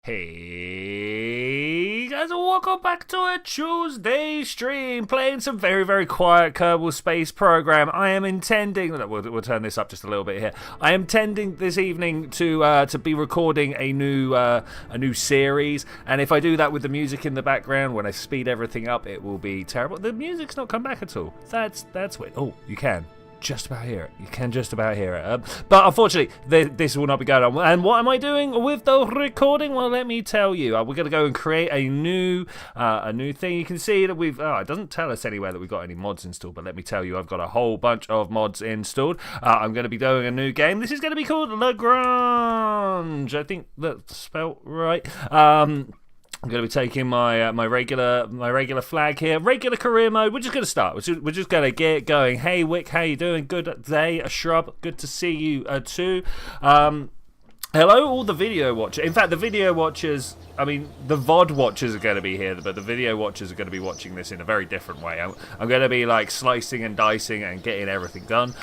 Hey guys, welcome back to a Tuesday stream, playing some very, very quiet Kerbal Space Program. I am intending, we'll turn this up just a little bit here. I am intending this evening to be recording a new series, and if I do that with the music in the background, when I speed everything up, it will be terrible. The music's not come back at all. That's weird. Oh, you can. Just about hear it. You can just about hear it. But unfortunately, this will not be going on. And what am I doing with the recording? Well, let me tell you. We're going to go and create a new thing. You can see that we've... it doesn't tell us anywhere that we've got any mods installed, but let me tell you, I've got a whole bunch of mods installed. I'm going to be doing a new game. This is going to be called LaGrange. I think that's spelled right. I'm going to be taking my regular flag here, regular career mode. We're just going to start. We're just going to get it going. Hey Wick, how you doing? Good day, a shrub. Good to see you too. Hello, all the video watchers. In fact, the video watchers, I mean, the VOD watchers are going to be here, but the video watchers are going to be watching this in a very different way. I'm going to be like slicing and dicing and getting everything done.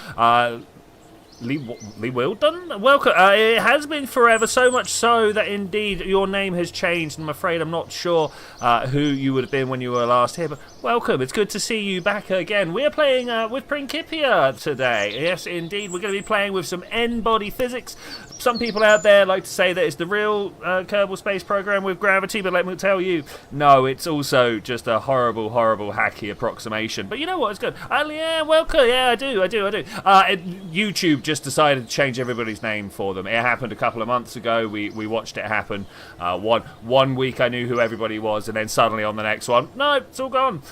Lee Wilden? Welcome. It has been forever, so much so that indeed your name has changed. I'm afraid I'm not sure who you would have been when you were last here, but welcome. It's good to see you back again. We are playing with Principia today. Yes, indeed. We're going to be playing with some N-body physics. Some people out there like to say that it's the real Kerbal Space Program with gravity, but let me tell you, no, it's also just a horrible, horrible, hacky approximation. But you know what? It's good. Yeah, welcome. Yeah, I do. YouTube just decided to change everybody's name for them. It happened a couple of months ago. We watched it happen. One week I knew who everybody was, and then suddenly on the next one, no, it's all gone.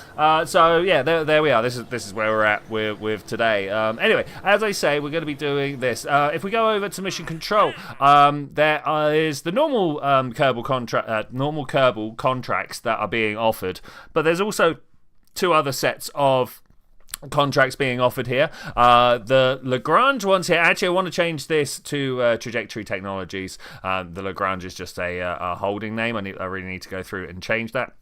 So yeah, there we are. This is where we're at with today. Anyway, as I say, we're going to be doing this. If we go over to mission control, there is the normal Kerbal contracts that are being offered, but there's also two other sets of contracts being offered here. The LaGrange ones here, actually I want to change this to Trajectory Technologies. The LaGrange is just a holding name. I really need to go through and change that.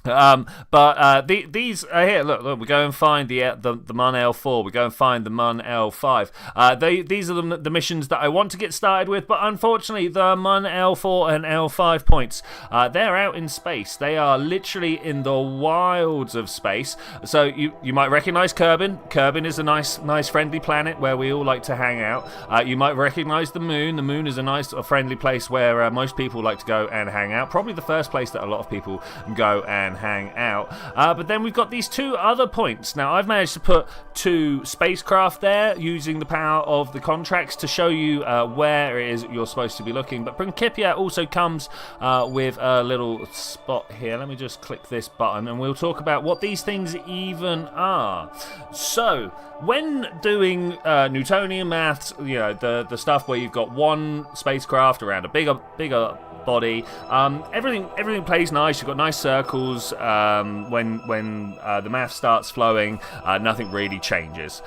These are here. Look, we go and find the MUN L4. We go and find the MUN L5. These are the missions that I want to get started with, but unfortunately, the MUN L4 and L5 points, they're out in space. They are literally in the wilds of space. So you might recognize Kerbin. Kerbin is a nice friendly planet where we all like to hang out. You might recognize the Moon. The Moon is a friendly place where most people like to go and hang out. Probably the first place that a lot of people go and hang out. But then we've got these two other points. Now, I've managed to put two spacecraft there using the power of the contracts to show you where it is you're supposed to be looking. But Principia also comes with a little spot here. Let me just click this button and we'll talk about what these things even are. So, when doing Newtonian maths, you know, the stuff where you've got one spacecraft around a bigger body, everything plays nice. You've got nice circles. When the math starts flowing, nothing really changes.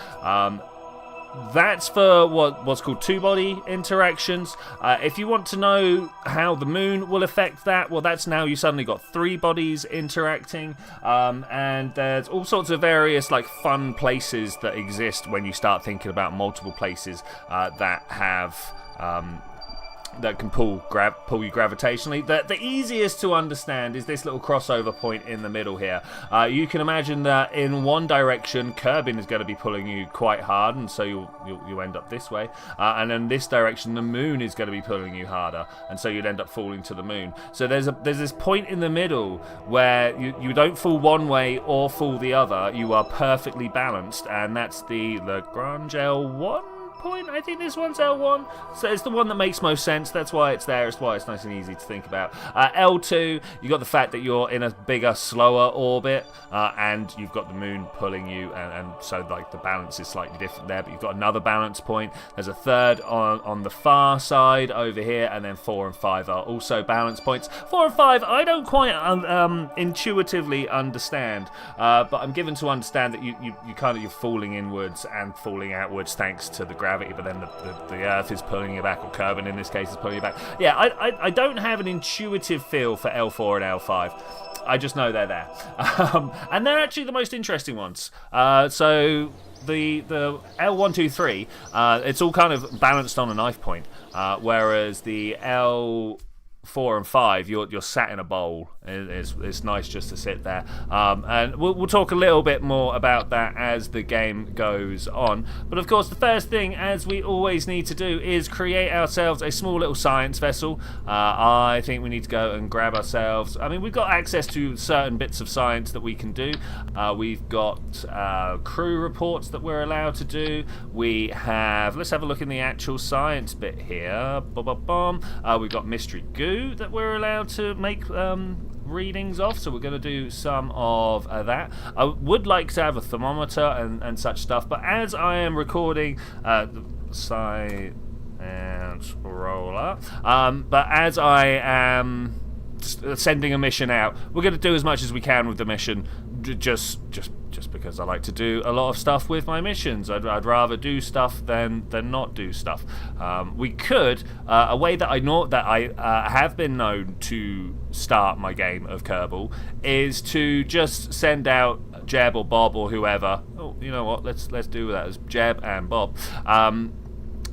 That's for what's called two-body interactions. If you want to know how the Moon will affect that, well, that's now you suddenly got three bodies interacting, and there's all sorts of various like fun places that exist when you start thinking about multiple places that have that can pull you gravitationally. The easiest to understand is this little crossover point in the middle here. You can imagine that in one direction, Kerbin is going to be pulling you quite hard, and so you'll end up this way. And in this direction, the Moon is going to be pulling you harder, and so you'd end up falling to the Moon. So there's this point in the middle where you don't fall one way or fall the other. You are perfectly balanced, and that's the LaGrange L1 point. I think this one's L1, so it's the one that makes most sense. That's why it's there. It's why it's nice and easy to think about. L2, you got the fact that you're in a bigger, slower orbit, and you've got the Moon pulling you, and so like the balance is slightly different there. But you've got another balance point. There's a third on the far side over here, and then 4 and 5 are also balance points. 4 and 5, I don't quite intuitively understand, but I'm given to understand that you're falling inwards and falling outwards thanks to the gravity, but then the Earth is pulling you back, or Kerbin in this case is pulling you back. Yeah, I don't have an intuitive feel for L4 and L5. I just know they're there. And they're actually the most interesting ones. So the L123, it's all kind of balanced on a knife point, whereas the L 4 and 5, you're sat in a bowl. It's nice just to sit there, and we'll talk a little bit more about that as the game goes on. But of course, the first thing, as we always need to do, is create ourselves a small little science vessel. I think we need to go and grab ourselves. I mean, we've got access to certain bits of science that we can do. We've got crew reports that we're allowed to do. We have. Let's have a look in the actual science bit here. We've got mystery goo that we're allowed to make readings of, so we're going to do some of that. I would like to have a thermometer and such stuff, but as I am recording science roller, but as I am sending a mission out, we're going to do as much as we can with the mission, just because I like to do a lot of stuff with my missions. I'd rather do stuff than not do stuff. We could a way that I have been known to start my game of Kerbal is to just send out Jeb or Bob or whoever. Oh, you know what? Let's do that as Jeb and Bob.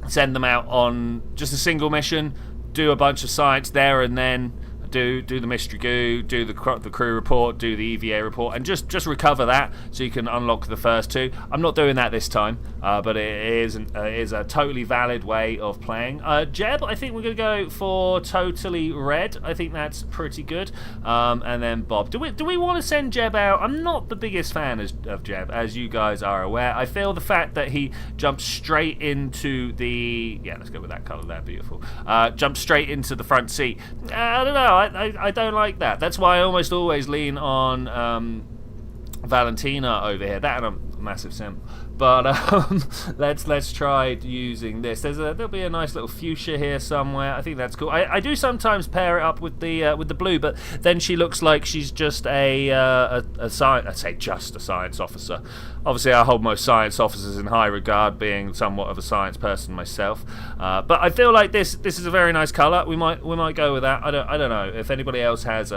Send them out on just a single mission, do a bunch of science there and then. Do the mystery goo, do the crew report, do the EVA report, and just recover that so you can unlock the first 2. I'm not doing that this time, but it is a totally valid way of playing. Jeb, I think we're going to go for totally red. I think that's pretty good. And then Bob. Do we want to send Jeb out? I'm not the biggest fan of Jeb, as you guys are aware. I feel the fact that he jumps straight into the... Yeah, let's go with that colour there. Beautiful. Jumps straight into the front seat. I don't know. I don't like that. That's why I almost always lean on Valentina over here. That and a massive simp. But let's try using this. There'll be a nice little fuchsia here somewhere. I think that's cool. I do sometimes pair it up with the blue, but then she looks like she's just a science. I'd say just a science officer. Obviously, I hold most science officers in high regard, being somewhat of a science person myself. But I feel like this is a very nice colour. We might go with that. I don't know if anybody else has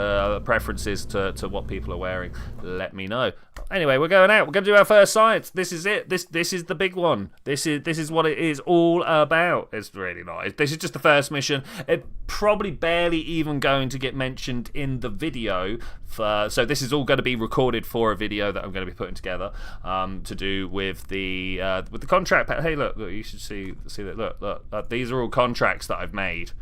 preferences to what people are wearing. Let me know. Anyway, we're going out. We're going to do our first science. This is it. This is the big one. This is what it is all about. It's really not. This is just the first mission. It probably barely even going to get mentioned in the video. So this is all going to be recorded for a video that I'm going to be putting together to do with the contract. Hey, look, you should see that. Look, these are all contracts that I've made.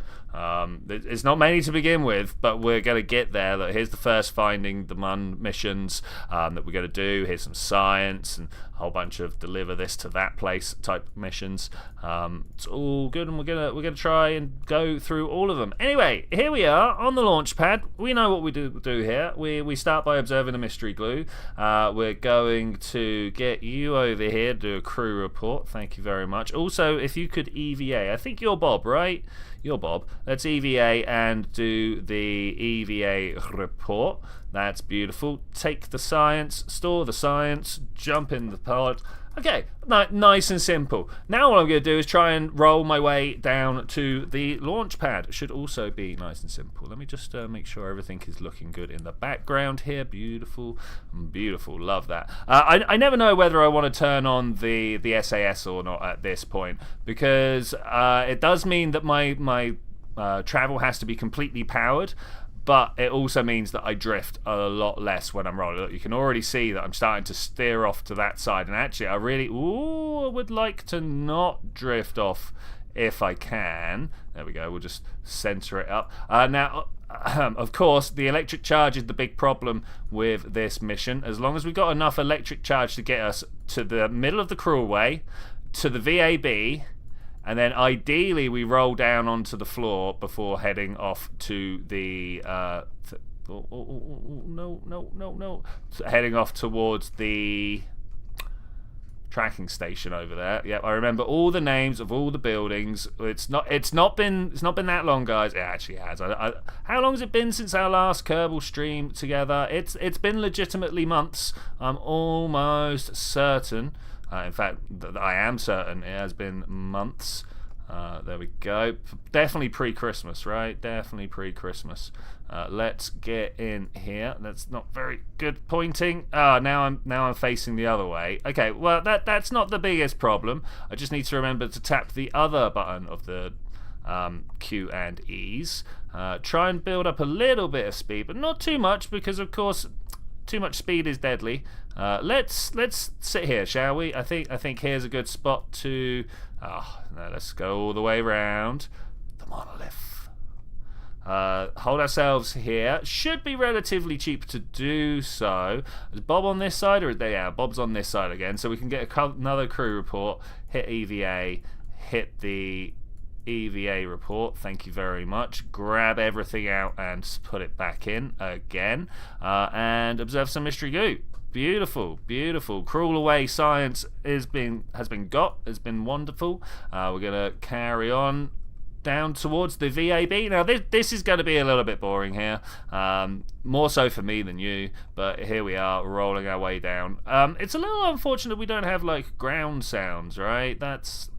It's not many to begin with, but we're going to get there. Look, here's the first finding the MUN missions that we're going to do. Here's some science and a whole bunch of deliver this to that place type missions. It's all good, and we're gonna try and go through all of them. Anyway, here we are on the launch pad. We know what we do here. We start by observing the mystery glue. We're going to get you over here to do a crew report. Thank you very much. Also, if you could EVA, I think you're Bob, right? You're Bob. Let's EVA and do the EVA report. That's beautiful. Take the science, store the science, jump in the pod. Okay, nice and simple. Now what I'm going to do is try and roll my way down to the launch pad. It should also be nice and simple. Let me just make sure everything is looking good in the background here. Beautiful, beautiful. Love that. I never know whether I want to turn on the SAS or not at this point, because it does mean that my travel has to be completely powered. But it also means that I drift a lot less when I'm rolling. Look, you can already see that I'm starting to steer off to that side. And actually, I would like to not drift off if I can. There we go. We'll just center it up. Now, of course, the electric charge is the big problem with this mission. As long as we've got enough electric charge to get us to the middle of the crawlway, to the VAB, and then ideally we roll down onto the floor before heading off to the heading off towards the tracking station over there. Yep, I remember all the names of all the buildings. It's not been that long, guys. It actually has. How long has it been since our last Kerbal stream together? It's been legitimately months. I'm almost certain. In fact, I am certain it has been months. There we go. Definitely pre-Christmas, right? Definitely pre-Christmas. Let's get in here. That's not very good pointing. Now I'm facing the other way. Okay, well that's not the biggest problem. I just need to remember to tap the other button of the Q and E's. Try and build up a little bit of speed, but not too much, because of course too much speed is deadly. Let's sit here, shall we? I think here's a good spot to. Oh no, let's go all the way around the monolith. Hold ourselves here. Should be relatively cheap to do so. Is Bob on this side, or yeah, Bob's on this side again, so we can get another crew report. Hit EVA. Hit the EVA report. Thank you very much. Grab everything out and put it back in again, and observe some mystery goo. Beautiful, beautiful. Crawl away science has been wonderful. We're gonna carry on down towards the VAB. Now this is going to be a little bit boring here, more so for me than you, but here we are rolling our way down. It's a little unfortunate we don't have like ground sounds, right? That's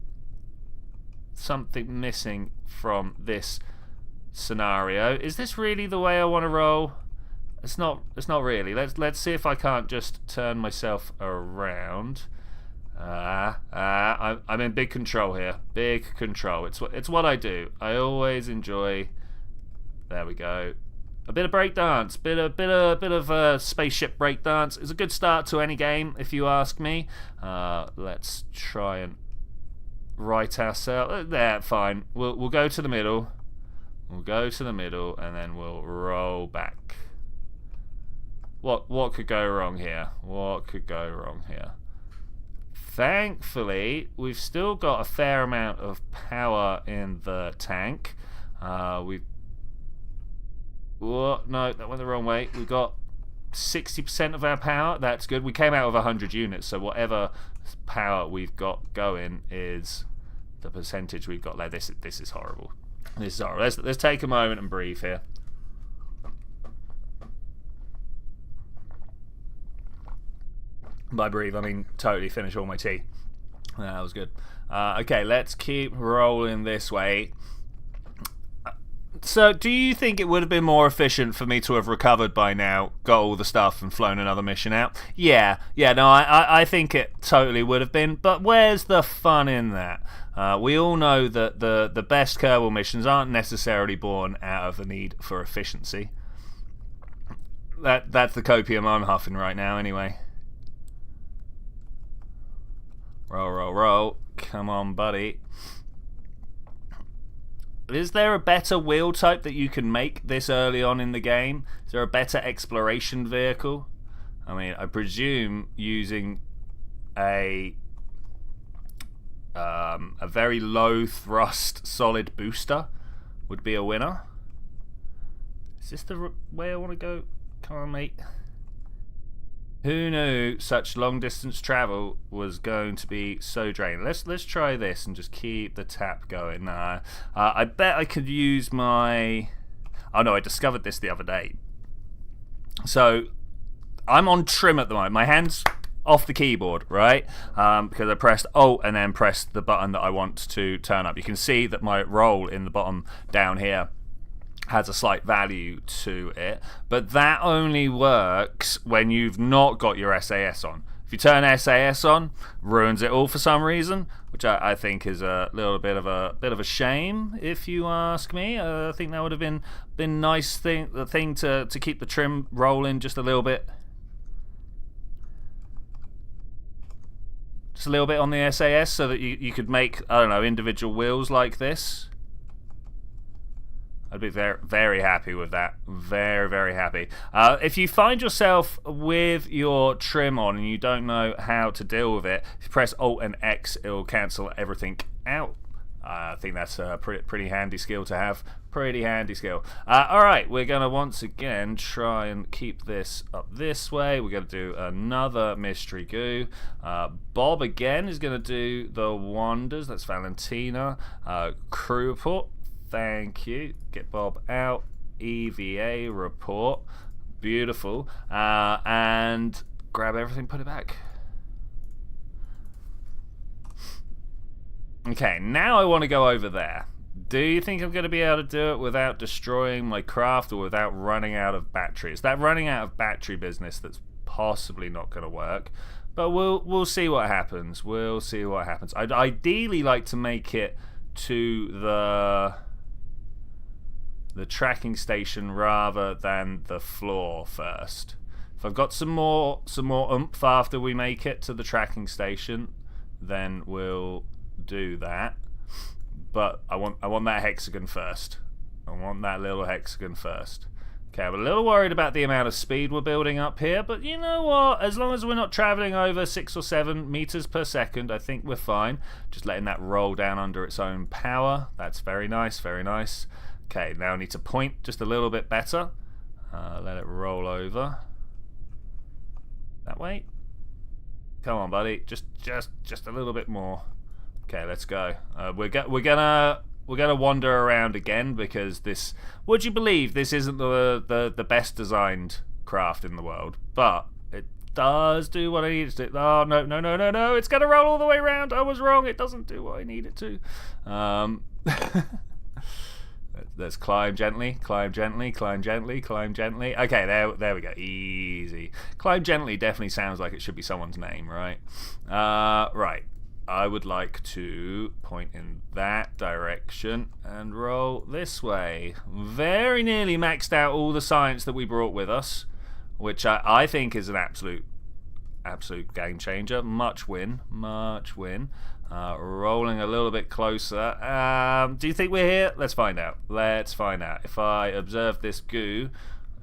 something missing from this scenario. Is this really the way I want to roll? It's not really. Let's see if I can't just turn myself around. I'm in big control here. Big control. It's what I do. I always enjoy. There we go. A bit of breakdance. Bit of spaceship breakdance. It's a good start to any game, if you ask me. Let's try and right ourselves. There, fine. We'll go to the middle. We'll go to the middle, and then we'll roll back. What could go wrong here? What could go wrong here? Thankfully, we've still got a fair amount of power in the tank. No, that went the wrong way. We've got 60% of our power. That's good. We came out with 100 units, so whatever power we've got going is the percentage we've got there. This is horrible. This is horrible. Let's take a moment and breathe here. By breathe, I mean totally finish all my tea. That was good. Okay, let's keep rolling this way. So, do you think it would have been more efficient for me to have recovered by now, got all the stuff, and flown another mission out? Yeah, no, I think it totally would have been, but where's the fun in that? We all know that the best Kerbal missions aren't necessarily born out of the need for efficiency. That's the copium I'm huffing right now, anyway. Roll. Come on, buddy. Is there a better wheel type that you can make this early on in the game? Is there a better exploration vehicle? I mean, I presume using a very low thrust solid booster would be a winner. Is this the way I want to go? Come on, mate. Who knew such long distance travel was going to be so draining? Let's try this and just keep the tap going. I bet I could use my. Oh no, I discovered this the other day. So I'm on trim at the moment. My hand's off the keyboard, right? Because I pressed Alt and then pressed the button that I want to turn up. You can see that my roll in the bottom down here has a slight value to it, but that only works when you've not got your SAS on. If you turn SAS on, ruins it all for some reason, which I think is a little bit of a shame, if you ask me. I think that would have been nice the thing to keep the trim rolling just a little bit. Just a little bit on the SAS so that you could make, I don't know, individual wheels like this. I'd be very, very happy with that. Very, very happy. If you find yourself with your trim on and you don't know how to deal with it, if you press Alt and X, it will cancel everything out. I think that's a pretty handy skill to have. Pretty handy skill. Alright, we're going to once again try and keep this up this way. We're going to do another mystery goo. Bob again is going to do the wonders. That's Valentina. Crew report. Thank you. Get Bob out. EVA report. Beautiful. And grab everything, put it back. Okay, now I want to go over there. Do you think I'm going to be able to do it without destroying my craft or without running out of battery? It's that running out of battery business that's possibly not going to work. But we'll see what happens. We'll see what happens. I'd ideally like to make it to the tracking station rather than the floor first. If I've got some more oomph after we make it to the tracking station, then we'll do that. But I want that hexagon first. I want that little hexagon first. Okay, I'm a little worried about the amount of speed we're building up here, but you know what? As long as we're not traveling over 6 or 7 meters per second, I think we're fine. Just letting that roll down under its own power. That's very nice, very nice. Okay, now I need to point just a little bit better. Let it roll over. That way. Come on, buddy. Just a little bit more. Okay, let's go. We're gonna wander around again because this. Would you believe this isn't the best designed craft in the world? But it does do what I need it to do. Oh no! It's gonna roll all the way around. I was wrong. It doesn't do what I need it to. Let's climb gently, climb gently, climb gently, climb gently. Okay, there we go. Easy. Climb gently definitely sounds like it should be someone's name, right? Right. I would like to point in that direction and roll this way. Very nearly maxed out all the science that we brought with us, which I think is an absolute game changer. Much win. Rolling a little bit closer. Do you think we're here? Let's find out. If I observe this goo,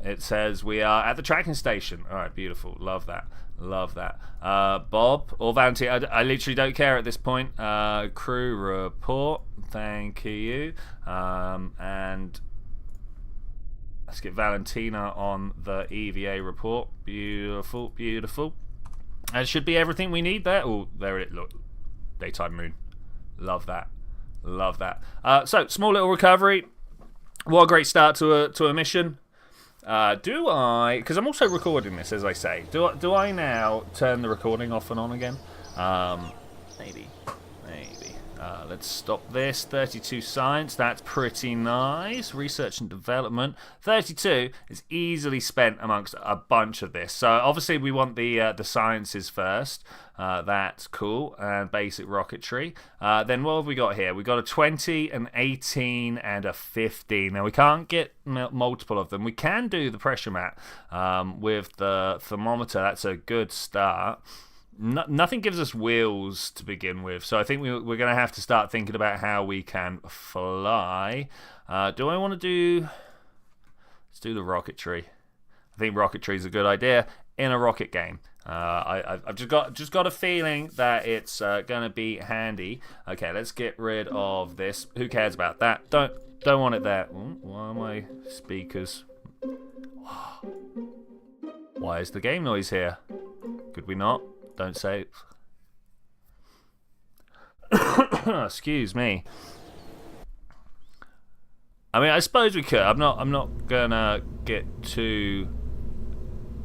it says we are at the tracking station. Alright, beautiful. Love that. Bob or Valentina, I literally don't care at this point. Crew report. Thank you. And let's get Valentina on the EVA report. Beautiful. That should be everything we need there. Oh, there it look. Daytime moon. Love that. So small little recovery. What a great start to a mission. Do I? Because I'm also recording this, as I say. Do I now turn the recording off and on again? Maybe. Let's stop this. 32 science. That's pretty nice. Research and development. 32 is easily spent amongst a bunch of this. So obviously we want the sciences first. That's cool. And basic rocketry. Then what have we got here? We've got a 20, an 18, and a 15. Now we can't get multiple of them. We can do the pressure mat with the thermometer. That's a good start. Nothing gives us wheels to begin with, so I think we're going to have to start thinking about how we can fly. Do I want to do... Let's do the rocketry. I think rocketry is a good idea in a rocket game. I've just got a feeling that it's going to be handy. Okay, let's get rid of this. Who cares about that? Don't want it there. Why are my speakers... Why is the game noise here? Could we not? Don't say. Excuse me. I mean, I suppose we could. I'm not gonna get too.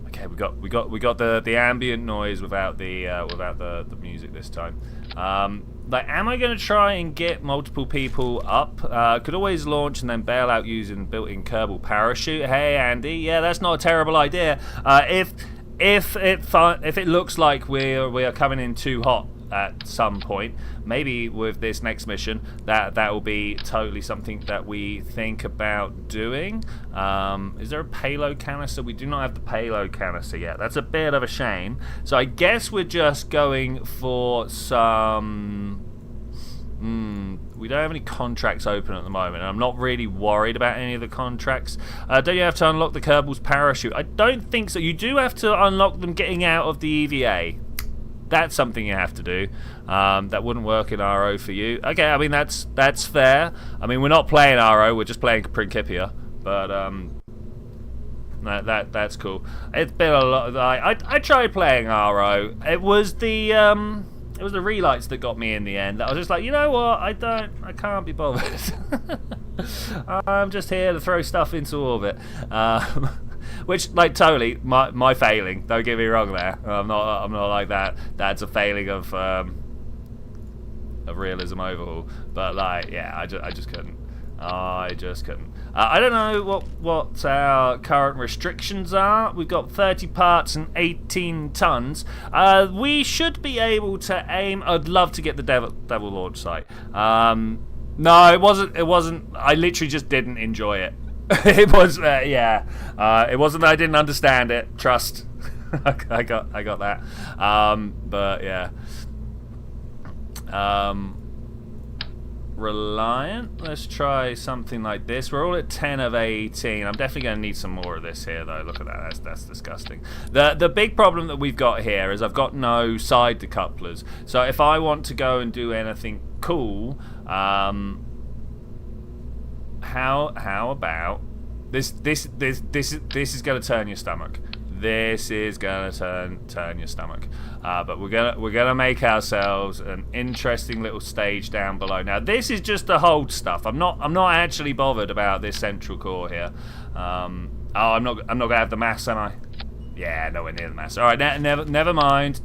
Okay, we got the ambient noise without the music this time. Like, am I gonna try and get multiple people up? Could always launch and then bail out using built-in Kerbal parachute. Hey, Andy. Yeah, that's not a terrible idea. If it looks like we are coming in too hot at some point, maybe with this next mission that will be totally something that we think about doing. Is there a payload canister? We do not have the payload canister yet. That's a bit of a shame. So I guess we're just going for some... we don't have any contracts open at the moment, and I'm not really worried about any of the contracts. Don't you have to unlock the Kerbal's parachute? I don't think so. You do have to unlock them getting out of the EVA. That's something you have to do. That wouldn't work in RO for you. Okay, I mean, that's fair. I mean, we're not playing RO, we're just playing Principia. But, that's cool. It's been a lot. I tried playing RO. It was the relights that got me in the end. I was just like, you know what? I can't be bothered. I'm just here to throw stuff into orbit. Which, like, totally my failing. Don't get me wrong there. I'm not like that. That's a failing of realism overhaul. But, like, yeah, I just couldn't. I don't know what our current restrictions are. We've got 30 parts and 18 tons. We should be able to aim. I'd love to get the Devil launch site. No, it wasn't. It wasn't. I literally just didn't enjoy it. It was, yeah. It wasn't that I didn't understand it. Trust. I got that. But yeah. Reliant. Let's try something like this. We're all at 10 of 18. I'm definitely going to need some more of this here, though. Look at that. That's disgusting. The big problem that we've got here is I've got no side decouplers. So if I want to go and do anything cool, how about this? This is going to turn your stomach. This is gonna turn your stomach, but we're gonna make ourselves an interesting little stage down below. Now this is just to hold stuff. I'm not actually bothered about this central core here. Oh, I'm not gonna have the mass, am I? Yeah, nowhere near the mass. All right, never mind.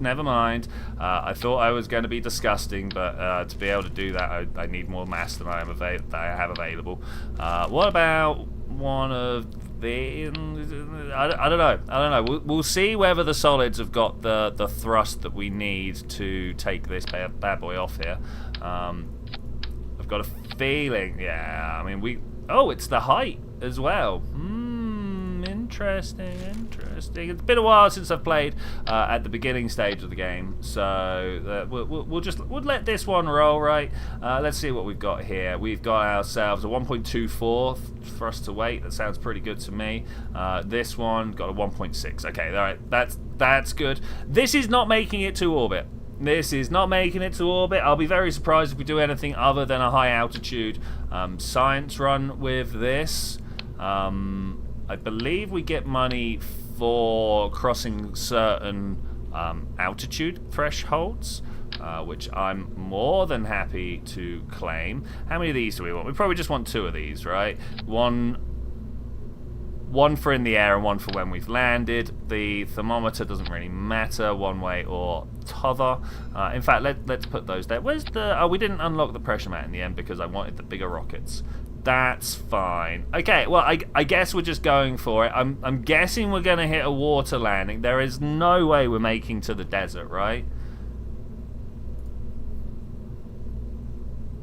I thought I was going to be disgusting, but to be able to do that, I need more mass than I have available. What about one of the? I don't know. We'll see whether the solids have got the thrust that we need to take this bad boy off here. I've got a feeling. Yeah, I mean Oh, it's the height as well. Interesting. It's been a while since I've played at the beginning stage of the game, so we'll let this one roll, right? Let's see what we've got here. We've got ourselves a 1.24 for us to weight. That sounds pretty good to me. This one got a 1.6. Okay, all right, that's good. This is not making it to orbit. I'll be very surprised if we do anything other than a high altitude science run with this. I believe we get money for crossing certain altitude thresholds, which I'm more than happy to claim. How many of these do we want? We probably just want 2 of these, right? One for in the air and one for when we've landed. The thermometer doesn't really matter one way or t'other. In fact, let's put those there. Where's the? Oh, we didn't unlock the pressure mat in the end because I wanted the bigger rockets. That's fine. Okay, well, I guess we're just going for it. I'm guessing we're going to hit a water landing. There is no way we're making to the desert, right?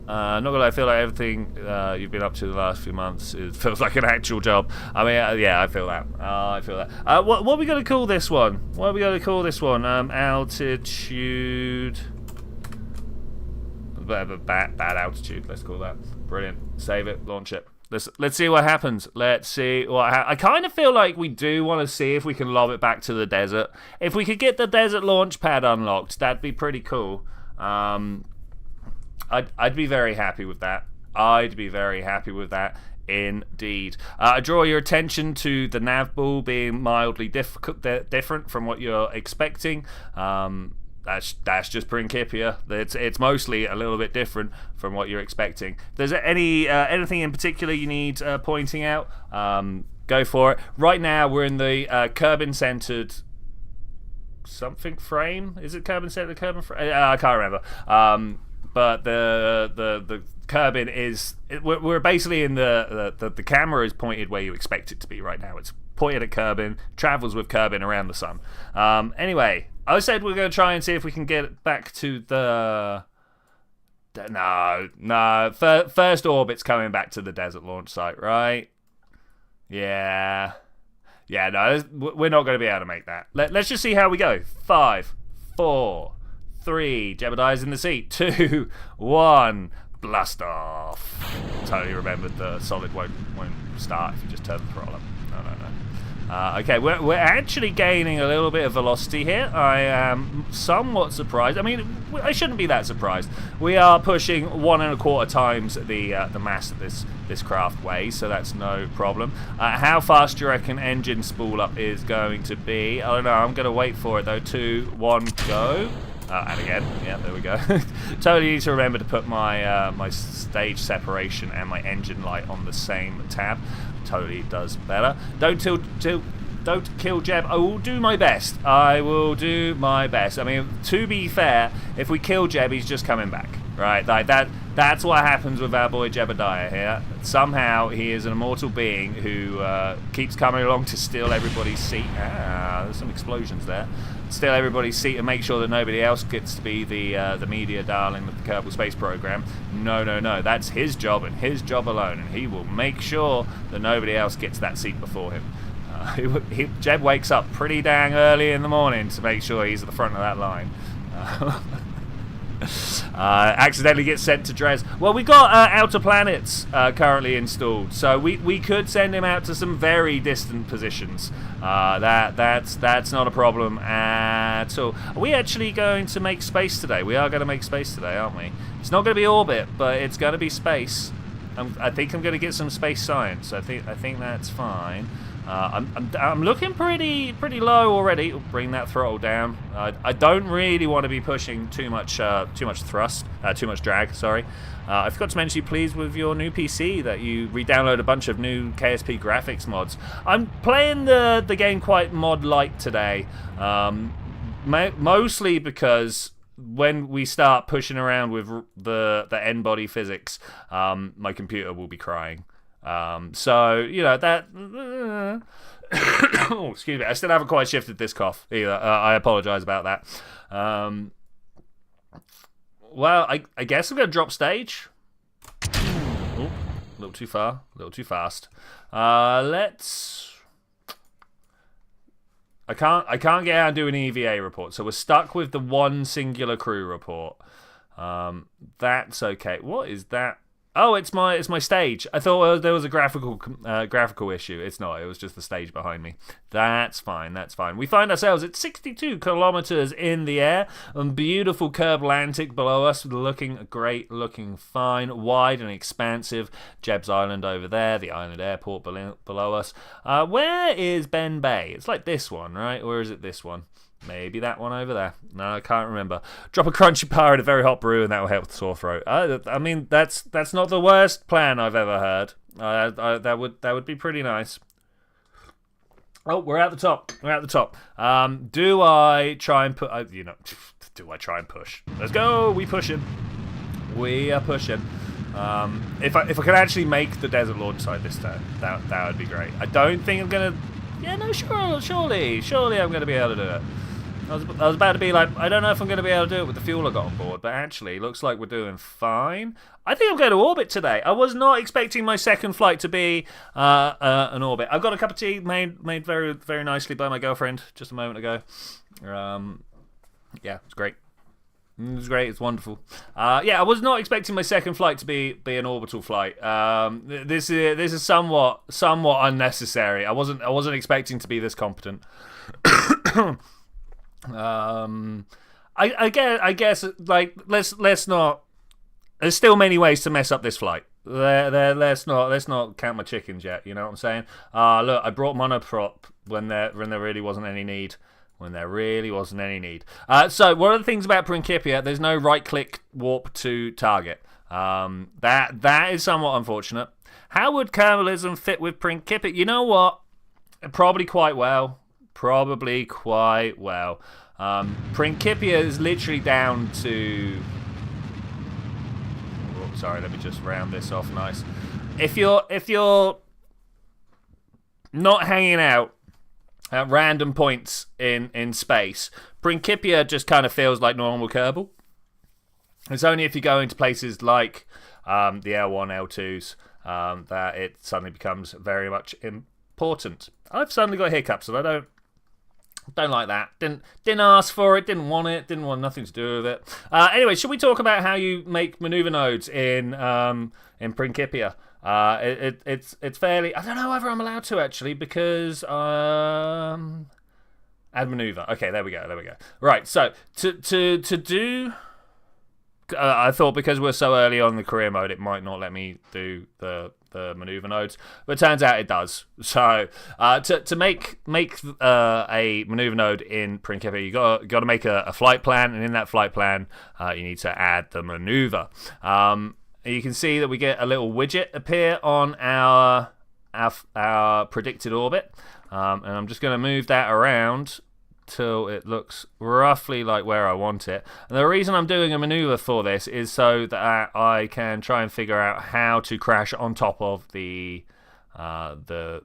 Not gonna lie, I feel like everything you've been up to the last few months feels like an actual job. I mean, yeah, I feel that. What are we gonna call this one? Altitude. Bad altitude. Let's call that. Brilliant. Save it. Launch it. Let's see what happens. I kind of feel like we do want to see if we can lob it back to the desert. If we could get the desert launch pad unlocked, that'd be pretty cool. I'd be very happy with that. Indeed. I draw your attention to the nav ball being mildly different from what you're expecting. That's just Principia. It's mostly a little bit different from what you're expecting. If there's anything in particular you need pointing out, go for it. Right now we're in the Kerbin-centered something frame. Is it Kerbin-centered? I can't remember. But the Kerbin is. We're basically in the camera is pointed where you expect it to be right now. It's pointed at Kerbin, travels with Kerbin around the sun. Anyway, I said we're going to try and see if we can get it back to the. No. First orbit's coming back to the desert launch site, right? Yeah. No, we're not going to be able to make that. Let's just see how we go. 5, 4, 3. Jebediah's in the seat. 2, 1. Blast off. Totally remembered the solid won't start if you just turn the throttle up. No. Okay, we're actually gaining a little bit of velocity here. I am somewhat surprised. I mean, I shouldn't be that surprised. We are pushing 1.25 times the mass that this craft weighs, so that's no problem. How fast do you reckon engine spool up is going to be? I don't know. I'm going to wait for it though. 2, 1, go. And again, yeah, there we go. Totally need to remember to put my my stage separation and my engine light on the same tab. Totally does better. Don't kill Jeb. I will do my best. I mean, to be fair, if we kill Jeb, he's just coming back. right? Like that's what happens with our boy Jebediah here. Somehow he is an immortal being who keeps coming along to steal everybody's seat. There's some explosions there. Steal everybody's seat and make sure that nobody else gets to be the media darling of the Kerbal Space Program. No. That's his job and his job alone, and he will make sure that nobody else gets that seat before him. Jeb wakes up pretty dang early in the morning to make sure he's at the front of that line. Accidentally gets sent to Dres. Well, we got Outer Planets currently installed, so we could send him out to some very distant positions. That's not a problem at all. Are we actually going to make space today? We are going to make space today, aren't we? It's not going to be orbit, but it's going to be space. I think I'm going to get some space science. I think that's fine. I'm looking pretty low already. Bring that throttle down. I don't really want to be pushing too much thrust, too much drag. Sorry. I forgot to mention, please, with your new PC that you re-download a bunch of new KSP graphics mods. I'm playing the game quite mod light today, mostly because when we start pushing around with the N-body physics, my computer will be crying. So, you know, that... oh, excuse me. I still haven't quite shifted this cough either. I apologise about that. Well, I guess I'm going to drop stage. Oh, a little too far. A little too fast. Let's... I can't get out and do an EVA report, so we're stuck with the one singular crew report. That's okay. What is that? Oh, it's my stage. I thought there was a graphical issue. It's not. It was just the stage behind me. That's fine. That's fine. We find ourselves at 62 kilometers in the air, and beautiful Kerbal Atlantic below us, looking great, looking fine, wide and expansive. Jeb's Island over there, the island airport below us. Where is Ben Bay? It's like this one, right? Or is it this one? Maybe that one over there. No, I can't remember. Drop a crunchy bar in a very hot brew, and that will help the sore throat. I mean, that's not the worst plan I've ever heard. That would be pretty nice. Oh, we're at the top. We're at the top. Do I try and put? Do I try and push? Let's go. We pushing. We are pushing. If I can actually make the Desert Launch site this time, that would be great. I don't think I'm gonna. Yeah, no, surely I'm gonna be able to do it. I was about to be like, I don't know if I'm going to be able to do it with the fuel I got on board, but actually, looks like we're doing fine. I think I'm going to orbit today. I was not expecting my second flight to be an orbit. I've got a cup of tea made very, very nicely by my girlfriend just a moment ago. Yeah, it's great. It's great. It's wonderful. Yeah, I was not expecting my second flight to be an orbital flight. This is somewhat unnecessary. I wasn't expecting to be this competent. I guess like let's not. There's still many ways to mess up this flight. Let's not count my chickens yet. You know what I'm saying? Look, I brought monoprop when there really wasn't any need. So one of the things about Principia, there's no right-click warp to target. That is somewhat unfortunate. How would Kerbalism fit with Principia? You know what? Probably quite well. Principia is literally down to... Oh, sorry, let me just round this off nice. If you're not hanging out at random points in space, Principia just kind of feels like normal Kerbal. It's only if you go into places like the L1, L2s that it suddenly becomes very much important. I've suddenly got hiccups, and I don't like that. Didn't ask for it. Didn't want it. Didn't want nothing to do with it. Anyway, should we talk about how you make maneuver nodes in Principia? It's fairly. I don't know whether I'm allowed to actually because add maneuver. Okay, there we go. Right. So to do. I thought because we're so early on in the career mode, it might not let me do the maneuver nodes, but it turns out it does. So to make a maneuver node in Principia, you got to make a flight plan, and in that flight plan, you need to add the maneuver. You can see that we get a little widget appear on our predicted orbit, and I'm just going to move that around till it looks roughly like where I want it. And the reason I'm doing a maneuver for this is so that I can try and figure out how to crash on top of the oh,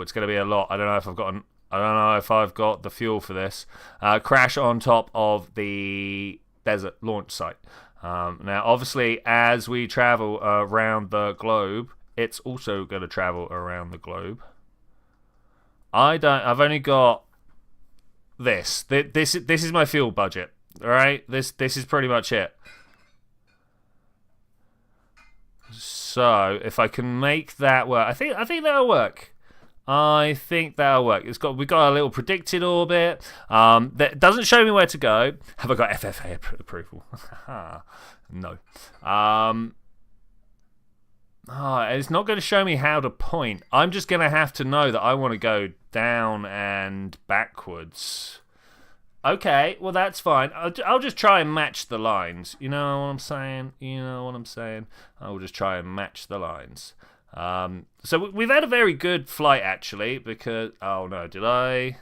it's going to be a lot. I don't know if I've got the fuel for this. Crash on top of the desert launch site. Now, obviously, as we travel around the globe, it's also going to travel around the globe. I've only got this. This is my fuel budget. All right, this is pretty much it. So if I can make that work, I think that'll work. I think that'll work. We've got a little predicted orbit. That doesn't show me where to go. Have I got FFA approval? No. It's not going to show me how to point. I'm just going to have to know that I want to go down and backwards. Okay, well that's fine. I'll just try and match the lines. You know what I'm saying? I'll just try and match the lines. So we've had a very good flight actually, because oh no, did I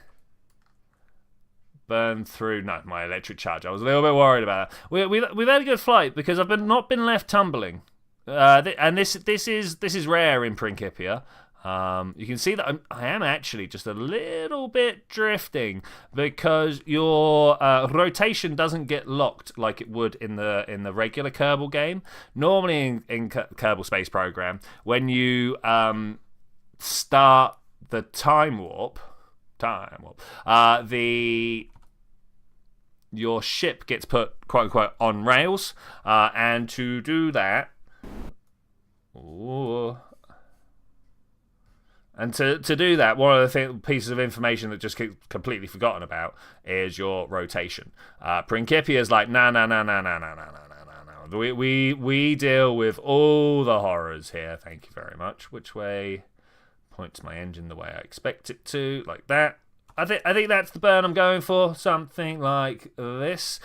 burn through? No, my electric charge. I was a little bit worried about that. We've had a good flight because I've not been left tumbling. And this is rare in Principia. You can see that I am actually just a little bit drifting because your rotation doesn't get locked like it would in the regular Kerbal game. Normally in Kerbal Space Program, when you start the time warp, your ship gets put quote unquote on rails, and to do that. Ooh. And to do that, one of the pieces of information that just gets completely forgotten about is your rotation. Principia is like, no. We deal with all the horrors here. Thank you very much. Which way points my engine the way I expect it to? Like that. I think that's the burn I'm going for. Something like this.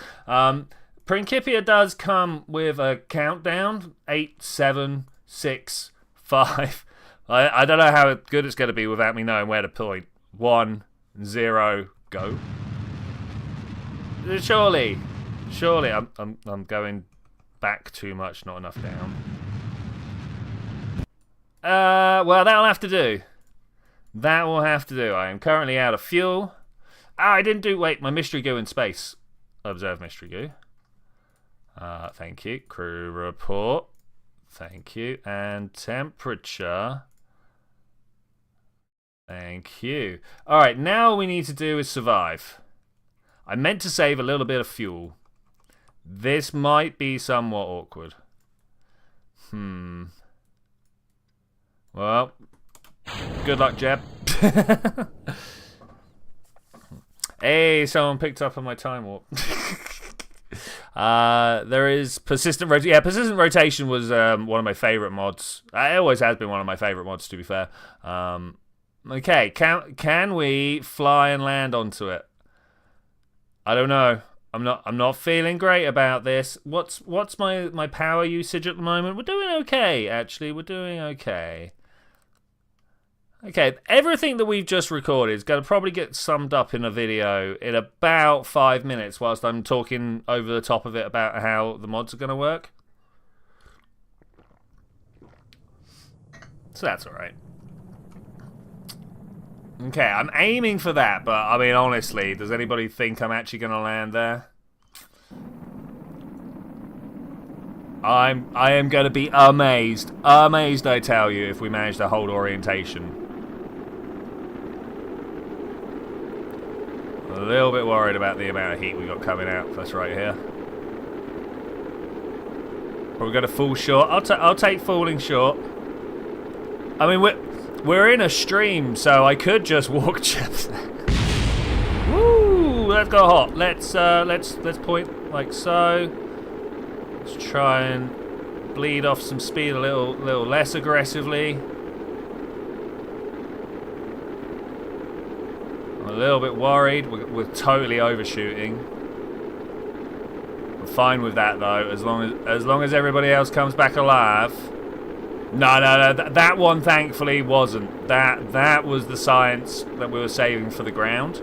Principia does come with a countdown. 8, 7, 6, 5. I don't know how good it's going to be without me knowing where to point. 1, 0, go. Surely, I'm going back too much, not enough down. Well, that'll have to do. That will have to do. I am currently out of fuel. I didn't do. Wait, my mystery goo in space. Observe mystery goo. Thank you. Crew report. Thank you. And temperature. Thank you. Alright, now all we need to do is survive. I meant to save a little bit of fuel. This might be somewhat awkward. Well, good luck, Jeb. Hey, someone picked up on my time warp. There is persistent rotation. Yeah, persistent rotation was one of my favorite mods. It always has been one of my favorite mods, to be fair. Okay, can we fly and land onto it? I don't know. I'm not feeling great about this. What's my power usage at the moment? We're doing okay, actually. We're doing okay. Okay, everything that we've just recorded is going to probably get summed up in a video in about 5 minutes whilst I'm talking over the top of it about how the mods are going to work. So that's alright. Okay, I'm aiming for that, but I mean, honestly, does anybody think I'm actually going to land there? I am going to be amazed. Amazed, I tell you, if we manage to hold orientation. A little bit worried about the amount of heat we got coming out of us right here. We're going to fall short. I'll take falling short. I mean, we're in a stream, so I could just walk just. Woo! Let's go hot. Let's point like so. Let's try and bleed off some speed a little less aggressively. I'm a little bit worried. We're totally overshooting. I'm fine with that though, as long as everybody else comes back alive. No. That one thankfully wasn't. That was the science that we were saving for the ground.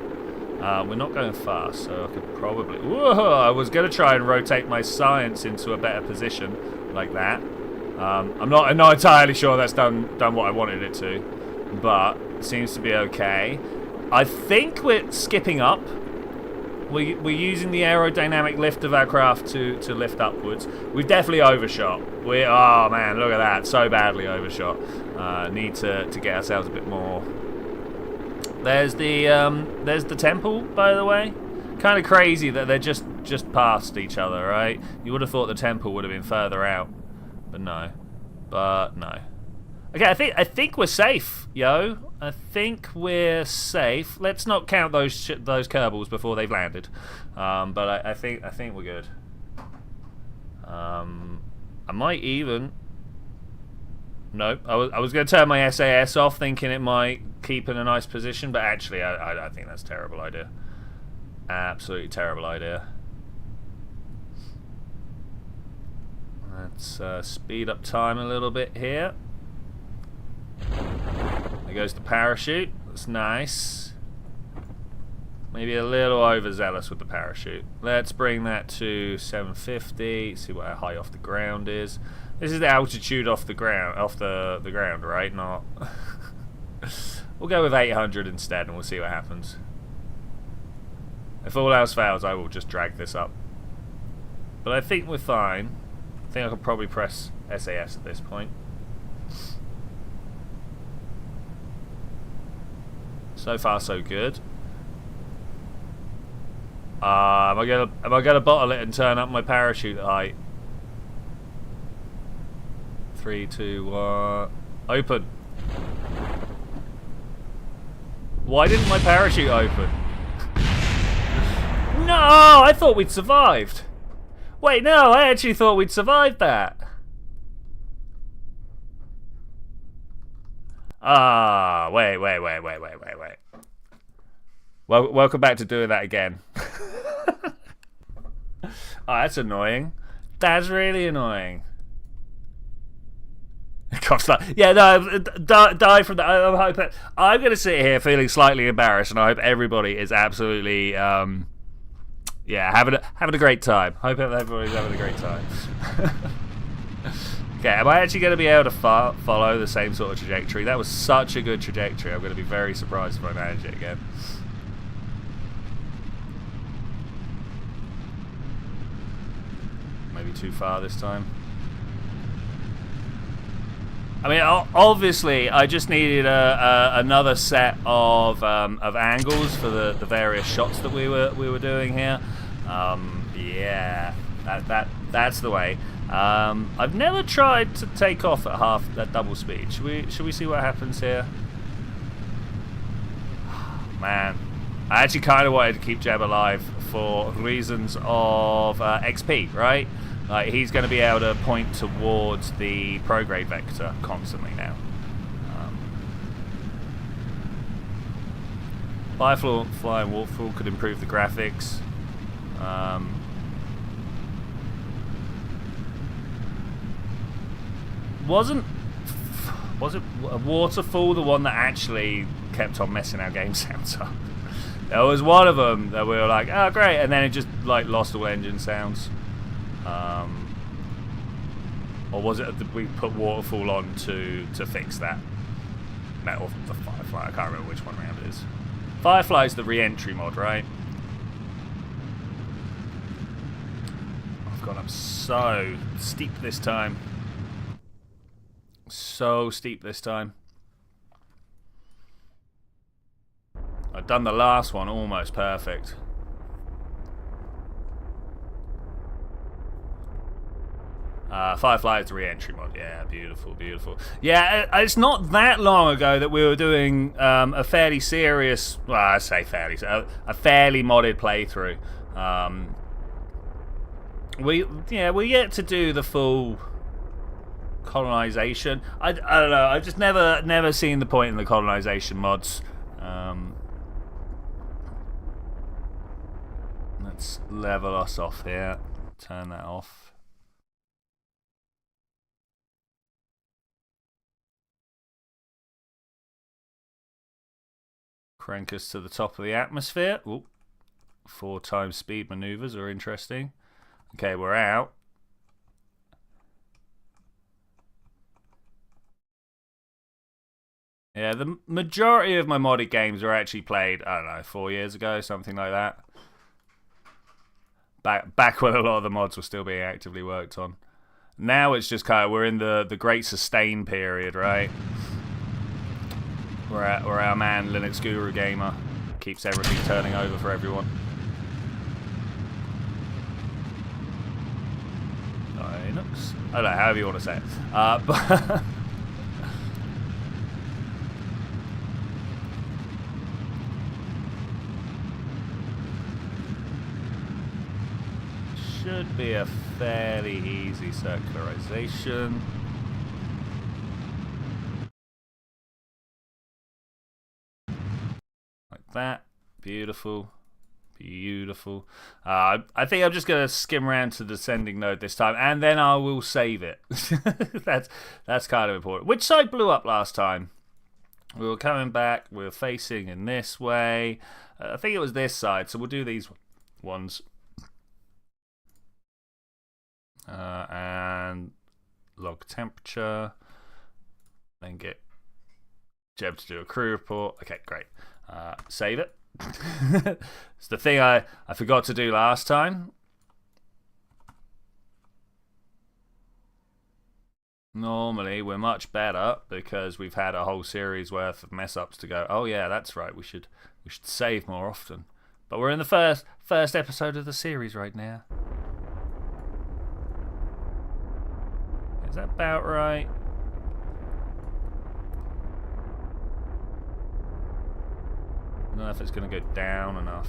We're not going fast, so I could probably... Whoa, I was going to try and rotate my science into a better position like that. I'm not entirely sure that's done what I wanted it to, but it seems to be okay. I think we're skipping up. We're using the aerodynamic lift of our craft to lift upwards. We've definitely overshot. Oh man, look at that, so badly overshot. Need to get ourselves a bit more. There's the temple, by the way. Kind of crazy that they're just past each other, right? You would have thought the temple would have been further out, but no. Okay, I think we're safe, yo. I think we're safe. Let's not count those Kerbals before they've landed. But I think we're good. I might even. No, I was going to turn my SAS off, thinking it might keep in a nice position, but actually, I think that's a terrible idea. Absolutely terrible idea. Let's speed up time a little bit here. There goes the parachute. That's nice. Maybe a little overzealous with the parachute. Let's bring that to 750. See what how high off the ground is. This is the altitude off the ground, right? Not. We'll go with 800 instead, and we'll see what happens. If all else fails, I will just drag this up. But I think we're fine. I think I could probably press SAS at this point. So far, so good. Am I gonna bottle it and turn up my parachute height? 3, 2, 1. Open. Why didn't my parachute open? No, I thought we'd survived. Wait, no, I actually thought we'd survived that. Wait. Well, welcome back to doing that again. Oh, that's annoying. That's really annoying. Yeah, no, die from that. I'm going to sit here feeling slightly embarrassed, and I hope everybody is absolutely, having a great time. Hope everybody's having a great time. Okay, am I actually going to be able to follow the same sort of trajectory? That was such a good trajectory. I'm going to be very surprised if I manage it again. Maybe too far this time. I mean, obviously, I just needed another set of angles for the various shots that we were doing here. Yeah, that's the way. I've never tried to take off at double speed. Should we see what happens here? Man, I actually kind of wanted to keep Jeb alive for reasons of XP, right? Like, he's going to be able to point towards the prograde vector constantly now. Fly and Waterfall could improve the graphics. Was it Waterfall the one that actually kept on messing our game sounds up? There was one of them that we were like, oh great, and then it just like lost all engine sounds. Or was it that we put Waterfall on to fix that? No, or the Firefly, I can't remember which one round it is. Firefly's the re-entry mod, right? I've gone up so steep this time. So steep this time. I've done the last one almost perfect. Firefly is the re-entry mod. Yeah, beautiful, beautiful. Yeah, it's not that long ago that we were doing a fairly serious, well, I say fairly, a fairly modded playthrough. We're yet to do the full colonization. I don't know. I've just never seen the point in the colonization mods. Let's level us off here. Turn that off. Crank us to the top of the atmosphere. Ooh. 4 times speed maneuvers are interesting. Okay, we're out. Yeah, the majority of my modded games were actually played, I don't know, 4 years ago, something like that. Back when a lot of the mods were still being actively worked on. Now it's just kind of, we're in the great sustain period, right? Where our man Linux Guru Gamer keeps everything turning over for everyone. Linux? I don't know, however you want to say it. But should be a fairly easy circularization. Like that. Beautiful. Beautiful. I think I'm just going to skim around to the descending node this time, and then I will save it. That's kind of important. Which side blew up last time? We were coming back. We were facing in this way. I think it was this side, so we'll do these ones. And log temperature. Then get Jeb to do a crew report. Okay, great. Save it. It's the thing I forgot to do last time. Normally we're much better because we've had a whole series worth of mess ups to go. Oh yeah, that's right. We should save more often. But we're in the first episode of the series right now. Is that about right? I don't know if it's going to go down enough.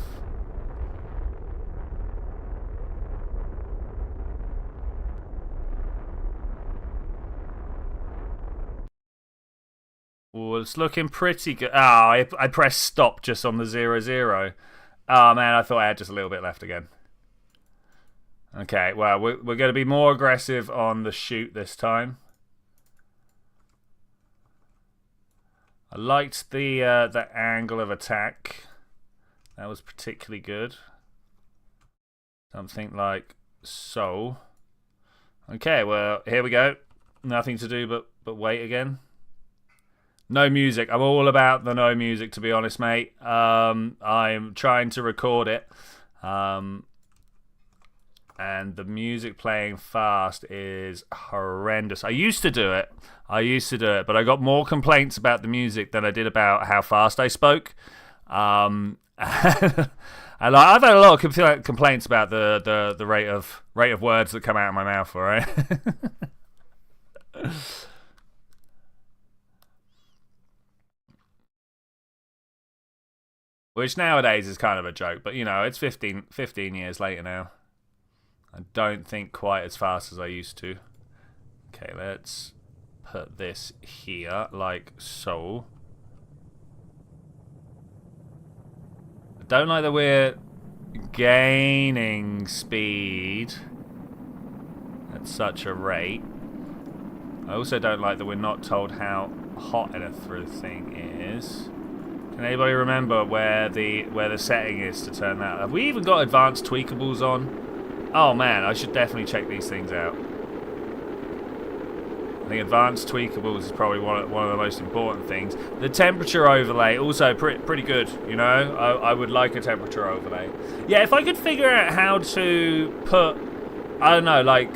Oh, it's looking pretty good. Oh, I pressed stop just on the 0-0. Oh man, I thought I had just a little bit left again. Okay, well, we're going to be more aggressive on the shoot this time. I liked the angle of attack. That was particularly good. Something like so. Okay, well, here we go. Nothing to do but wait again. No music. I'm all about the no music, to be honest, mate. I'm trying to record it. And the music playing fast is horrendous. I used to do it, but I got more complaints about the music than I did about how fast I spoke. And I've had a lot of complaints about the rate of words that come out of my mouth. All right. Which nowadays is kind of a joke, but you know, it's 15 years later now. I don't think quite as fast as I used to. Okay, let's put this here, like so. I don't like that we're gaining speed at such a rate. I also don't like that we're not told how hot anything is. Can anybody remember where the setting is to turn that? Have we even got advanced tweakables on? Oh man, I should definitely check these things out. I think advanced tweakables is probably one of the most important things. The temperature overlay also pretty good. You know, I would like a temperature overlay. Yeah, if I could figure out how to put, I don't know, like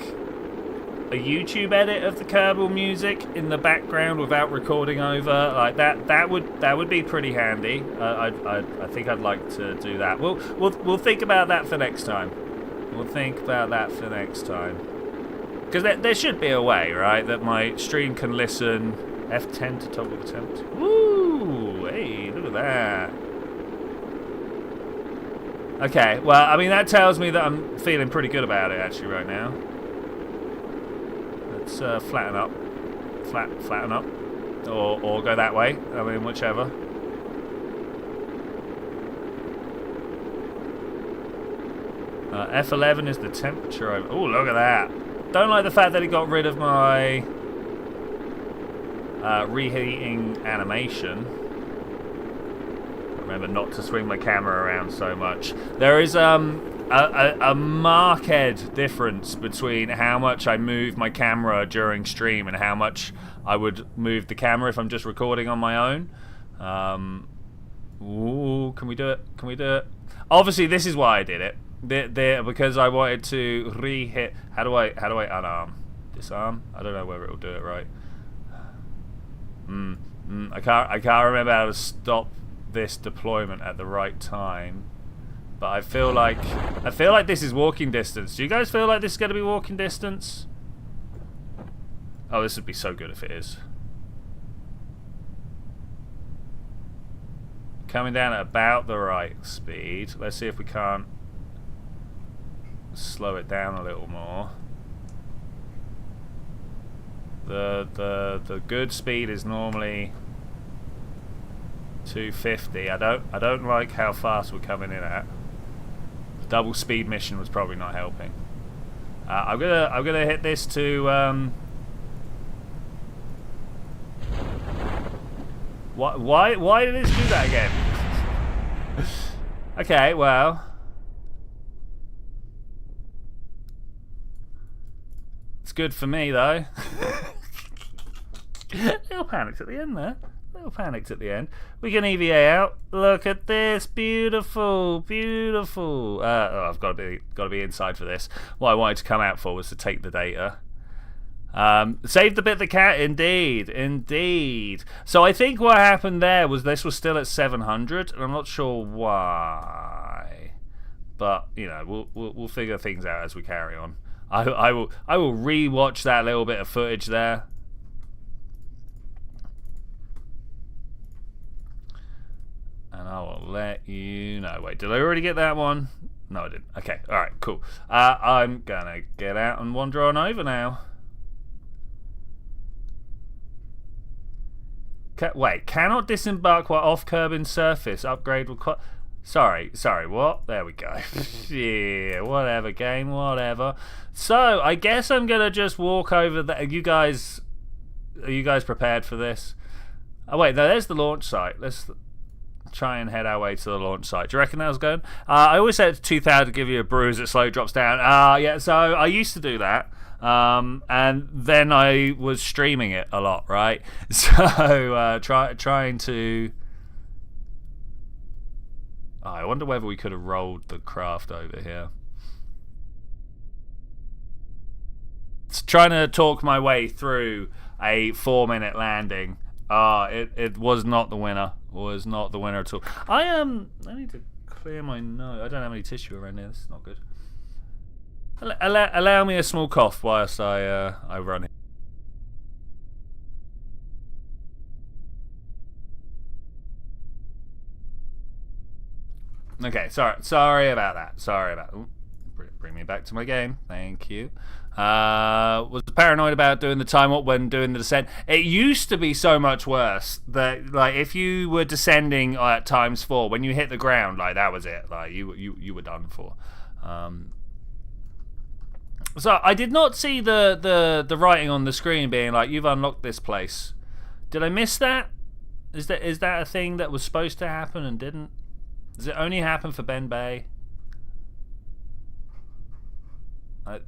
a YouTube edit of the Kerbal music in the background without recording over, like that would be pretty handy. I think I'd like to do that. We'll think about that for next time. We'll think about that for next time. Because there should be a way, right, that my stream can listen. F10 to toggle the temperature. Woo! Hey, look at that. Okay, well, I mean, that tells me that I'm feeling pretty good about it, actually, right now. Let's flatten up. Flatten up. Or go that way. I mean, whichever. F11 is the temperature over. Oh, look at that. Don't like the fact that it got rid of my reheating animation. remember not to swing my camera around so much. There is a marked difference between how much I move my camera during stream and how much I would move the camera if I'm just recording on my own. Ooh, can we do it? Can we do it? Obviously, this is why I did it. Because I wanted to re-hit. How do I unarm? Disarm? I don't know whether it'll do it right. I can't remember how to stop this deployment at the right time. But I feel like this is walking distance. Do you guys feel like this is going to be walking distance? Oh, this would be so good if it is. Coming down at about the right speed. Let's see if we can't slow it down a little more. The good speed is normally 250. I don't like how fast we're coming in at. The double speed mission was probably not helping. I'm gonna hit this to why did this do that again? Okay, well. It's good for me though. Little panicked at the end there. Little panicked at the end. We can EVA out. Look at this, beautiful, beautiful. Oh, I've got to be inside for this. What I wanted to come out for was to take the data. Save the bit the cat, indeed. So I think what happened there was this was still at 700, and I'm not sure why. But you know, we'll figure things out as we carry on. I will re-watch that little bit of footage there. And I will let you know. Wait, did I already get that one? No, I didn't. Okay, alright, cool. I'm gonna get out and wander on over now. Wait, cannot disembark while off Kerbin surface. Upgrade required. Sorry, what? There we go. Yeah, whatever, game, whatever. So, I guess I'm gonna just walk over there. Are you guys prepared for this? Oh, wait, no, there's the launch site. Let's try and head our way to the launch site. Do you reckon that was good? I always said it's 2,000 to give you a bruise that slowly drops down. Yeah, so I used to do that. And then I was streaming it a lot, right? So trying to. Oh, I wonder whether we could have rolled the craft over here. It's trying to talk my way through a 4-minute landing. It was not the winner. Was not the winner at all. I need to clear my nose. I don't have any tissue around here. This is not good. Allow me a small cough whilst I run here. Okay, sorry about that. Ooh, bring me back to my game. Thank you. Was paranoid about doing the time up when doing the descent. It used to be so much worse that like if you were descending at ×4 when you hit the ground, like that was it. Like you were done for. So I did not see the writing on the screen being like you've unlocked this place. Did I miss that? Is that a thing that was supposed to happen and didn't? Does it only happen for Ben Bay?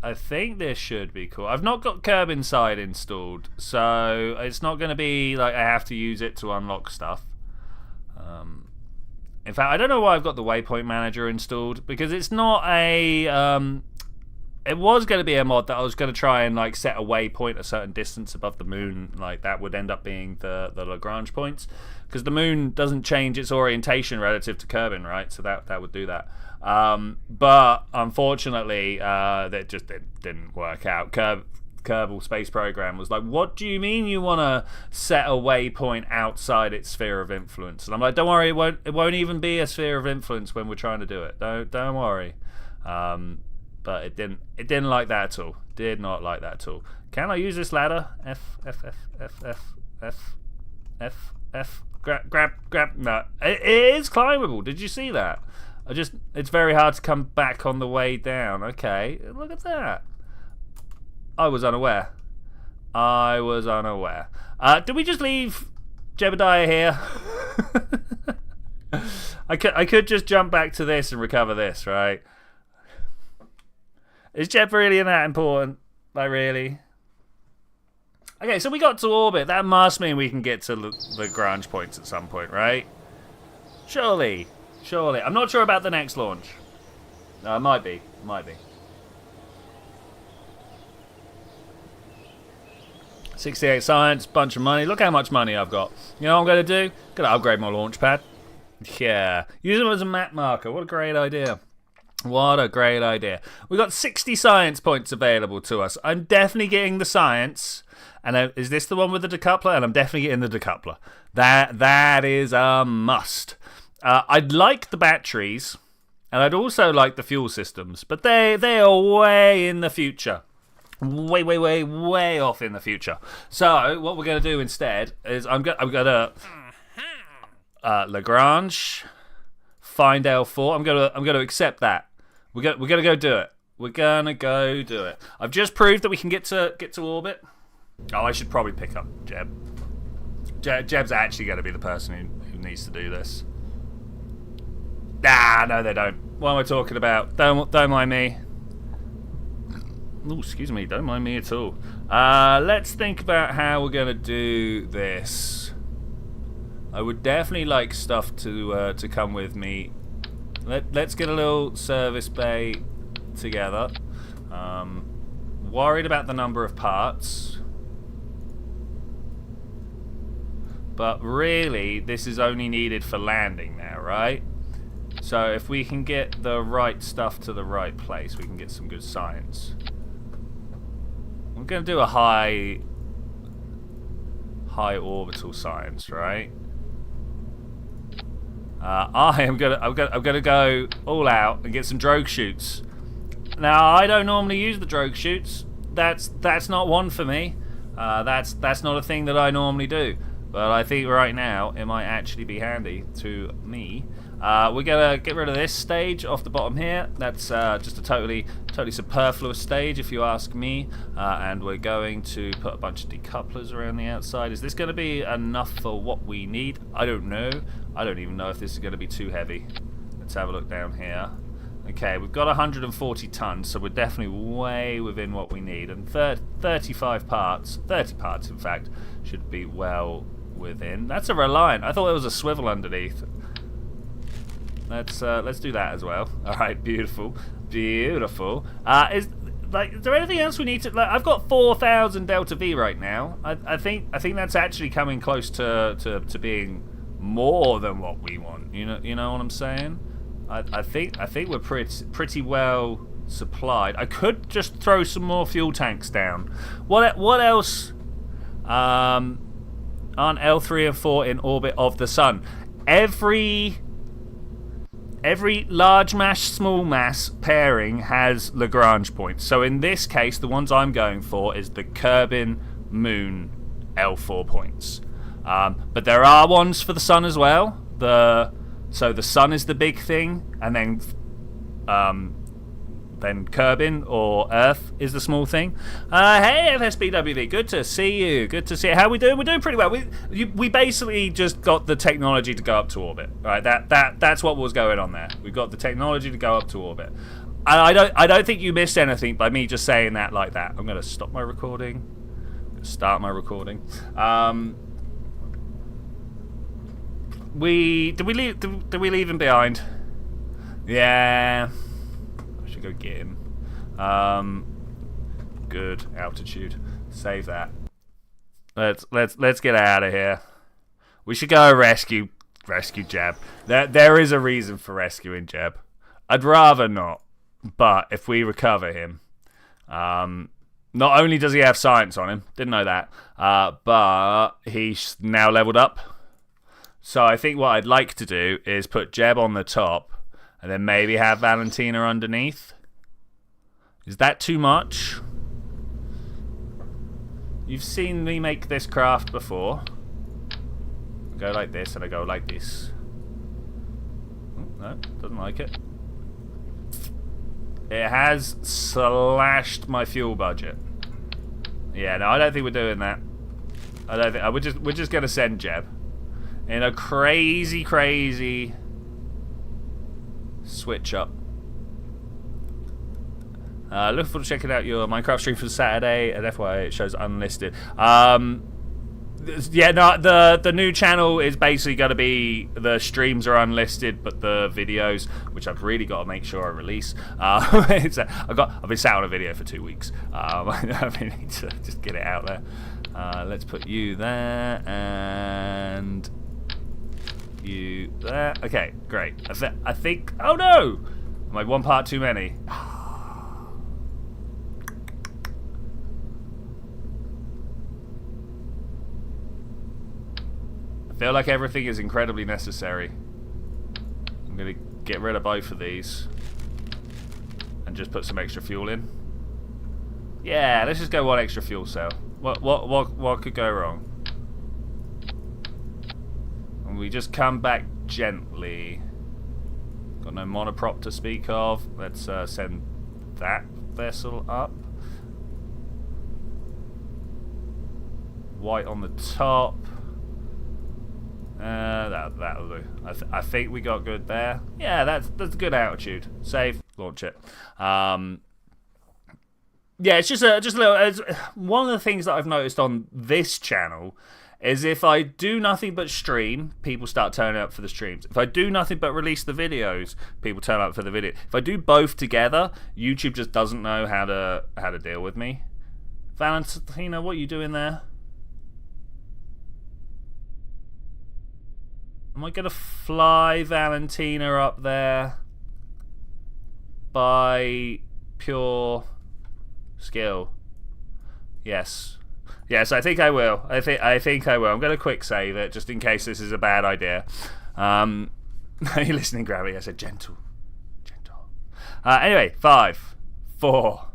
I think this should be cool. I've not got Curb Inside installed, so it's not going to be like I have to use it to unlock stuff. In fact, I don't know why I've got the Waypoint Manager installed, because it's not a... it was going to be a mod that I was going to try and like set a waypoint a certain distance above the moon. Like that would end up being the LaGrange points, because the moon doesn't change its orientation relative to Kerbin, right? So that would do that. But unfortunately, that just didn't work out. Kerbal Space Program was like, what do you mean you want to set a waypoint outside its sphere of influence? And I'm like, don't worry, it won't even be a sphere of influence when we're trying to do it. Don't worry. But it didn't like that at all. Did not like that at all. Can I use this ladder? F. Grab. No, it is climbable. Did you see that? It's very hard to come back on the way down. Okay, look at that. I was unaware. Did we just leave Jebediah here? I could just jump back to this and recover this, right? Is Jeb really that important? Like, really? Okay, so we got to orbit. That must mean we can get to LaGrange points at some point, right? Surely. Surely. I'm not sure about the next launch. No, it might be. It might be. 68 science, bunch of money. Look how much money I've got. You know what I'm going to do? Going to upgrade my launch pad. Yeah. Use them as a map marker. What a great idea. What a great idea. We've got 60 science points available to us. I'm definitely getting the science. And is this the one with the decoupler? And I'm definitely getting the decoupler. That is a must. I'd like the batteries. And I'd also like the fuel systems. But they are way in the future. Way off in the future. So what we're going to do instead is I'm going to LaGrange, find L4. I'm going to accept that. We're going to go do it. We're going to go do it. I've just proved that we can get to orbit. Oh, I should probably pick up Jeb. Jeb's actually going to be the person who needs to do this. Nah, no, they don't. What am I talking about? Don't mind me. Oh, excuse me. Don't mind me at all. Let's think about how we're going to do this. I would definitely like stuff to come with me. Let's get a little service bay together. Worried about the number of parts. But really, this is only needed for landing now, right? So if we can get the right stuff to the right place, we can get some good science. I'm going to do a high orbital science, right? I'm gonna go all out and get some drogue chutes. Now I don't normally use the drogue chutes. That's not one for me. That's not a thing that I normally do. But I think right now it might actually be handy to me. We're gonna get rid of this stage off the bottom here. That's just a totally superfluous stage, if you ask me. And we're going to put a bunch of decouplers around the outside. Is this going to be enough for what we need? I don't know. I don't even know if this is going to be too heavy. Let's have a look down here. Okay, we've got 140 tons, so we're definitely way within what we need. And 35 parts, 30 parts in fact, should be well within. That's a Reliant. I thought there was a swivel underneath. Let's do that as well. All right, beautiful. Is there anything else we need to? Like, I've got 4,000 Delta V right now. I think that's actually coming close to being more than what we want. You know what I'm saying? I think we're pretty well supplied. I could just throw some more fuel tanks down. What else? Aren't L3 and 4 in orbit of the sun? Every large mass, small mass pairing has Lagrange points. So in this case, the ones I'm going for is the Kerbin Moon L4 points. But there are ones for the sun as well. So the sun is the big thing, and then Kerbin or Earth is the small thing. Hey FSBWV, good to see you. Good to see you. How are we doing? We're doing pretty well. We basically just got the technology to go up to orbit. Right? That's what was going on there. We got the technology to go up to orbit. And I don't think you missed anything by me just saying that like that. I'm gonna stop my recording. Start my recording. Did we leave him behind? Yeah. I should go get him. Good altitude. Save that. Let's get out of here. We should go rescue Jeb. There is a reason for rescuing Jeb. I'd rather not, but if we recover him, not only does he have science on him, didn't know that, but he's now leveled up. So I think what I'd like to do is put Jeb on the top, and then maybe have Valentina underneath. Is that too much? You've seen me make this craft before. I go like this and I go like this. Oh, no, doesn't like it. It has slashed my fuel budget. Yeah, no, I don't think we're doing that. I don't think we're just gonna send Jeb in a crazy switch up. Look forward to checking out your Minecraft stream for Saturday, and FYI it shows unlisted. Yeah, no, the new channel is basically going to be, the streams are unlisted, but the videos, which I've really got to make sure I release. I've been sat on a video for 2 weeks. I really need to just get it out there. Let's put you there and you there. Okay, great. I think. Oh no! Am I one part too many? I feel like everything is incredibly necessary. I'm gonna get rid of both of these and just put some extra fuel in. Yeah, let's just go one extra fuel cell. What could go wrong? And we just come back gently. Got no monoprop to speak of. Let's send that vessel up. White on the top. That'll do. I think we got good there. Yeah, that's a good altitude. Save, launch it. Yeah, it's just a little. It's, one of the things that I've noticed on this channel is if I do nothing but stream, people start turning up for the streams. If I do nothing but release the videos, people turn up for the video. If I do both together, YouTube just doesn't know how to deal with me. Valentina, what are you doing there? Am I gonna fly Valentina up there by pure skill? Yes. Yes, I think I will. I think I will. I'm gonna quick save it just in case this is a bad idea. Are you listening, Gravity? I said gentle. Anyway, 5, 4,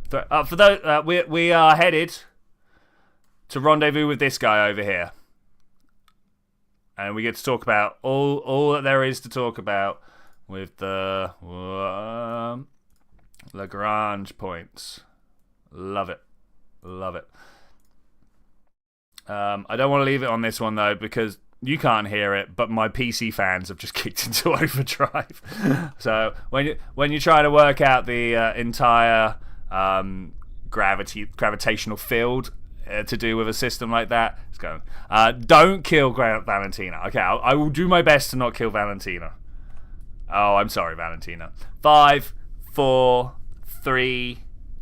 3. For those, we are headed to rendezvous with this guy over here. And we get to talk about all that there is to talk about with the LaGrange points. Love it. Love it. I don't want to leave it on this one, though, because you can't hear it, but my PC fans have just kicked into overdrive. So when you try to work out the entire gravitational field to do with a system like that, it's going. Don't kill Valentina. Okay, I will do my best to not kill Valentina. Oh, I'm sorry, Valentina. 5, 4, 3,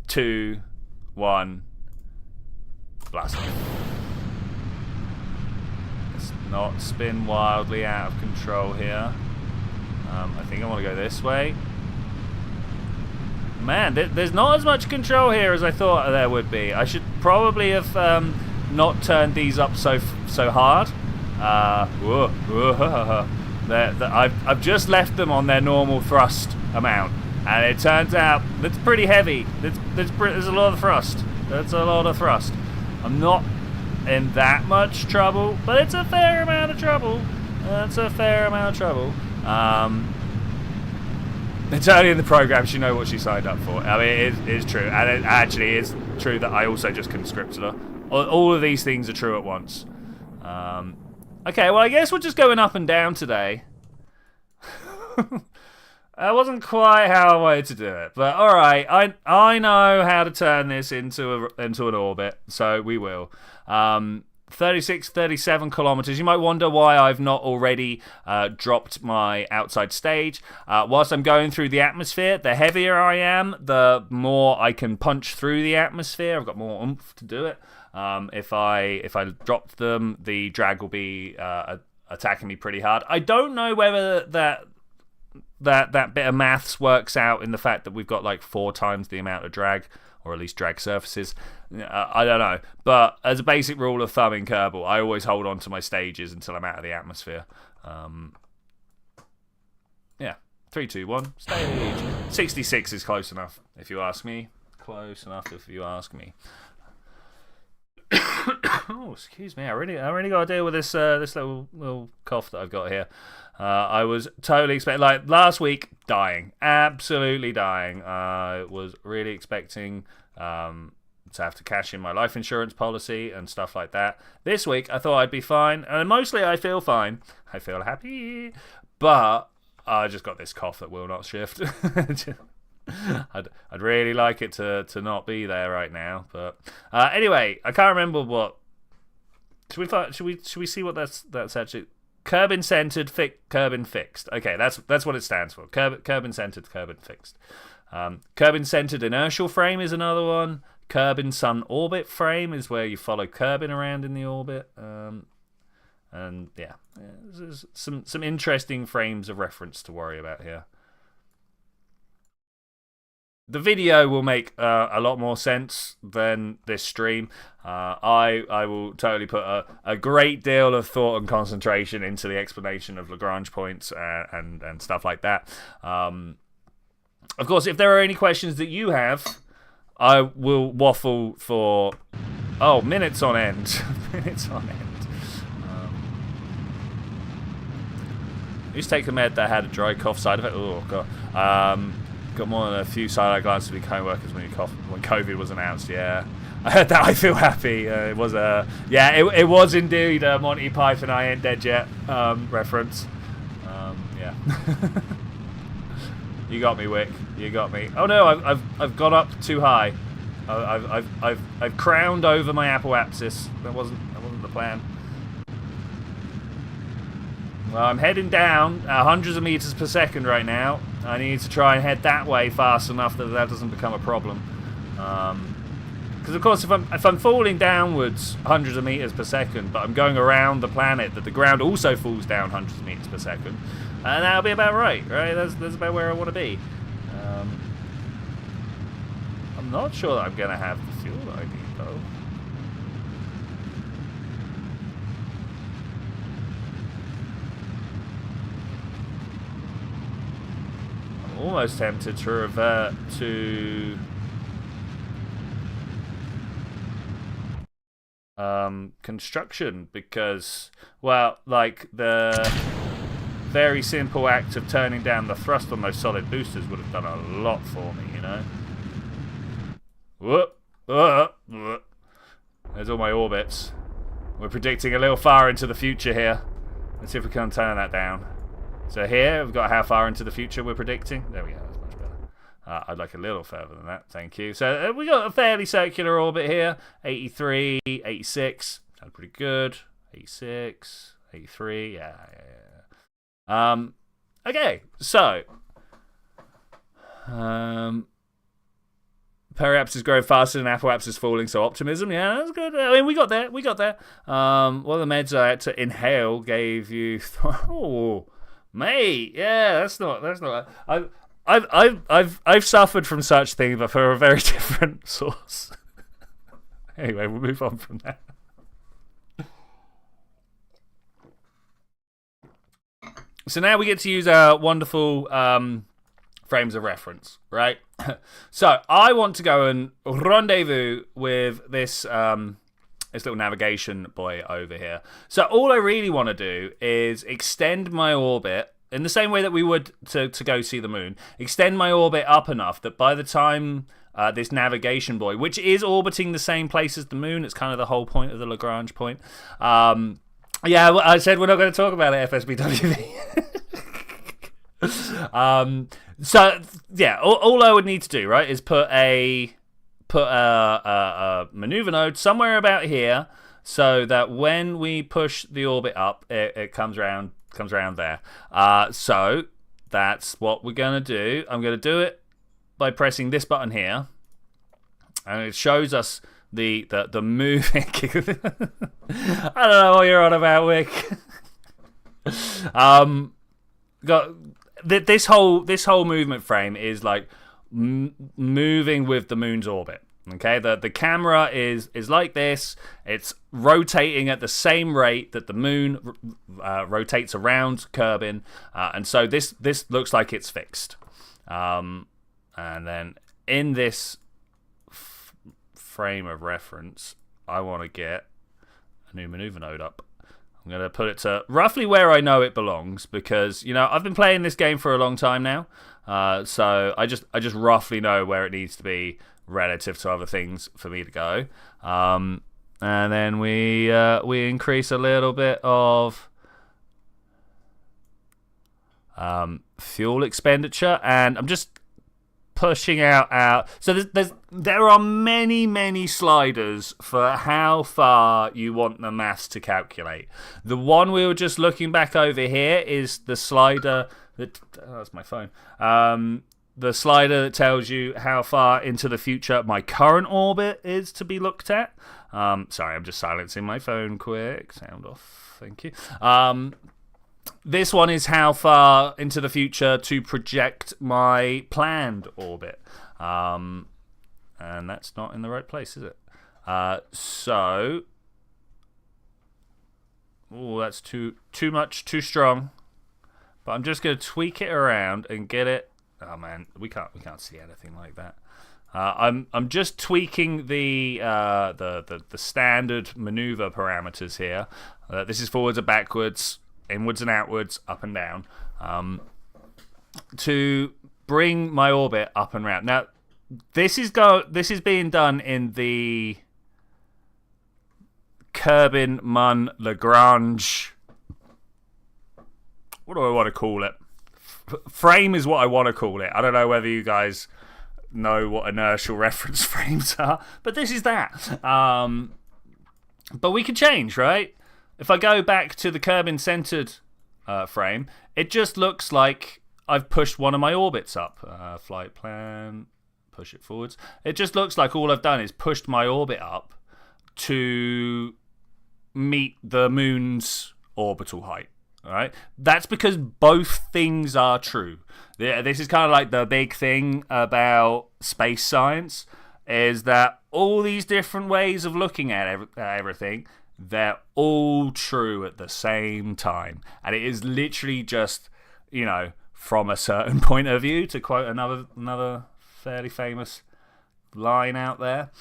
2, 1. Blast off. Let's not spin wildly out of control here. I think I want to go this way. Man, there's not as much control here as I thought there would be. I should probably have not turned these up so hard. I've just left them on their normal thrust amount, and it turns out that's pretty heavy. There's a lot of thrust. That's a lot of thrust. I'm not in that much trouble, but it's a fair amount of trouble. It's early in the program, she knows what she signed up for. I mean, it is true. And it actually is true that I also just conscripted her. All of these things are true at once. Okay, well, I guess we're just going up and down today. That wasn't quite how I wanted to do it. But alright, I know how to turn this into an orbit, so we will. 36, 37 kilometers. You might wonder why I've not already dropped my outside stage. Whilst I'm going through the atmosphere, the heavier I am, the more I can punch through the atmosphere. I've got more oomph to do it. If I drop them, the drag will be attacking me pretty hard. I don't know whether that bit of maths works out in the fact that we've got like 4 times the amount of drag, or at least drag surfaces. I don't know. But as a basic rule of thumb in Kerbal, I always hold on to my stages until I'm out of the atmosphere. Yeah. 3, 2, 1. Stage. 66 is close enough, if you ask me. Close enough, if you ask me. Oh, excuse me. I really got to deal with this little cough that I've got here. I was totally expecting, like last week, dying, absolutely dying. I was really expecting to have to cash in my life insurance policy and stuff like that. This week, I thought I'd be fine, and mostly I feel fine. I feel happy, but I just got this cough that will not shift. I'd really like it to not be there right now, but anyway, I can't remember what. Should we see what that's actually? Kerbin centered, Kerbin fixed. Okay, that's what it stands for. Kerbin centered, Kerbin fixed. Kerbin centered inertial frame is another one. Kerbin sun orbit frame is where you follow Kerbin around in the orbit. And yeah, there's some interesting frames of reference to worry about here. The video will make a lot more sense than this stream. I will totally put a great deal of thought and concentration into the explanation of LaGrange points and stuff like that. Of course, if there are any questions that you have, I will waffle for minutes on end. Minutes on end. I used to take a med that had a dry cough side effect. Oh god. Got more than a few side-eye glances to be co-workers when COVID was announced. Yeah, I heard that. I feel happy. It was it was indeed a Monty Python I Ain't Dead Yet reference. Yeah, you got me, Wick. You got me. Oh no, I've got up too high. I've crowned over my apoapsis. That wasn't the plan. Well, I'm heading down at hundreds of meters per second right now. I need to try and head that way fast enough that doesn't become a problem. Because of course, if I'm falling downwards hundreds of meters per second, but I'm going around the planet that the ground also falls down hundreds of meters per second, and that'll be about right? That's about where I want to be. I'm not sure that I'm going to have the fuel that I need though. Almost tempted to revert to construction because, well, like the very simple act of turning down the thrust on those solid boosters would have done a lot for me, you know. Whoop. There's all my orbits. We're predicting a little far into the future here. Let's see if we can turn that down. So here, we've got how far into the future we're predicting. There we go, that's much better. I'd like a little further than that, thank you. So we got a fairly circular orbit here. 83, 86, sounds pretty good. 86, 83, yeah. Okay, so. Periapsis growing faster than apoapsis falling, so optimism. Yeah, that's good. I mean, we got there. One of the meds I had to inhale gave you... Oh... Mate, yeah, that's not. I've suffered from such things, but for a very different source. Anyway, we'll move on from that. So now we get to use our wonderful frames of reference, right? So I want to go and rendezvous with this little navigation boy over here. So all I really want to do is extend my orbit in the same way that we would to go see the moon. Extend my orbit up enough that by the time this navigation boy, which is orbiting the same place as the moon, it's kind of the whole point of the Lagrange point. Yeah, I said we're not going to talk about it, FSBWV. So yeah, all I would need to do, right, is put a maneuver node somewhere about here, so that when we push the orbit up, it comes around there. So that's what we're gonna do. I'm gonna do it by pressing this button here, and it shows us the moving. I don't know what you're on about, Wick. Got this whole movement frame is like moving with the moon's orbit. Okay, the camera is like this. It's rotating at the same rate that the moon rotates around Kerbin, and so this looks like it's fixed. And then in this frame of reference, I want to get a new maneuver node up. I'm going to put it to roughly where I know it belongs, because, you know, I've been playing this game for a long time now. So I just roughly know where it needs to be relative to other things for me to go. And then we increase a little bit of fuel expenditure, and I'm just pushing out. So there are many sliders for how far you want the maths to calculate. The one we were just looking back over here is the slider that that's my phone. The slider that tells you how far into the future my current orbit is to be looked at. Sorry, I'm just silencing my phone quick. Sound off. Thank you. This one is how far into the future to project my planned orbit. And that's not in the right place, is it? So... Oh, that's too much, too strong. But I'm just going to tweak it around and get it... Oh, man, we can't see anything like that. I'm just tweaking the standard maneuver parameters here. This is forwards and backwards, inwards and outwards, up and down, to bring my orbit up and round. Now, this is being done in the Kerbin Mun LaGrange. What do I want to call it? Frame is what I want to call it. I don't know whether you guys know what inertial reference frames are, but this is that. But we can change, right? If I go back to the Kerbin-centered frame, it just looks like I've pushed one of my orbits up. Flight plan, push it forwards. It just looks like all I've done is pushed my orbit up to meet the moon's orbital height. All right, that's because both things are true. This is kind of like the big thing about space science, is that all these different ways of looking at everything, they're all true at the same time. And it is literally just, from a certain point of view, to quote another fairly famous line out there.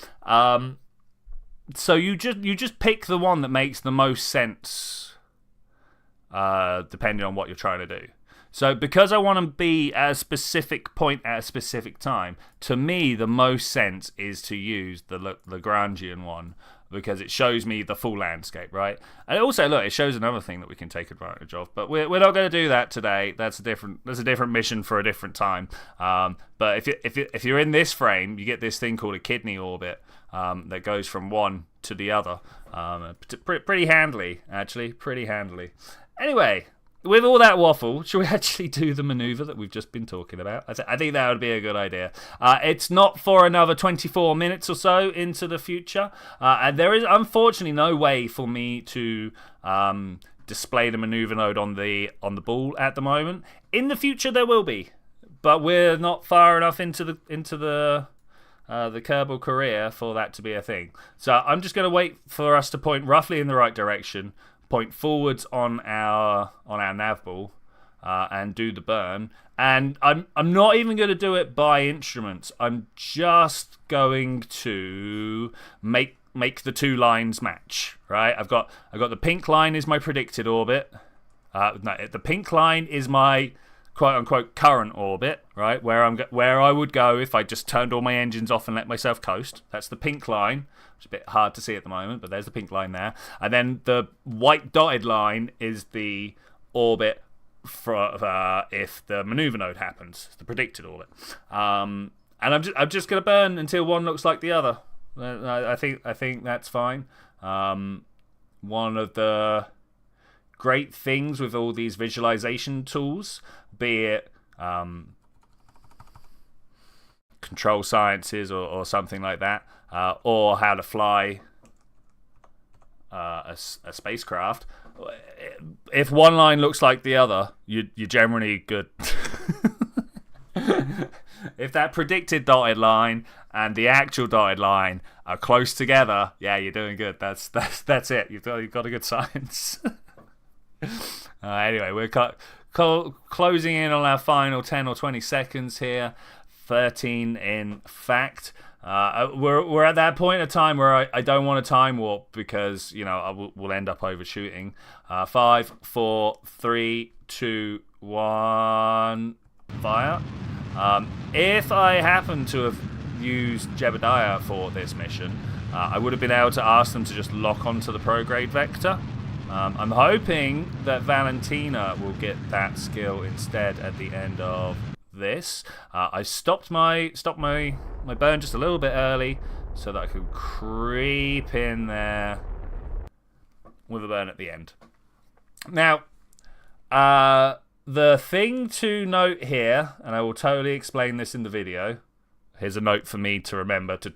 So you just pick the one that makes the most sense, depending on what you're trying to do. So because I want to be at a specific point at a specific time, to me the most sense is to use the Lagrangian one, because it shows me the full landscape, right? And also, look, it shows another thing that we can take advantage of, but we're not going to do that today. That's a different mission for a different time. But if you're in this frame, you get this thing called a kidney orbit that goes from one to the other. Pretty handily, actually, pretty handily. Anyway, with all that waffle, should we actually do the maneuver that we've just been talking about? I think that would be a good idea. It's not for another 24 minutes or so into the future, and there is unfortunately no way for me to display the maneuver node on the ball at the moment. In the future, there will be, but we're not far enough into the Kerbal career for that to be a thing. So I'm just going to wait for us to point roughly in the right direction, point forwards on our nav ball, and do the burn. And I'm not even going to do it by instruments. I'm just going to make the two lines match. Right? I've got the pink line is my predicted orbit. No, the pink line is my quote unquote current orbit, right? Where I would go if I just turned all my engines off and let myself coast. That's the pink line. It's a bit hard to see at the moment, but there's the pink line there. And then the white dotted line is the orbit for if the maneuver node happens. It's the predicted orbit. And I'm just gonna burn until one looks like the other. I think that's fine. One of the great things with all these visualization tools, be it control sciences or something like that, or how to fly a spacecraft. If one line looks like the other, you're generally good. If that predicted dotted line and the actual dotted line are close together, yeah, you're doing good. That's it. You've got a good science. Anyway, we're closing in on our final 10 or 20 seconds here. 13 in fact. We're at that point of time where I don't want a time warp because we'll end up overshooting. 5, 4, 3, 2, 1, fire. If I happen to have used Jebediah for this mission, I would have been able to ask them to just lock onto the prograde vector. I'm hoping that Valentina will get that skill instead at the end of this. I stopped my burn just a little bit early so that I could creep in there with a burn at the end. Now, the thing to note here, and I will totally explain this in the video. Here's a note for me to remember to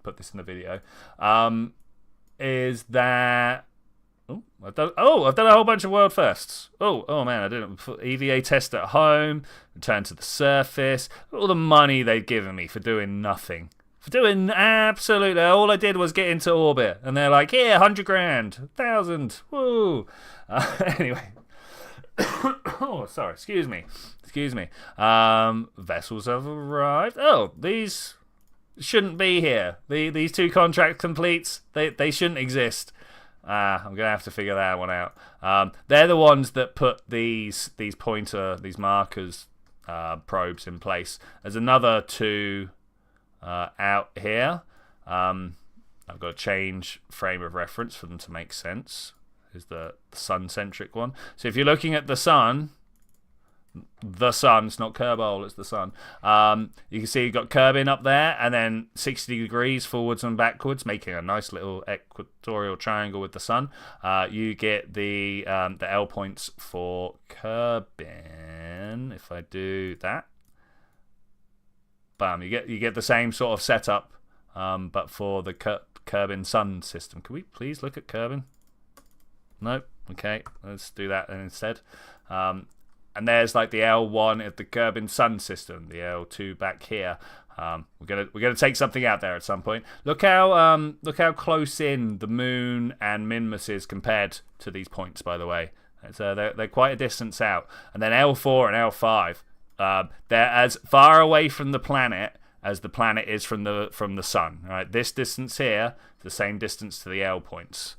put this in the video. Is that I've done a whole bunch of world firsts. Oh man, I didn't put EVA test at home, return to the surface. All the money they've given me for doing nothing. For doing absolutely all I did was get into orbit, and they're like, yeah, 100 grand, 1,000, woo. Anyway. Oh, sorry, excuse me. Vessels have arrived. Oh, these shouldn't be here. These 2 contract completes, they shouldn't exist. I'm gonna have to figure that one out. They're the ones that put these markers probes in place. There's another 2 out here. I've got to change frame of reference for them to make sense. Is the sun-centric one. So if you're looking at the sun, it's not Kerbal, it's the sun. You can see you've got Kerbin up there, and then 60 degrees forwards and backwards, making a nice little equatorial triangle with the sun. You get the L points for Kerbin. If I do that, bam, you get the same sort of setup, but for the Kerbin sun system. Can we please look at Kerbin? Nope. Okay, let's do that instead. And there's like the L1 of the Kerbin Sun system, the L2 back here. We're gonna take something out there at some point. Look how close in the moon and Minmus is compared to these points. By the way, so they're quite a distance out. And then L4 and L5, they're as far away from the planet as the planet is from the sun. Right, this distance here, the same distance to the L points.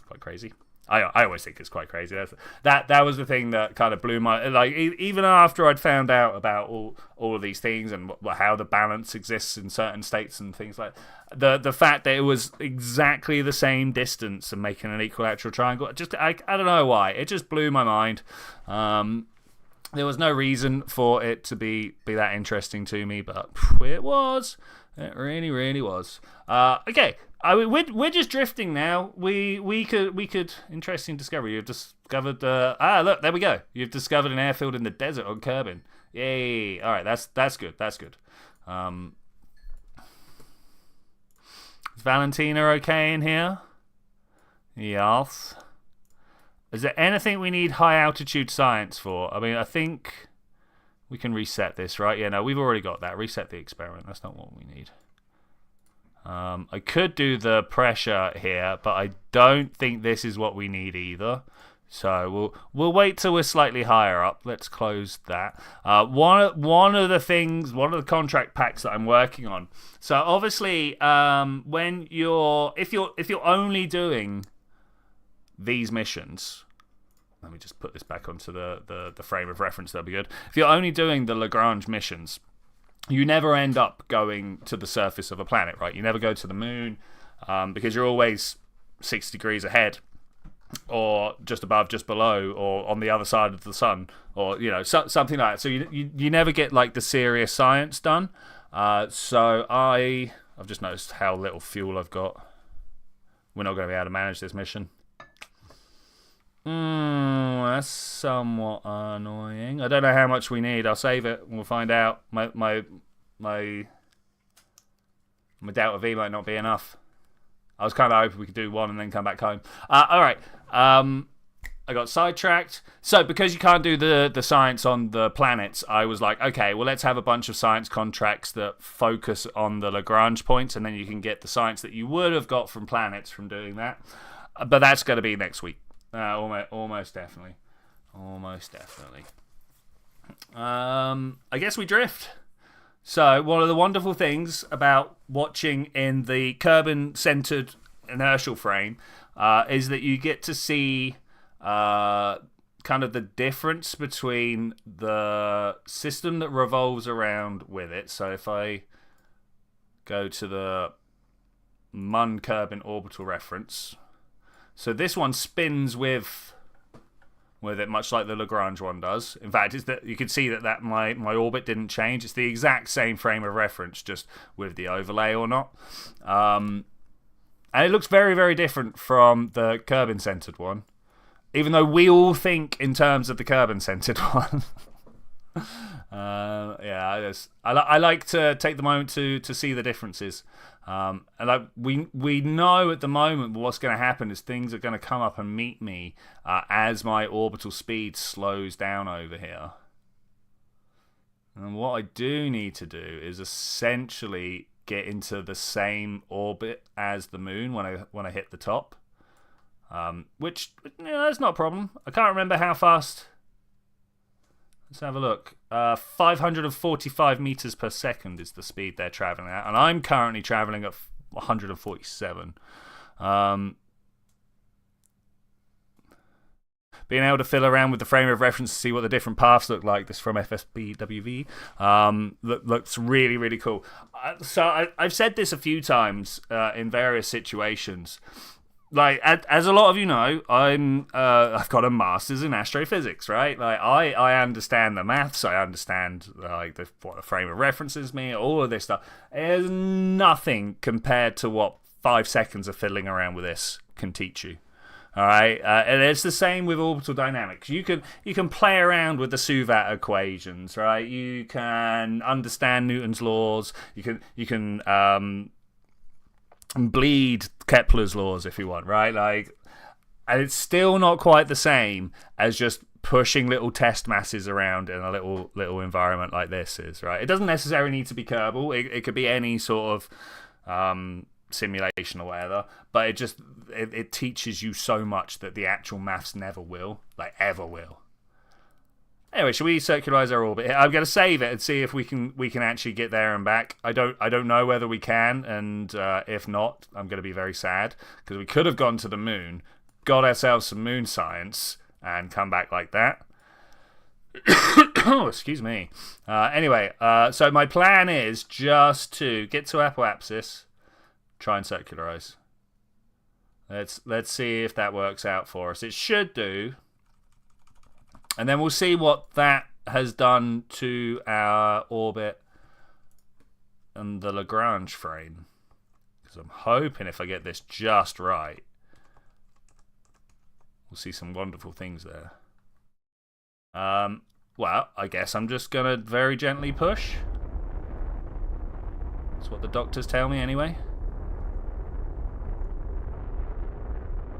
Quite crazy. I always think it's quite crazy. That was the thing that kind of blew my, like, even after I'd found out about all of these things and how the balance exists in certain states and things like the fact that it was exactly the same distance and making an equilateral triangle. I don't know why. It just blew my mind. There was no reason for it to be that interesting to me, but it was. It really, really was. Okay. We're just drifting now. We could interesting discovery. You've discovered look, there we go. You've discovered an airfield in the desert on Kerbin. Yay! All right, that's good. That's good. Is Valentina okay in here? Yes. Is there anything we need high altitude science for? I mean, I think we can reset this, right? Yeah, no, we've already got that. Reset the experiment. That's not what we need. I could do the pressure here, but I don't think this is what we need either. So we'll wait till we're slightly higher up. Let's close that. One of the contract packs that I'm working on. So obviously, if you're only doing these missions, let me just put this back onto the frame of reference. That'll be good. If you're only doing the LaGrange missions, you never end up going to the surface of a planet, right? You never go to the moon because you're always 6 degrees ahead, or just above, just below, or on the other side of the sun, or something like that. So you never get like the serious science done. So I've just noticed how little fuel I've got. We're not going to be able to manage this mission. That's somewhat annoying. I don't know how much we need. I'll save it and we'll find out. My Delta V might not be enough. I was kind of hoping we could do one and then come back home. All right. I got sidetracked. So because you can't do the science on the planets, I was like, okay, well, let's have a bunch of science contracts that focus on the Lagrange points, and then you can get the science that you would have got from planets from doing that. But that's going to be next week. Almost definitely. I guess we drift. So one of the wonderful things about watching in the Kerbin-centered inertial frame is that you get to see kind of the difference between the system that revolves around with it. So if I go to the Kerbin orbital reference. So this one spins with it, much like the LaGrange one does. In fact, it's that you can see that my orbit didn't change. It's the exact same frame of reference, just with the overlay or not. And it looks very, very different from the Kerbin-centered one, even though we all think in terms of the Kerbin-centered one. Yeah, I like to take the moment to see the differences. And like we know at the moment what's going to happen is things are going to come up and meet me as my orbital speed slows down over here. And what I do need to do is essentially get into the same orbit as the moon when I hit the top, which that's not a problem. I can't remember how fast. Let's have a look. 545 meters per second is the speed they're traveling at, and I'm currently traveling at 147. Being able to fiddle around with the frame of reference to see what the different paths look like. This from FSBWV. Looks really, really cool. So I've said this a few times in various situations. Like, as a lot of you know, I've got a master's in astrophysics, right? Like, I understand the maths, I understand like what the frame of references mean, all of this stuff. There's nothing compared to what 5 seconds of fiddling around with this can teach you. All right, and it's the same with orbital dynamics. You can play around with the Suvat equations, right? You can understand Newton's laws. You can bleed Kepler's laws if you want, right? Like, and it's still not quite the same as just pushing little test masses around in a little environment like this is, right? It doesn't necessarily need to be Kerbal. It could be any sort of simulation or whatever, but it teaches you so much that the actual maths never will, like ever will. Anyway, should we circularize our orbit? I'm going to save it and see if we can actually get there and back. I don't know whether we can, and if not, I'm going to be very sad because we could have gone to the moon, got ourselves some moon science, and come back like that. Oh, excuse me. Anyway, so my plan is just to get to apoapsis, try and circularize. Let's see if that works out for us. It should do. And then we'll see what that has done to our orbit and the LaGrange frame. Because I'm hoping if I get this just right, we'll see some wonderful things there. Well, I guess I'm just going to very gently push. That's what the doctors tell me anyway.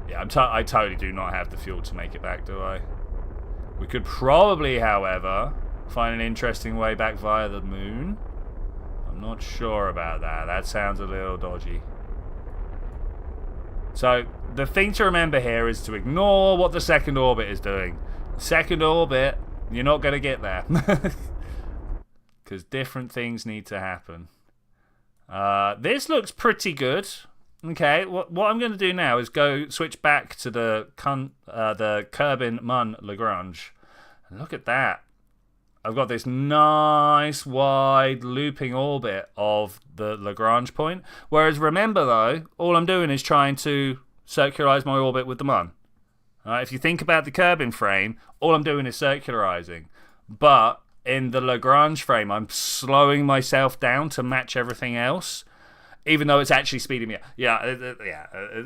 Yeah, I totally do not have the fuel to make it back, do I? We could probably, however, find an interesting way back via the moon. I'm not sure about that. That sounds a little dodgy. So, the thing to remember here is to ignore what the second orbit is doing. Second orbit, you're not going to get there. Because different things need to happen. This looks pretty good. Okay, what I'm going to do now is switch back to the Kerbin-Munn-Lagrange. And look at that. I've got this nice wide looping orbit of the Lagrange point. Whereas remember though, all I'm doing is trying to circularize my orbit with the Munn. If you think about the Kerbin frame, all I'm doing is circularizing. But in the Lagrange frame, I'm slowing myself down to match everything else. Even though it's actually speeding me up. Yeah,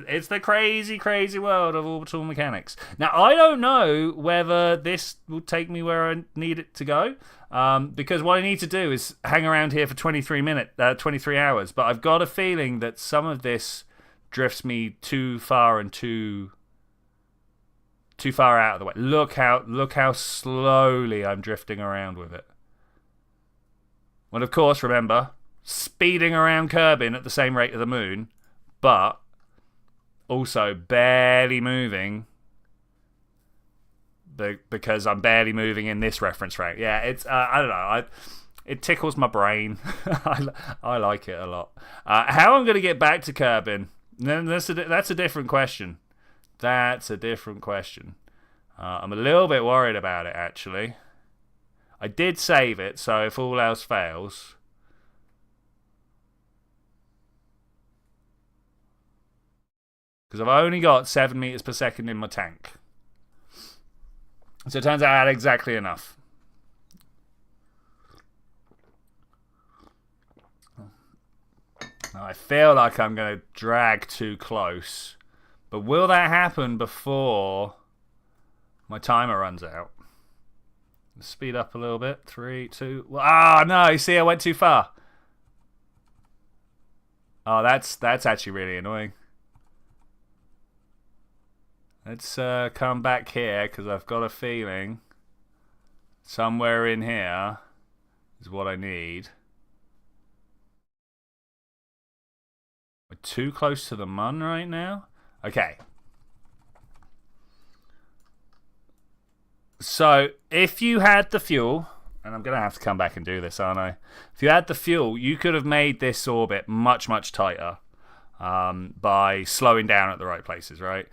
it's the crazy, crazy world of orbital mechanics. Now, I don't know whether this will take me where I need it to go, because what I need to do is hang around here for 23 hours, but I've got a feeling that some of this drifts me too far and too far out of the way. Look how slowly I'm drifting around with it. Well, of course, remember, speeding around Kerbin at the same rate of the moon, but also barely moving because I'm barely moving in this reference rate. Yeah, it's I don't know. It tickles my brain. I like it a lot. How I'm going to get back to Kerbin? That's a different question. That's a different question. I'm a little bit worried about it actually. I did save it, so if all else fails. because I've only got 7 meters per second in my tank. So it turns out I had exactly enough. Now I feel like I'm going to drag too close. But will that happen before my timer runs out? Speed up a little bit. 3, 2... Ah, no, you see I went too far. Oh, that's actually really annoying. Let's come back here, because I've got a feeling somewhere in here is what I need. We're too close to the mun right now. Okay. So, if you had the fuel, and I'm going to have to come back and do this, aren't I? If you had the fuel, you could have made this orbit much, much tighter by slowing down at the right places, right?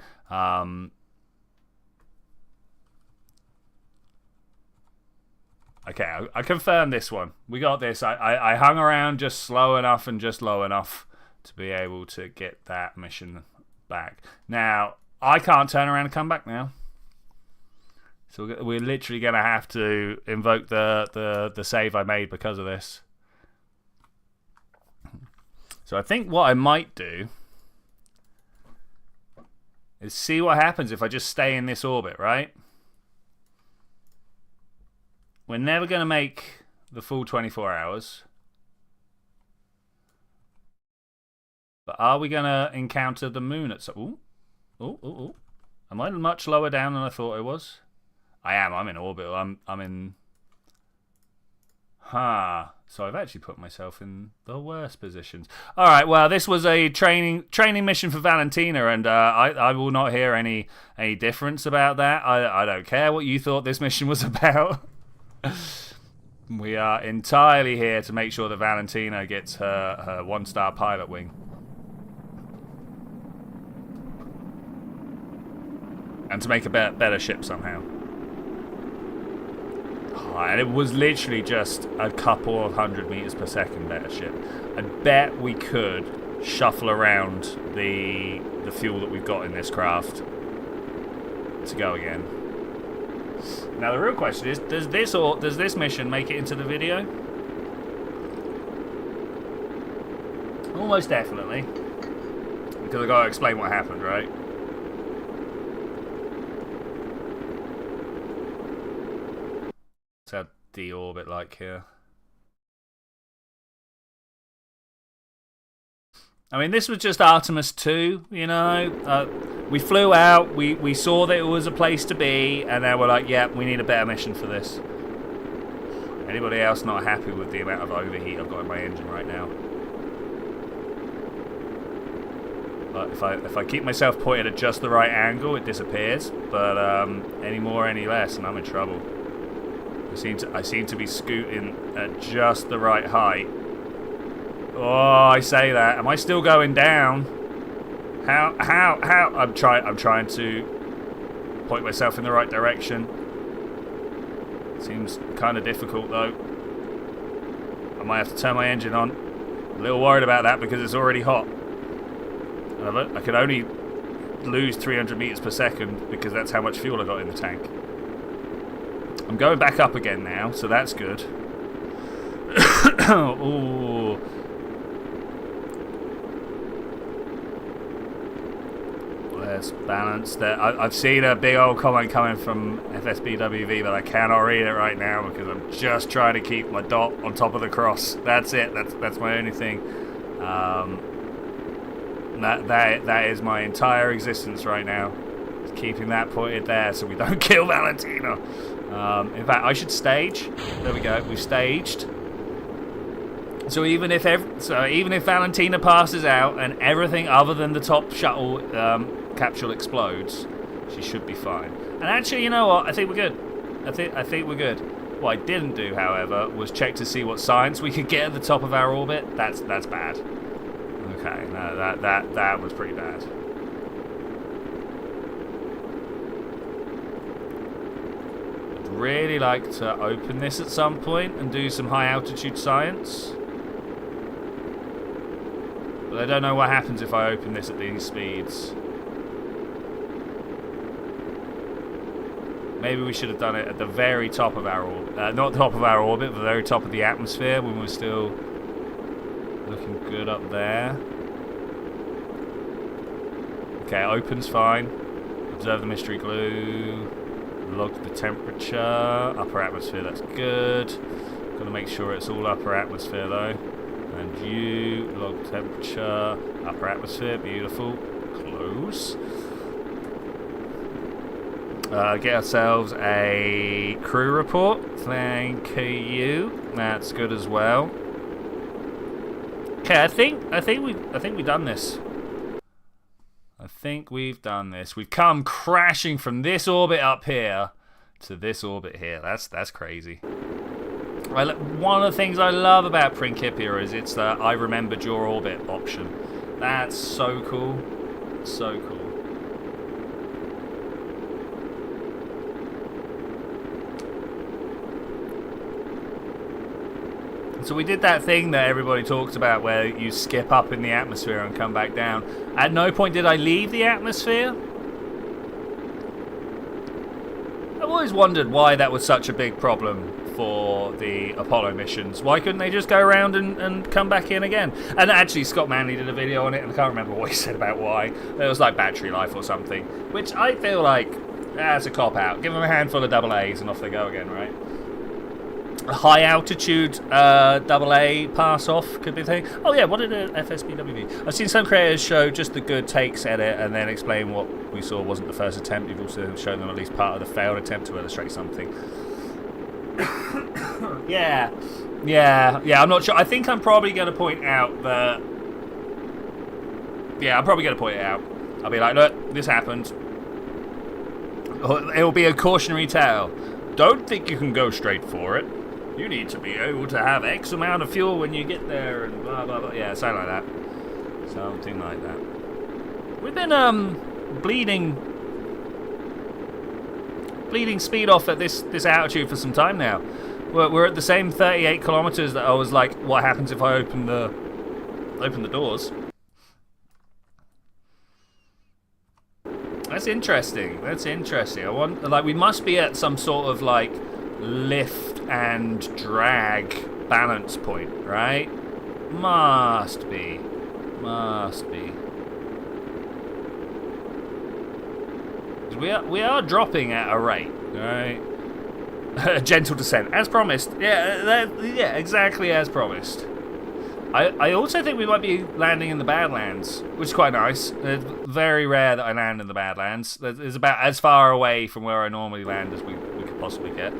Okay, I confirmed this one. We got this. I hung around just slow enough and just low enough to be able to get that mission back. Now, I can't turn around and come back now. So we're literally going to have to invoke the save I made because of this. So I think what I might do is see what happens if I just stay in this orbit, right? We're never going to make the full 24 hours. But are we going to encounter the moon at some... Ooh. Am I much lower down than I thought I was? I am. I'm in orbit. I'm in... So I've actually put myself in the worst positions. All right, well, this was a training mission for Valentina, and I will not hear any difference about that. I don't care what you thought this mission was about. We are entirely here to make sure that Valentina gets her 1-star pilot wing. And to make a better ship somehow. And it was literally just a couple of 100 meters per second better ship. I bet we could shuffle around the fuel that we've got in this craft to go again. Now the real question is, does this mission make it into the video? Almost definitely. Because I've got to explain what happened, right? What's our deorbit like here? I mean, this was just Artemis 2, you know. We flew out, we saw that it was a place to be, and then we're like, yeah, we need a better mission for this. Anybody else not happy with the amount of overheat I've got in my engine right now? But if I keep myself pointed at just the right angle, it disappears. But any more, any less, and I'm in trouble. I seem to be scooting at just the right height. Oh, I say that. Am I still going down? How? I'm trying to point myself in the right direction. Seems kind of difficult though. I might have to turn my engine on. I'm a little worried about that because it's already hot. I can only lose 300 meters per second because that's how much fuel I got in the tank. I'm going back up again now, so that's good. Ooh. Let's balance that. I've seen a big old comment coming from FSBWV, but I cannot read it right now because I'm just trying to keep my dot on top of the cross. That's it. That's my only thing. That is my entire existence right now. Just keeping that pointed there so we don't kill Valentina. In fact, I should stage. There we go. We've staged. So even if Valentina passes out and everything other than the top shuttle capsule explodes, she should be fine. And actually, you know what? I think we're good. I think we're good. What I didn't do, however, was check to see what science we could get at the top of our orbit. That's bad. Okay, no, that was pretty bad. I'd really like to open this at some point and do some high altitude science. But I don't know what happens if I open this at these speeds. Maybe we should have done it at the very top of our orbit. Not top of our orbit, but the very top of the atmosphere when we're still looking good up there. Okay, opens fine. Observe the mystery glue. Log the temperature. Upper atmosphere, that's good. Got to make sure it's all upper atmosphere though. And you log temperature. Upper atmosphere, beautiful. Close. Get ourselves a crew report. Thank you. That's good as well. Okay, I think we've done this. I think we've done this. We've come crashing from this orbit up here to this orbit here. That's crazy. Right, one of the things I love about Principia is it's the I remembered your orbit option. That's so cool. So cool. So we did that thing that everybody talks about where you skip up in the atmosphere and come back down. At no point did I leave the atmosphere. I've always wondered why that was such a big problem for the Apollo missions. Why couldn't they just go around and come back in again? And actually Scott Manley did a video on it, and I can't remember what he said about why. It was like battery life or something, which I feel like that's a cop-out. Give them a handful of AA's and off they go again, right? A high altitude AA pass off could be a thing. Oh yeah, what did a FSBW be? I've seen some creators show just the good takes edit and then explain what we saw wasn't the first attempt. You've also shown them at least part of the failed attempt to illustrate something. yeah, I'm not sure. I think I'm probably going to point out that... Yeah, I'm probably going to point it out. I'll be like, look, this happened. It will be a cautionary tale. Don't think you can go straight for it. You need to be able to have X amount of fuel when you get there, and blah, blah, blah. Yeah, something like that. Something like that. We've been, bleeding speed off at this altitude for some time now. We're at the same 38 kilometers that I was like, what happens if I open the doors? That's interesting. That's interesting. We must be at some sort of like lift and drag balance point, right? Must be. We are dropping at a rate, right? A gentle descent, as promised. Yeah, exactly as promised. I also think we might be landing in the Badlands, which is quite nice. It's very rare that I land in the Badlands. It's about as far away from where I normally land as we could possibly get.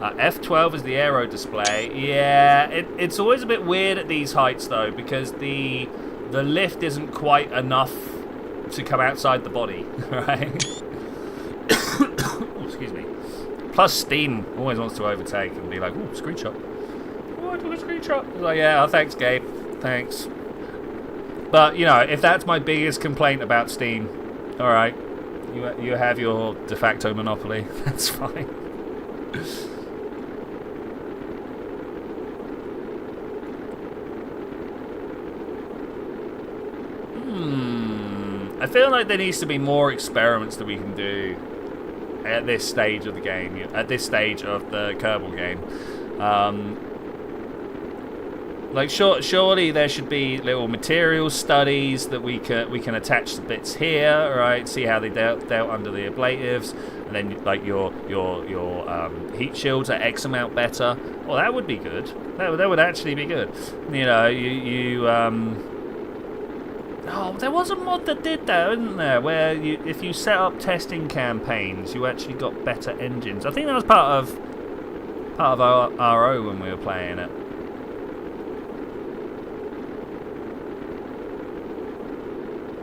F12 is the aero display. Yeah, it's always a bit weird at these heights, though, because the lift isn't quite enough to come outside the body, right? Oh, excuse me. Plus, Steam always wants to overtake and be like, ooh, screenshot. I took a screenshot. Like, yeah, oh, thanks, Gabe. Thanks. But, you know, if that's my biggest complaint about Steam, alright, you have your de facto monopoly. That's fine. I feel like there needs to be more experiments that we can do at this stage of the game, at this stage of the Kerbal game. Like, surely there should be little material studies that we can attach the bits here, right? See how they dealt under the ablatives, and then like your heat shields are X amount better. Well, that would be good. That would actually be good. You know, oh, there was a mod that did that, wasn't there? Where if you set up testing campaigns, you actually got better engines. I think that was part of our RO when we were playing it.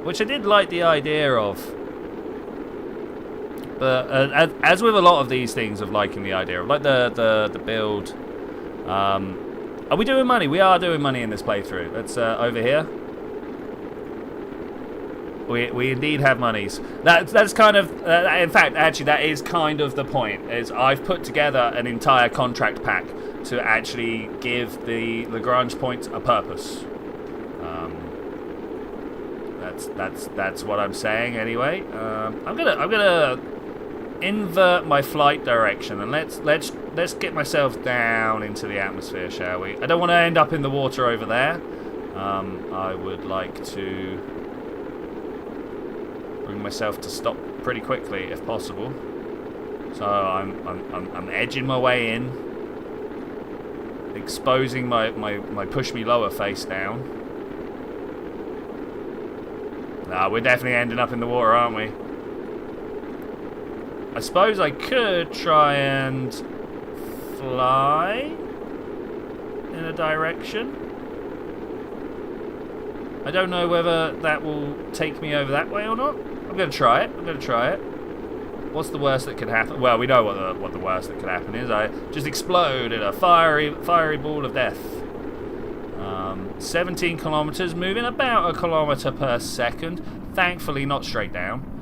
Which I did like the idea of. But as with a lot of these things of liking the idea of, like the build. Are we doing money? We are doing money in this playthrough. That's over here. We indeed have monies. That's kind of, in fact, actually, that is kind of the point. Is I've put together an entire contract pack to actually give the LaGrange points a purpose. That's what I'm saying anyway. I'm gonna invert my flight direction, and let's get myself down into the atmosphere, shall we? I don't want to end up in the water over there. I would like to bring myself to stop pretty quickly, if possible. So I'm edging my way in, exposing my push me lower face down. Nah, we're definitely ending up in the water, aren't we? I suppose I could try and fly in a direction. I don't know whether that will take me over that way or not. I'm going to try it. What's the worst that could happen? Well, we know what the worst that could happen is. I just explode in a fiery ball of death. 17 kilometers, moving about 1 kilometer per second. Thankfully, not straight down.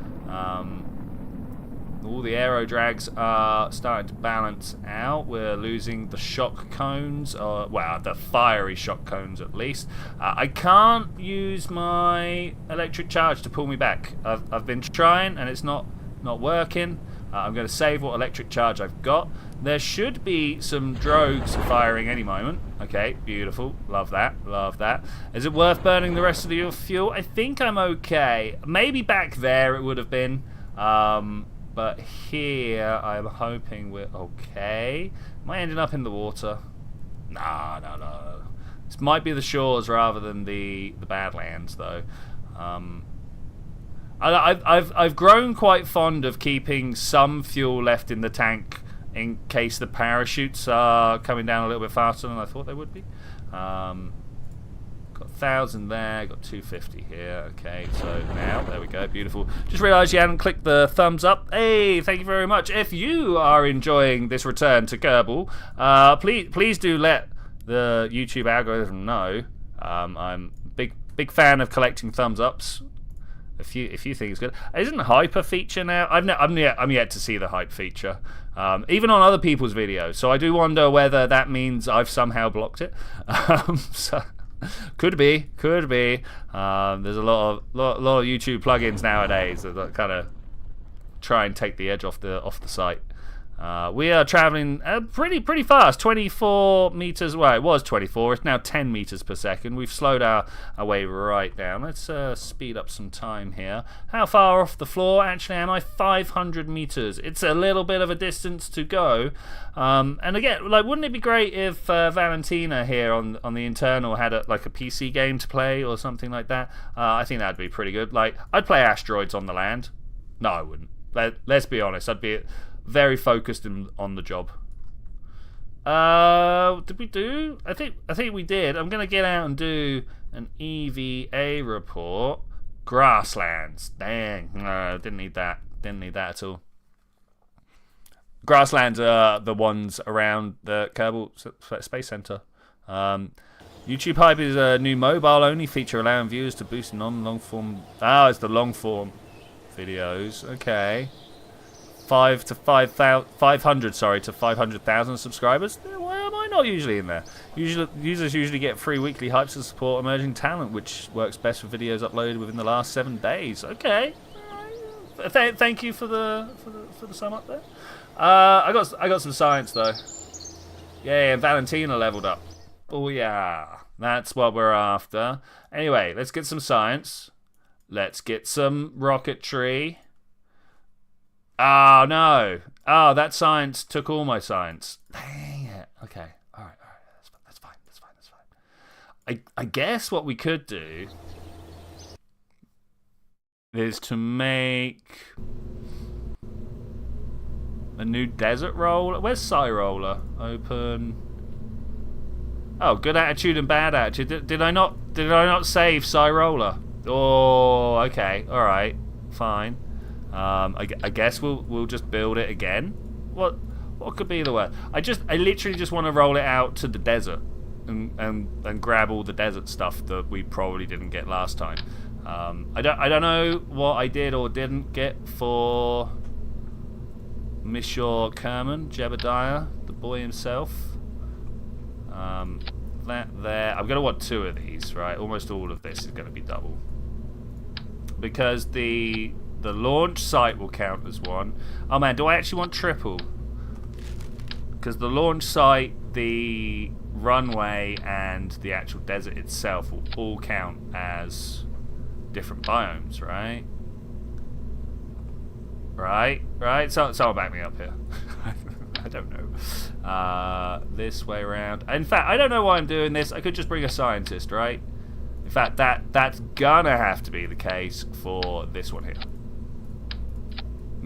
All the aero drags are starting to balance out. We're losing the shock cones, well, the fiery shock cones at least. I can't use my electric charge to pull me back. I've been trying and it's not working. I'm going to save what electric charge I've got. There should be some drogues firing any moment. Okay, beautiful. Love that. Is it worth burning the rest of your fuel? I think I'm okay. Maybe back there it would have been. But here, I'm hoping we're okay. Am I ending up in the water? No. This might be the shores rather than the Badlands, though. I've grown quite fond of keeping some fuel left in the tank in case the parachutes are coming down a little bit faster than I thought they would be. Got 1,000 there, got 250 here. Okay, so now, there we go, beautiful. Just realised you hadn't clicked the thumbs up. Hey, thank you very much. If you are enjoying this return to Kerbal, please do let the YouTube algorithm know. I'm big fan of collecting thumbs ups. If you think it's good, isn't hype a feature now? I'm yet to see the hype feature, even on other people's videos. So I do wonder whether that means I've somehow blocked it. So. Could be. There's a lot of YouTube plugins nowadays that kind of try and take the edge off the site. We are traveling pretty fast, 24 meters. Well, it was 24. It's now 10 meters per second. We've slowed our way right down. Let's speed up some time here. How far off the floor? Actually, am I 500 meters? It's a little bit of a distance to go. And again, like, wouldn't it be great if Valentina here on the internal had a PC game to play or something like that? I think that'd be pretty good. Like, I'd play Asteroids on the land. No, I wouldn't. Let's be honest. I'd be very focused on the job. Did we do? I think we did. I'm gonna get out and do an EVA report. Grasslands. Dang. No, didn't need that. Didn't need that at all. Grasslands are the ones around the Kerbal Space Center. YouTube Hype is a new mobile-only feature allowing viewers to boost non-long form. It's the long form videos. Okay. 500 to 500,000 subscribers. Why am I not usually in there? Users usually get free weekly hypes to support emerging talent, which works best for videos uploaded within the last 7 days. Okay. Thank you for the sum up there. I got some science though. Yeah, and Valentina leveled up. Oh yeah, that's what we're after. Anyway, let's get some science. Let's get some rocketry. Oh, no. Oh, that science took all my science. Dang it. Okay. All right. That's fine. I guess what we could do is to make a new desert roller. Where's Psy Roller? Open. Oh, good attitude and bad attitude. Did I not save Psy Roller? Oh, okay. All right. Fine. I guess we'll just build it again. What could be the worst? I literally just want to roll it out to the desert and grab all the desert stuff that we probably didn't get last time. I don't know what I did or didn't get for Monsieur Kerman, Jebediah, the boy himself. That there. I'm gonna want 2 of these, right? Almost all of this is gonna be double because the The launch site will count as one. Oh man, do I actually want triple? Because the launch site, the runway, and the actual desert itself will all count as different biomes, right? Right? Someone back me up here. I don't know. This way around. In fact, I don't know why I'm doing this. I could just bring a scientist, right? In fact, that's gonna have to be the case for this one here.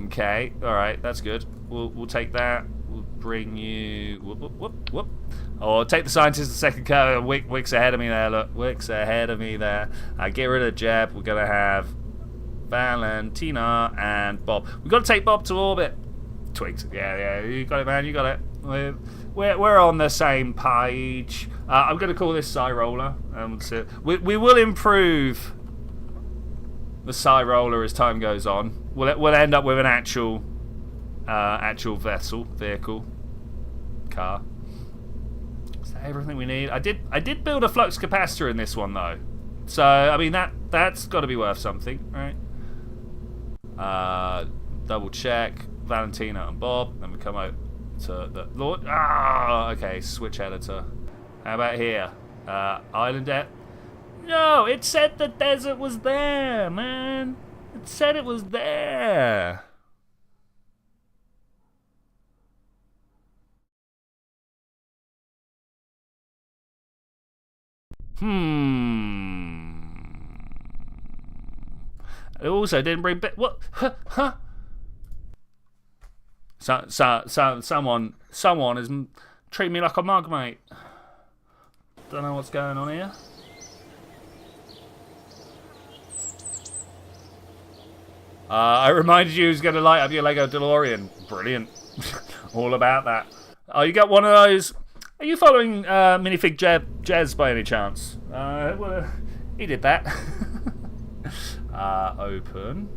Okay, alright, that's good. We'll take that. We'll bring you... Whoop. Oh, take the scientist a second car. Wick's ahead of me there, look. Wick's ahead of me there. Get rid of Jeb. We're gonna have Valentina and Bob. We've got to take Bob to orbit. Twigs. Yeah, you got it, man. You got it. We're on the same page. I'm going to call this Psy Roller. We will improve the Psy Roller as time goes on. We'll end up with an actual vehicle, car. Is that everything we need? I did build a flux capacitor in this one though, so I mean that's got to be worth something, right? Double check Valentina and Bob. Then we come out to the Lord. Okay, switch editor. How about here? Island No, it said the desert was there, man. It said it was there. It also didn't bring what? Huh? Someone is treating me like a mug, mate. Don't know what's going on here. I reminded you who's going to light up your Lego DeLorean. Brilliant. All about that. Oh, you got one of those. Are you following Minifig Jez by any chance? Well, he did that. Open.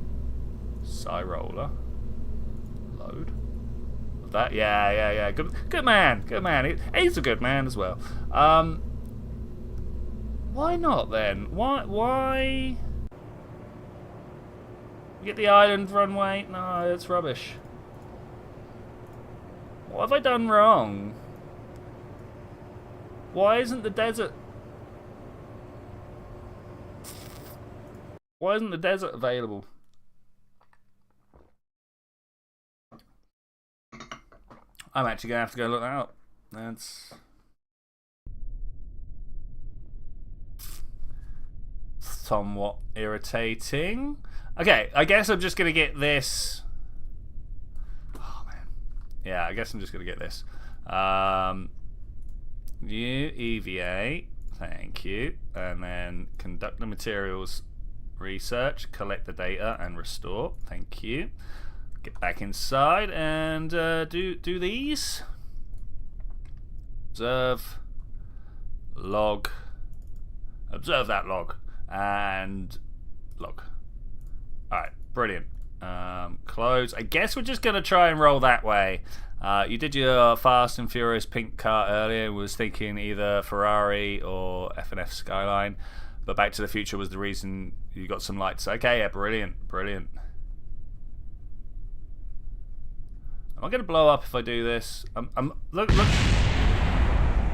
Psy Roller. Load. That? Yeah. Good man. He's a good man as well. Why not then? Why? Get the island runway? No, it's rubbish. What have I done wrong? Why isn't the desert... Why isn't the desert available? I'm actually going to have to go look that up. That's... somewhat irritating. Okay, I guess I'm just going to get this... Oh, man. Yeah, I guess I'm just going to get this. New EVA. Thank you. And then conduct the materials research, collect the data, and restore. Thank you. Get back inside and do these. Observe. Log. Observe that log. And log. Alright, brilliant. Close. I guess we're just going to try and roll that way. You did your Fast and Furious pink car earlier. Was thinking either Ferrari or F&F Skyline. But Back to the Future was the reason you got some lights. Okay, yeah, brilliant. Am I going to blow up if I do this? Look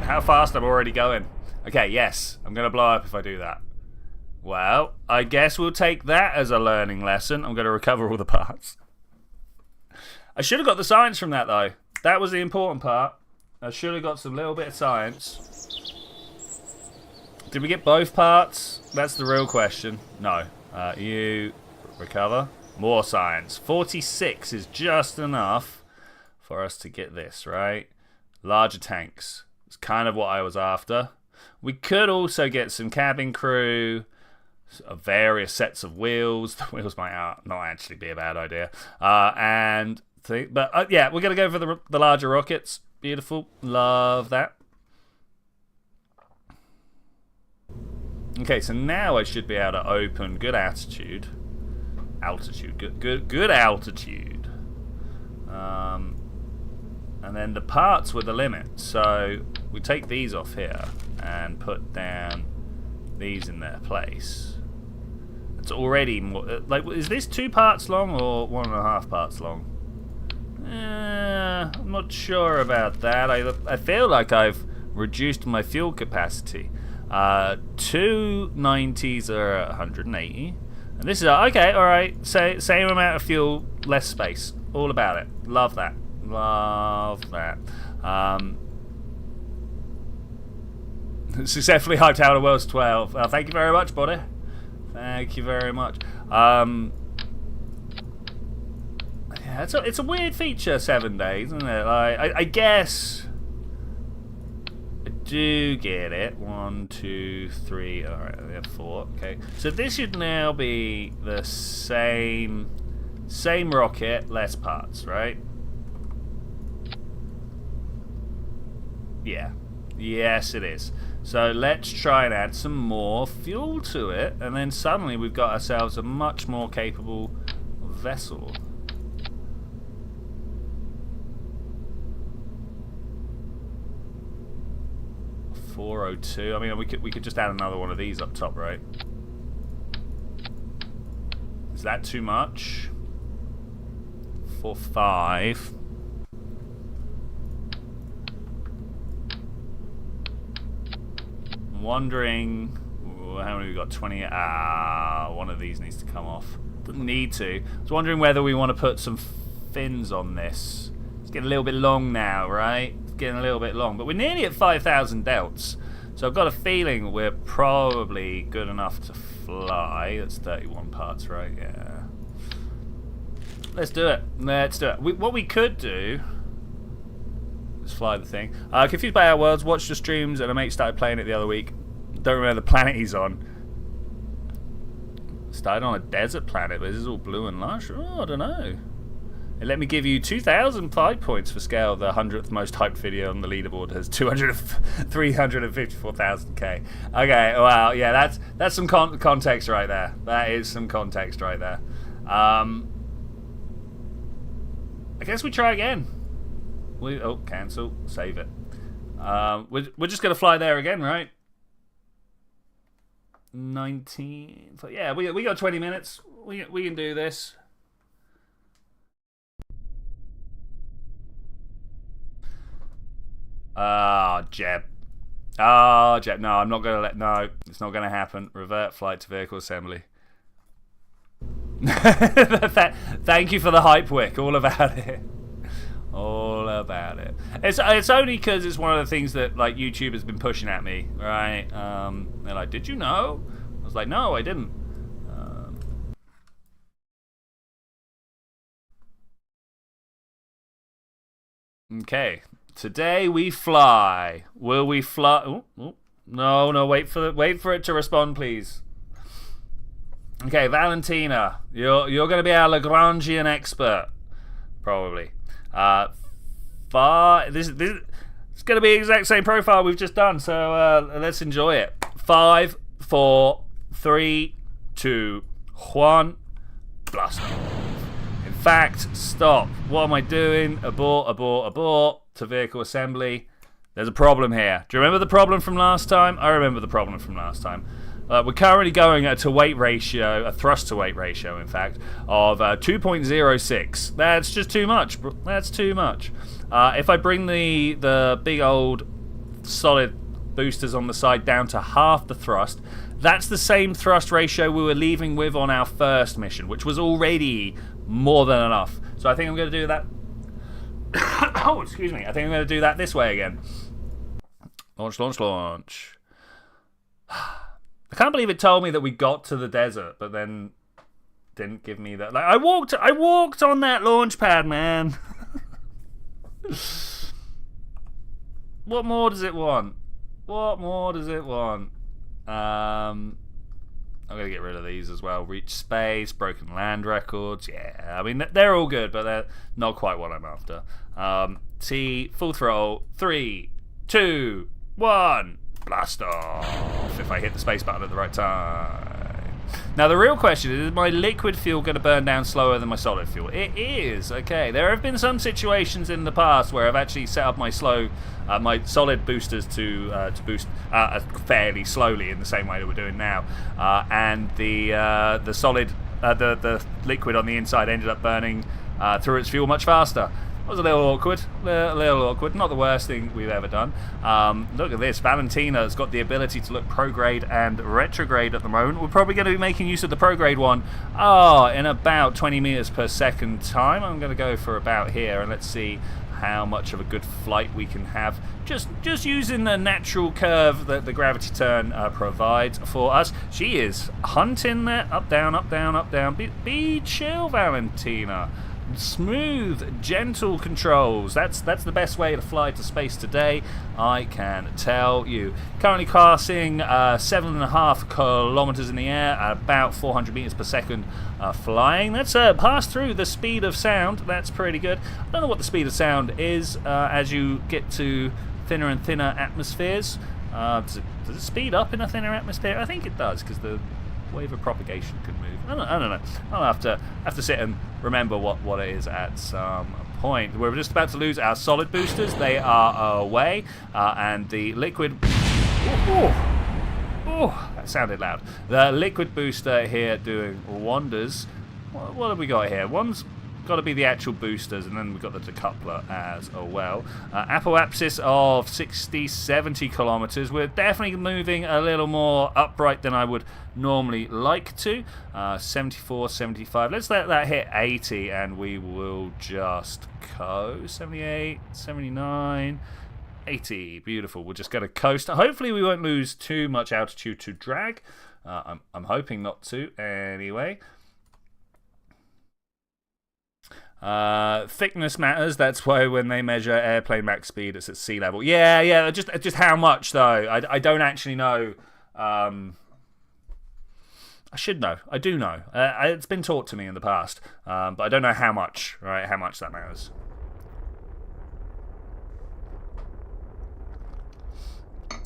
how fast I'm already going. Okay, yes, I'm going to blow up if I do that. Well, I guess we'll take that as a learning lesson. I'm going to recover all the parts. I should have got the science from that, though. That was the important part. I should have got some little bit of science. Did we get both parts? That's the real question. No. You recover. More science. 46 is just enough for us to get this, right? Larger tanks. It's kind of what I was after. We could also get some cabin crew, various sets of wheels. The wheels might not actually be a bad idea. Yeah, we're going to go for the larger rockets. Beautiful. Love that. Okay, so now I should be able to open good altitude. Good altitude. And then the parts were the limit. So we take these off here and put down these in their place. It's already more. Like, is this 2 parts long or 1.5 parts long? I'm not sure about that. I feel like I've reduced my fuel capacity. 2 90s are at 180. And this is, okay, alright. Same amount of fuel, less space. All about it. Love that. Love that. Successfully hyped out of Worlds 12. Thank you very much, buddy. Thank you very much. Yeah, it's a weird feature, 7 days, isn't it? Like, I guess I do get it. 1, 2, 3. All right, we have 4. Okay, so this should now be the same rocket, less parts, right? Yeah. Yes, it is. So let's try and add some more fuel to it, and then suddenly we've got ourselves a much more capable vessel. 402. I mean, we could just add another one of these up top, right? Is that too much? 4.5. I'm wondering how many we got. 20. One of these needs to come off. Doesn't need to. I was wondering whether we want to put some fins on this. It's getting a little bit long now, right? It's getting a little bit long, but we're nearly at 5,000 delts. So I've got a feeling we're probably good enough to fly. That's 31 parts, right? Yeah. Let's do it. Let's do it. What we could do is fly the thing. Confused by our worlds. Watched the streams and a mate started playing it the other week. Don't remember the planet he's on. Started on a desert planet, but this is all blue and lush. Oh, I don't know. And let me give you 2,005 points for scale. The 100th most hyped video on the leaderboard has 354,000k. Okay, wow, yeah, that's some context right there. That is some context right there. I guess we try again. Cancel. Save it. We're just gonna fly there again, right? 19. Yeah, we got 20 minutes. We can do this. Jeb. Jeb. No, I'm not gonna let. No, it's not gonna happen. Revert flight to vehicle assembly. Thank you for the hype, Wick. All about it. All about it. It's only because it's one of the things that like YouTube has been pushing at me, right? They're like, "Did you know?" I was like, "No, I didn't." Okay. Today we fly. Will we fly? No. Wait for it to respond, please. Okay, Valentina, you're going to be our Lagrangian expert, probably. This it's going to be the exact same profile we've just done, so let's enjoy it. 5, 4, 3, 2, 1, blast off. In fact, stop. What am I doing? Abort. To vehicle assembly. There's a problem here. Do you remember the problem from last time? I remember the problem from last time. We're currently going at a weight ratio, a thrust to weight ratio, in fact, of 2.06. That's just too much. That's too much. If I bring the big old solid boosters on the side down to half the thrust, that's the same thrust ratio we were leaving with on our first mission, which was already more than enough. So I think I'm going to do that. Oh, excuse me. I think I'm going to do that this way again. Launch. I can't believe it told me that we got to the desert, but then didn't give me that. Like I walked on that launch pad, man. What more does it want? I'm going to get rid of these as well. Reach space, broken land records. Yeah, I mean, they're all good, but they're not quite what I'm after. T, full throttle. 3, 2, 1. Blast off. If I hit the space button at the right time. Now the real question is my liquid fuel going to burn down slower than my solid fuel? It is. Okay, there have been some situations in the past where I've actually set up my my solid boosters to boost fairly slowly in the same way that we're doing now, and the solid the liquid on the inside ended up burning through its fuel much faster. It was a little awkward, not the worst thing we've ever done. Look at this, Valentina's got the ability to look prograde and retrograde at the moment. We're probably going to be making use of the prograde one in about 20 meters per second time. I'm going to go for about here, and let's see how much of a good flight we can have. Just using the natural curve that the gravity turn provides for us. She is hunting there, up, down, up, down, up, down. Be chill, Valentina. Smooth, gentle controls. That's the best way to fly to space today, I can tell you. Currently passing 7.5 kilometers in the air at about 400 meters per second flying. That's pass through the speed of sound. That's pretty good. I don't know what the speed of sound is as you get to thinner and thinner atmospheres. Does it speed up in a thinner atmosphere? I think it does, because the wave of propagation could move. I don't know. I'll have to sit and remember what it is at some point. We're just about to lose our solid boosters. They are away, and the liquid. That sounded loud. The liquid booster here doing wonders. What have we got here? One's got to be the actual boosters, and then we've got the decoupler as well. Apoapsis of 60-70 kilometers. We're definitely moving a little more upright than I would normally like to. 74-75. Let's let that hit 80, and we will just coast. 78, 79, 80. Beautiful. We're just going to coast. Hopefully we won't lose too much altitude to drag. I'm hoping not to anyway. Thickness matters. That's why when they measure airplane max speed, it's at sea level. Yeah. Just how much though? I don't actually know. I should know. I do know. It's been taught to me in the past, but I don't know how much. Right? How much that matters.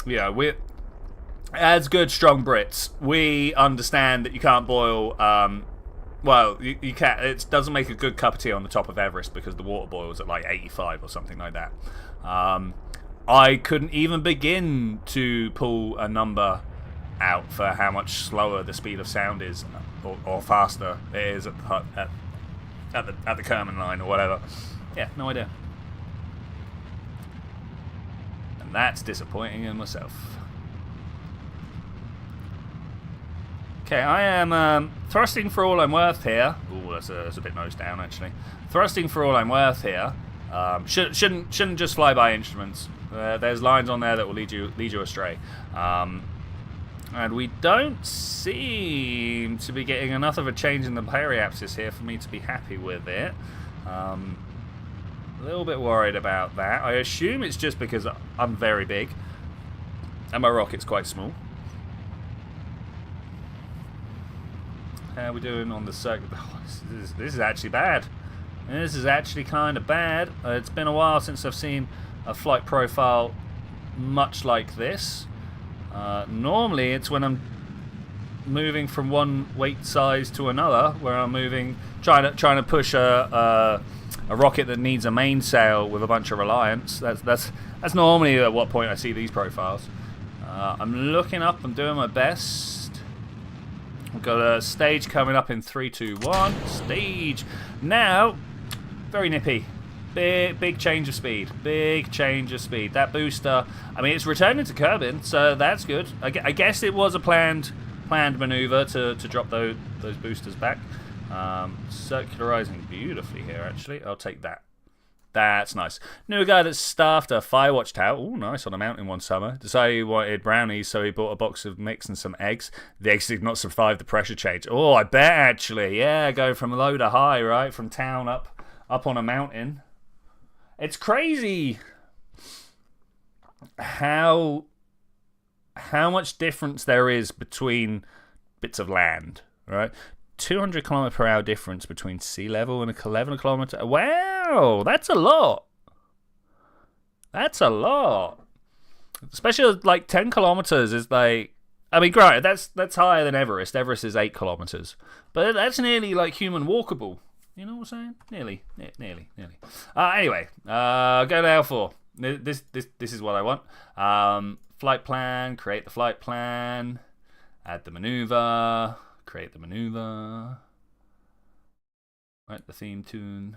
Yeah, we're as good, strong Brits. We understand that you can't boil. Well, you can't. It doesn't make a good cup of tea on the top of Everest because the water boils at like 85 or something like that. I couldn't even begin to pull a number out for how much slower the speed of sound is, or faster it is at the Kerman line or whatever. Yeah, no idea. And that's disappointing in myself. Okay, I am thrusting for all I'm worth here. Ooh, that's a bit nose down actually. Thrusting for all I'm worth here. Shouldn't just fly by instruments. There's lines on there that will lead you astray. And we don't seem to be getting enough of a change in the periapsis here for me to be happy with it. A little bit worried about that. I assume it's just because I'm very big and my rocket's quite small. How are we doing on the circuit? Oh, this is actually bad. This is actually kind of bad. It's been a while since I've seen a flight profile much like this. Normally it's when I'm moving from one weight size to another, where I'm trying to push a rocket that needs a mainsail with a bunch of reliance. That's normally at what point I see these profiles. I'm looking up. I'm doing my best. We've got a stage coming up in 3, 2, 1. Stage. Now, very nippy. Big change of speed. Big change of speed. That booster, I mean, it's returning to Kerbin, so that's good. I guess it was a planned maneuver to drop those boosters back. Circularizing beautifully here, actually. I'll take that. That's nice. Knew a guy that staffed a Firewatch tower. Oh, nice, on a mountain one summer. Decided he wanted brownies, so he bought a box of mix and some eggs. The eggs did not survive the pressure change. Oh, I bet, actually. Yeah, go from low to high, right? From town up on a mountain. It's crazy how much difference there is between bits of land, right? 200 kilometer per hour difference between sea level and 11 kilometer. Wow, that's a lot. That's a lot. Especially like 10 kilometers is like I mean, great. That's higher than Everest. Everest is 8 kilometers, but that's nearly like human walkable. You know what I'm saying? Nearly. Anyway, go to L4. This is what I want. Flight plan. Create the flight plan. Add the maneuver. Create the maneuver. Write the theme tune.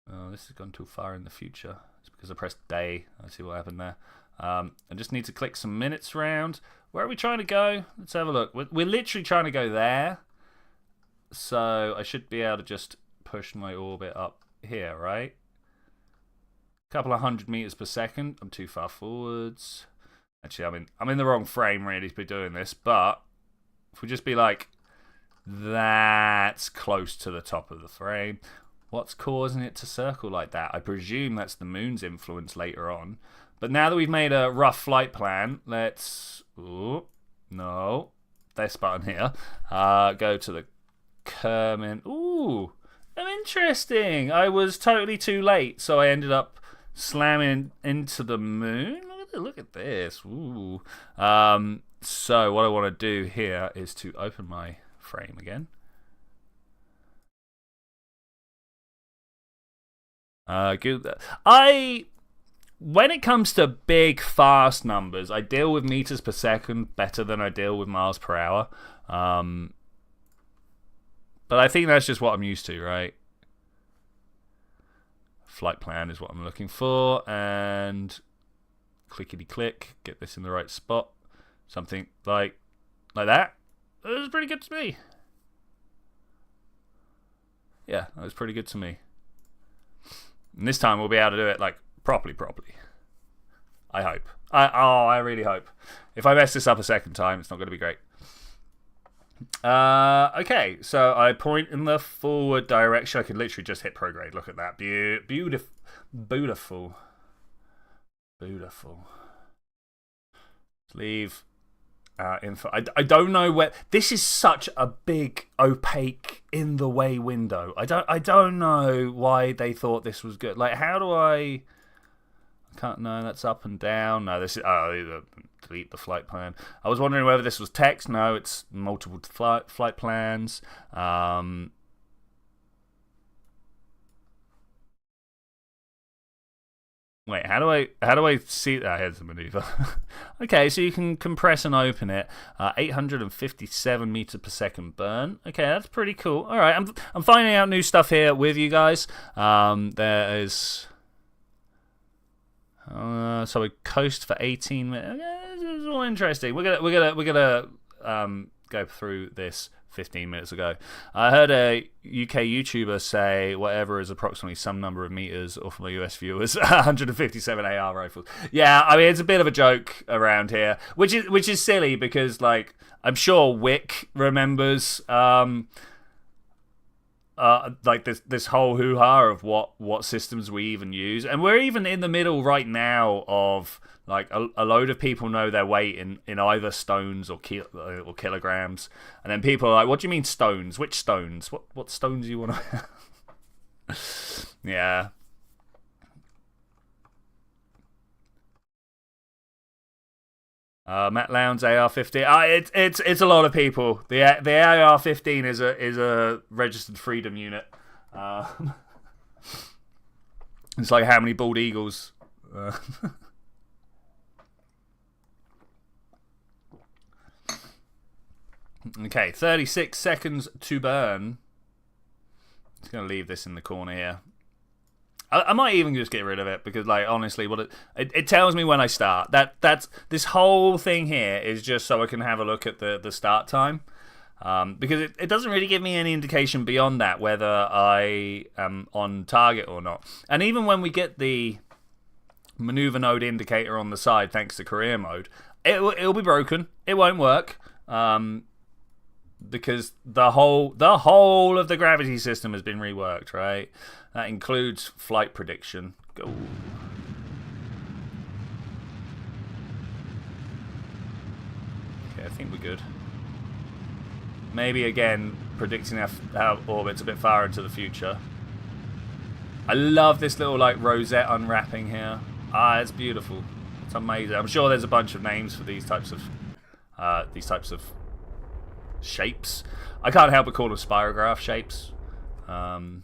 Oh, this has gone too far in the future. It's because I pressed day. I see what happened there. I just need to click some minutes around. Where are we trying to go? Let's have a look. We're literally trying to go there. So I should be able to just push my orbit up here, right? A couple of 100 meters per second. I'm too far forwards. Actually, I'm in the wrong frame really to be doing this. But if we just be like, that's close to the top of the frame. What's causing it to circle like that? I presume that's the moon's influence later on. But now that we've made a rough flight plan, let's... Ooh, no. This button here. Go to the Kerman. Ooh, interesting. I was totally too late, so I ended up slamming into the moon. Look at this. Ooh. So what I want to do here is to open my frame again. When it comes to big, fast numbers, I deal with meters per second better than I deal with miles per hour. But I think that's just what I'm used to, right? Flight plan is what I'm looking for, and clickety-click, get this in the right spot. Something like that. That was pretty good to me. Yeah, that was pretty good to me. And this time we'll be able to do it like properly. I hope. I really hope. If I mess this up a second time, it's not going to be great. Okay, so I point in the forward direction. I could literally just hit prograde. Look at that. Beautiful. Leave info. I don't know where. This is such a big, opaque, in the way window. I don't know why they thought this was good. Like, how do I can't. No, that's up and down. No, this is. Delete the flight plan. I was wondering whether this was text. No, it's multiple flight plans. Wait, how do I see that? Here's the maneuver. Okay, so you can compress and open it. 857 meters per second burn. Okay, that's pretty cool. All right, I'm finding out new stuff here with you guys. There is. So we coast for 18 minutes. This is all interesting. We're gonna go through this 15 minutes ago. I heard a UK YouTuber say whatever is approximately some number of meters, or for my US viewers, 157 AR rifles. Yeah, I mean it's a bit of a joke around here, which is silly because like I'm sure Wick remembers like this whole hoo-ha of what systems we even use, and we're even in the middle right now of like a load of people know their weight in either stones or kilograms, and then people are like, what do you mean stones? Which stones? What stones do you want to yeah. Matt Lowndes AR-15. It's a lot of people. The AR-15 is a registered freedom unit. It's like how many bald eagles. Okay, 36 seconds to burn. Just gonna leave this in the corner here. I might even just get rid of it because, like, honestly, what it tells me when I start. That's this whole thing here is just so I can have a look at the start time, because it doesn't really give me any indication beyond that whether I am on target or not. And even when we get the maneuver node indicator on the side, thanks to career mode, it'll be broken. It won't work. Because the whole of the gravity system has been reworked, right? That includes flight prediction. Go. Okay, I think we're good. Maybe again predicting our orbit's a bit far into the future. I love this little like rosette unwrapping here. Ah, it's beautiful. It's amazing. I'm sure there's a bunch of names for these types of shapes. I can't help but call them spirograph shapes. I'm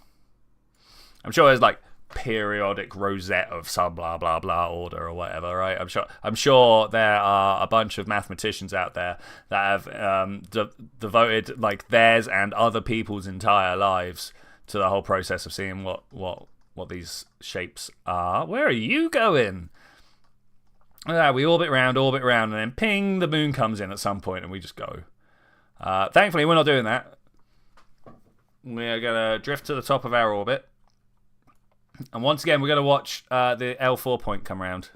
sure there's like periodic rosette of some blah blah blah order or whatever, right? I'm sure there are a bunch of mathematicians out there that have devoted like theirs and other people's entire lives to the whole process of seeing what these shapes are. Where are you going? We orbit around, and then ping, the moon comes in at some point, and we just go. Thankfully, we're not doing that. We're gonna drift to the top of our orbit. And once again, we're going to watch the L4 point come around.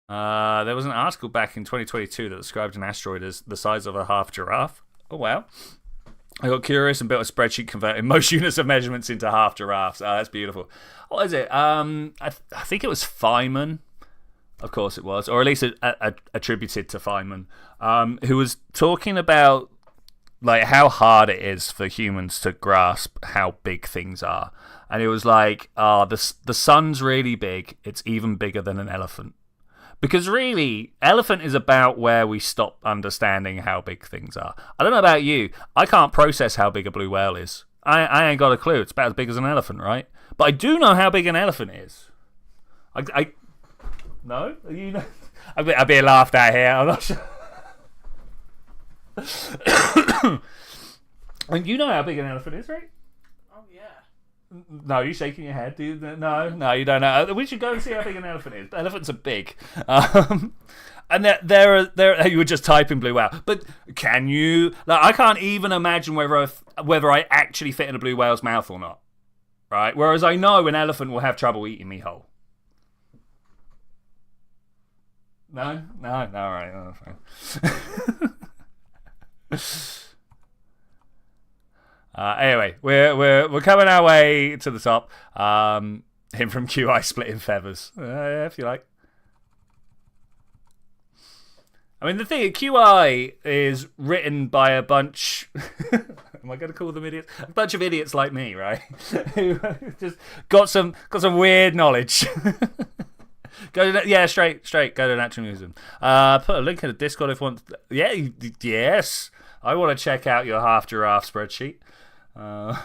There was an article back in 2022 that described an asteroid as the size of a half giraffe. Oh, wow. I got curious and built a spreadsheet converting most units of measurements into half giraffes. That's beautiful. What is it? I think it was Feynman. Of course it was. Or at least attributed to Feynman. Who was talking about like how hard it is for humans to grasp how big things are. And it was like, the sun's really big. It's even bigger than an elephant. Because really, elephant is about where we stop understanding how big things are. I don't know about you. I can't process how big a blue whale is. I ain't got a clue. It's about as big as an elephant, right? But I do know how big an elephant is. No? You know? I'm being laughed at here. I'm not sure. And you know how big an elephant is, right? Oh yeah. No, you're shaking your head. Do you? No, you don't know. We should go and see how big an elephant is. Elephants are big, and there. You were just typing blue whale, but can you? Like, I can't even imagine whether I actually fit in a blue whale's mouth or not. Right. Whereas I know an elephant will have trouble eating me whole. No, all right, oh, fine. Anyway, we're coming our way to the top. Him from QI splitting feathers, yeah, if you like. I mean, the thing, QI is written by a bunch. Am I going to call them idiots? A bunch of idiots like me, right? Who just got some weird knowledge. Straight. Go to Natural Museum. Put a link in the Discord if you want. Yes. I want to check out your half giraffe spreadsheet. Anyway,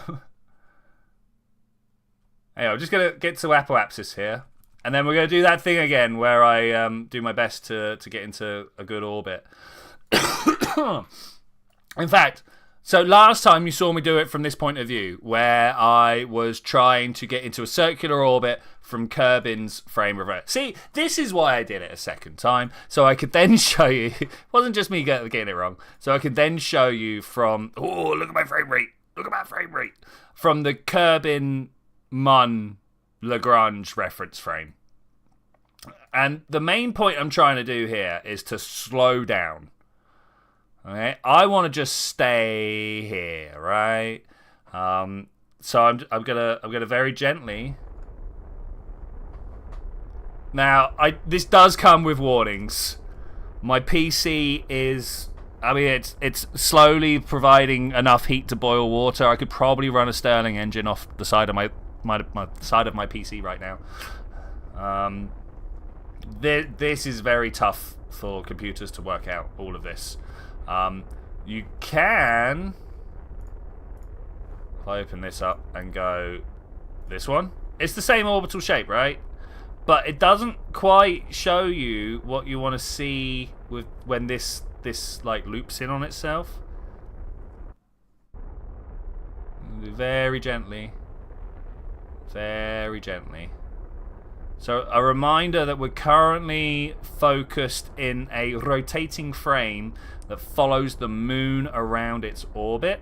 I'm just going to get to apoapsis here. And then we're going to do that thing again where I do my best to get into a good orbit. In fact, so last time you saw me do it from this point of view, where I was trying to get into a circular orbit from Kerbin's frame of reference. See, this is why I did it a second time, so I could then show you. It wasn't just me getting it wrong. So I could then show you from. Oh, look at my frame rate. Look at my frame rate. From the Kerbin Munn LaGrange reference frame. And the main point I'm trying to do here is to slow down. Okay, I want to just stay here, right? So I'm gonna very gently. Now, this does come with warnings. My PC is, I mean, it's slowly providing enough heat to boil water. I could probably run a Stirling engine off the side of my side of my PC right now. This is very tough for computers to work out all of this. You can, if I open this up and go this one, it's the same orbital shape, right? But it doesn't quite show you what you want to see with when this like loops in on itself. Very gently. Very gently. So a reminder that we're currently focused in a rotating frame that follows the moon around its orbit.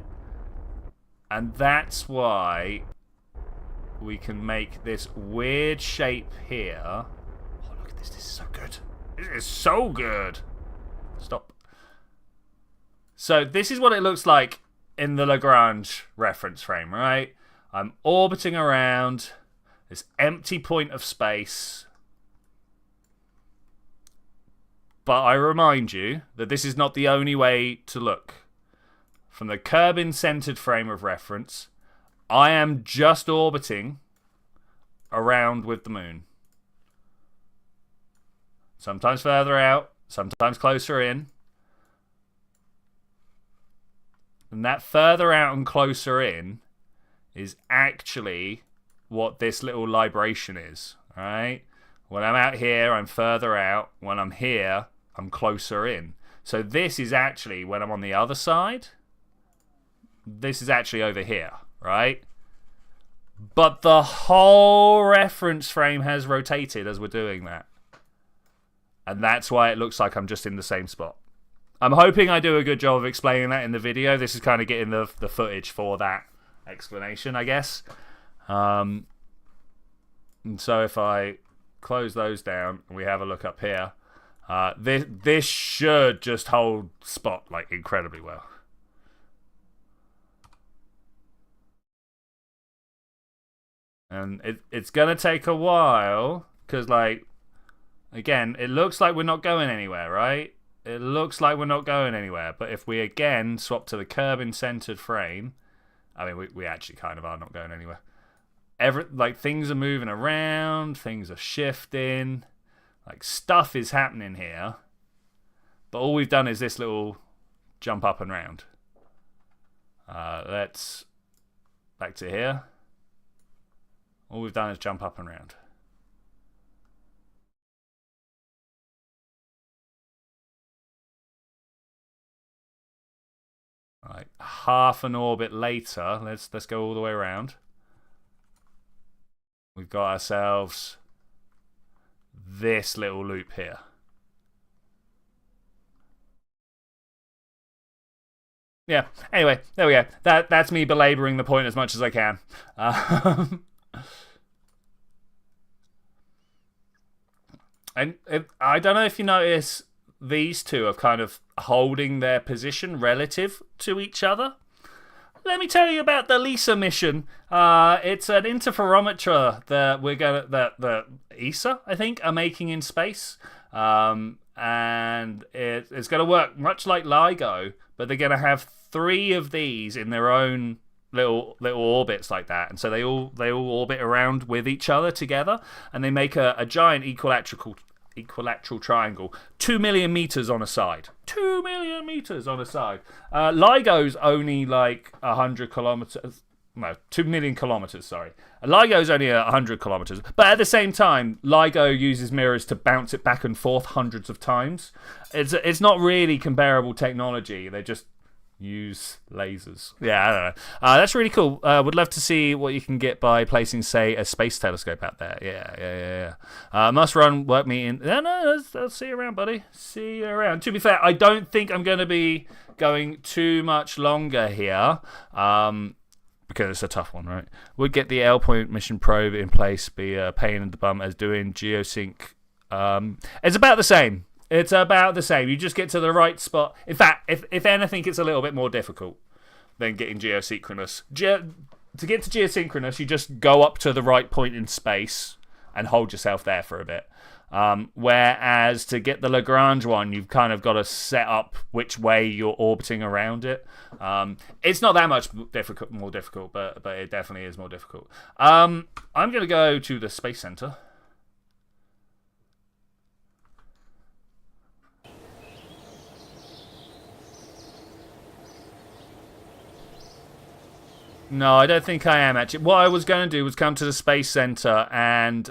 And that's why we can make this weird shape here. Oh, look at this. This is so good. This is so good. Stop. So this is what it looks like in the LaGrange reference frame, right? I'm orbiting around this empty point of space. But I remind you that this is not the only way to look. From the Kerbin-centered frame of reference, I am just orbiting around with the moon. Sometimes further out, sometimes closer in. And that further out and closer in is actually what this little libration is. Alright? When I'm out here, I'm further out. When I'm here, I'm closer in. So this is actually, when I'm on the other side, this is actually over here, right? But the whole reference frame has rotated as we're doing that. And that's why it looks like I'm just in the same spot. I'm hoping I do a good job of explaining that in the video. This is kind of getting the footage for that explanation, I guess. And so if I close those down and we have a look up here, this should just hold spot like incredibly well. And it's going to take a while because, like, again, it looks like we're not going anywhere, right? It looks like we're not going anywhere. But if we, again, swap to the Kerbin-centered frame, I mean, we actually kind of are not going anywhere. Like, things are moving around. Things are shifting. Like, stuff is happening here. But all we've done is this little jump up and round. Let's back to here. All we've done is jump up and round. Like half an orbit later, let's go all the way around. We've got ourselves this little loop here. Yeah. Anyway, there we go. That's me belaboring the point as much as I can. And I don't know if you notice, these two are kind of holding their position relative to each other. Let me tell you about the LISA mission. It's an interferometer that ESA, I think, are making in space. And it's going to work much like LIGO, but they're going to have 3 of these in their own little orbits like that, and so they all orbit around with each other together, and they make a giant equilateral triangle, 2 million meters on a side. 2 million meters on a side. LIGO's only like 100 kilometers. No, 2 million kilometers, sorry. LIGO's only 100 kilometers. But at the same time, LIGO uses mirrors to bounce it back and forth hundreds of times. It's not really comparable technology. They just use lasers. Yeah, I don't know. That's really cool. Would love to see what you can get by placing, say, a space telescope out there. Yeah. Must run, work meeting. No, I'll see you around, buddy. See you around. To be fair, I don't think I'm going to be going too much longer here. Because it's a tough one, right? Would get the L point mission probe in place be a pain in the bum as doing geosync. It's about the same. It's about the same. You just get to the right spot. In fact, if anything, it's a little bit more difficult than getting geosynchronous. To get to geosynchronous, you just go up to the right point in space and hold yourself there for a bit. Whereas to get the LaGrange one, you've kind of got to set up which way you're orbiting around it. It's not that much more difficult, but it definitely is more difficult. I'm going to go to the Space Center. No, I don't think I am, actually. What I was going to do was come to the Space Center and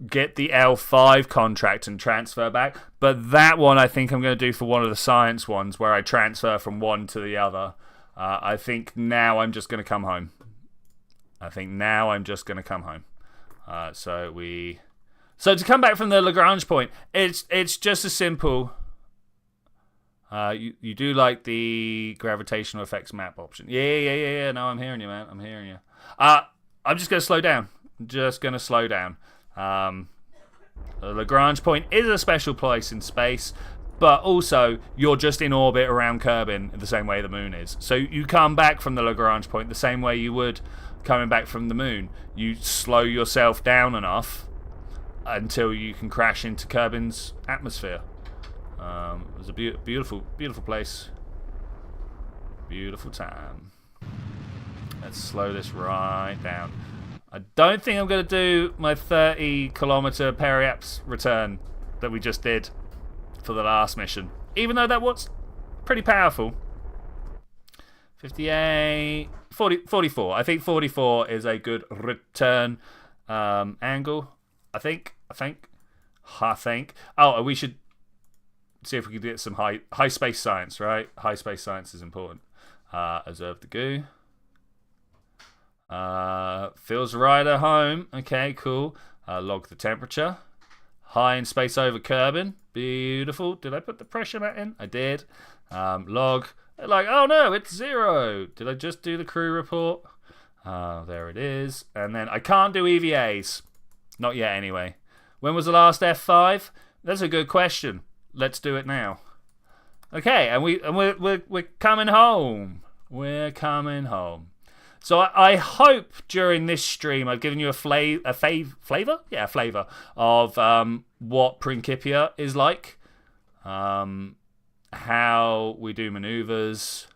get the L5 contract and transfer back. But that one I think I'm going to do for one of the science ones where I transfer from one to the other. I think now I'm just going to come home. So to come back from the LaGrange point, it's just as simple. You do like the gravitational effects map option. Yeah. No, I'm hearing you, man. I'm hearing you. I'm just going to slow down. The Lagrange point is a special place in space, but also you're just in orbit around Kerbin the same way the moon is. So you come back from the Lagrange point the same way you would coming back from the moon. You slow yourself down enough until you can crash into Kerbin's atmosphere. It was a beautiful place. Beautiful time. Let's slow this right down. I don't think I'm going to do my 30-kilometer periaps return that we just did for the last mission, even though that was pretty powerful. 58, 44. I think 44 is a good return angle. I think. Oh, we should see if we can get some high space science, right? High space science is important. Observe the goo. Feels right at home. Okay, cool. Log the temperature. High in space over Kerbin. Beautiful. Did I put the pressure mat in? I did. Log. Like, oh no, it's 0. Did I just do the crew report? There it is. And then I can't do EVAs. Not yet, anyway. When was the last F5? That's a good question. Let's do it now. Okay, and we're coming home. We're coming home. So I hope during this stream I've given you a flavor? Yeah, a flavor of what Principia is like. How we do maneuvers,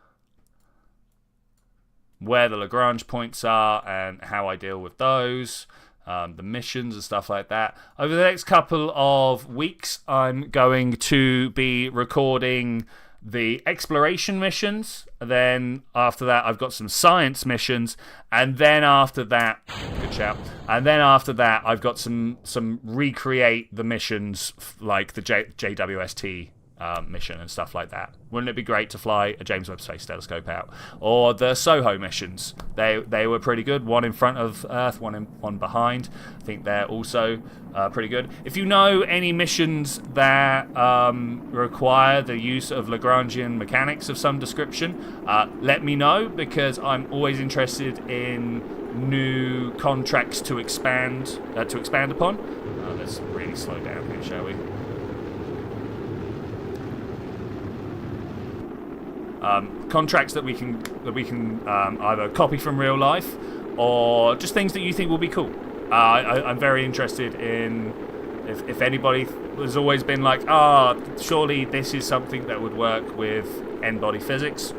where the LaGrange points are, and how I deal with those, the missions and stuff like that. Over the next couple of weeks, I'm going to be recording the exploration missions. Then after that, I've got some science missions, and then after that, good shout. And then after that, I've got some recreate the missions like the JWST mission and stuff like that. Wouldn't it be great to fly a James Webb Space Telescope out? Or the SOHO missions. They were pretty good. One in front of Earth, one behind. I think they're also pretty good. If you know any missions that require the use of Lagrangian mechanics of some description, let me know, because I'm always interested in new contracts to expand upon. Let's really slow down here, shall we? Contracts that we can either copy from real life or just things that you think will be cool. I'm very interested in if anybody has always been like, surely this is something that would work with n-body physics.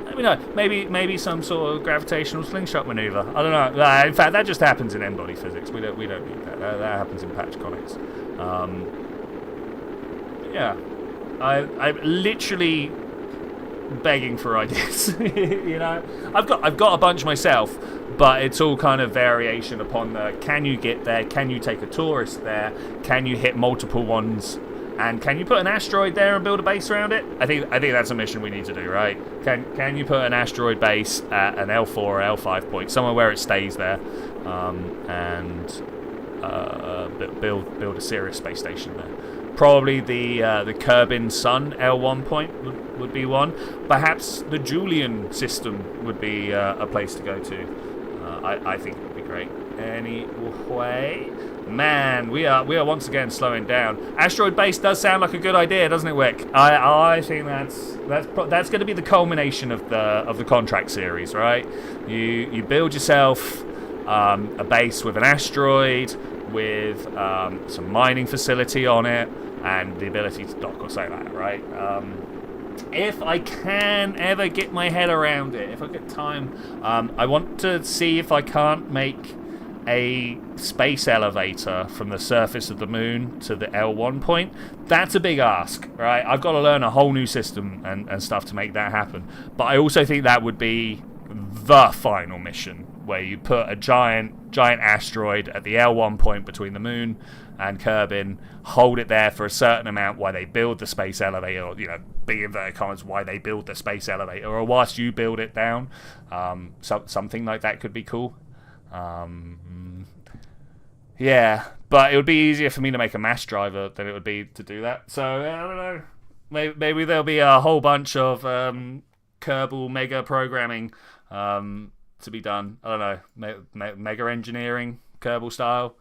Let me know. Maybe some sort of gravitational slingshot maneuver. I don't know. In fact, that just happens in n-body physics. We don't need that. That happens in patch conics. Yeah, I'm literally begging for ideas. You know, I've got a bunch myself, but it's all kind of variation upon the can you get there, can you take a tourist there, can you hit multiple ones, and can you put an asteroid there and build a base around it? I think that's a mission we need to do, right? Can you put an asteroid base at an L4 or L5 point, somewhere where it stays there, and build a serious space station there? Probably the Kerbin Sun L1 point would be one. Perhaps the Julian system would be a place to go to. I think it would be great. Anyway, man, we are once again slowing down. Asteroid base does sound like a good idea, doesn't it, Wick? I think that's going to be the culmination of the contract series, right? You build yourself a base with an asteroid, with some mining facility on it, and the ability to dock or something like that, right? If I can ever get my head around it, if I get time, I want to see if I can't make a space elevator from the surface of the moon to the L1 point. That's a big ask, right? I've got to learn a whole new system and stuff to make that happen. But I also think that would be the final mission, where you put a giant asteroid at the L1 point between the moon and Kerbin, hold it there for a certain amount while they build the space elevator, or, big inverted commas, why they build the space elevator, or whilst you build it down. Something like that could be cool. Yeah, but it would be easier for me to make a mass driver than it would be to do that. So, I don't know. Maybe there'll be a whole bunch of Kerbal mega programming to be done. I don't know, mega engineering, Kerbal style.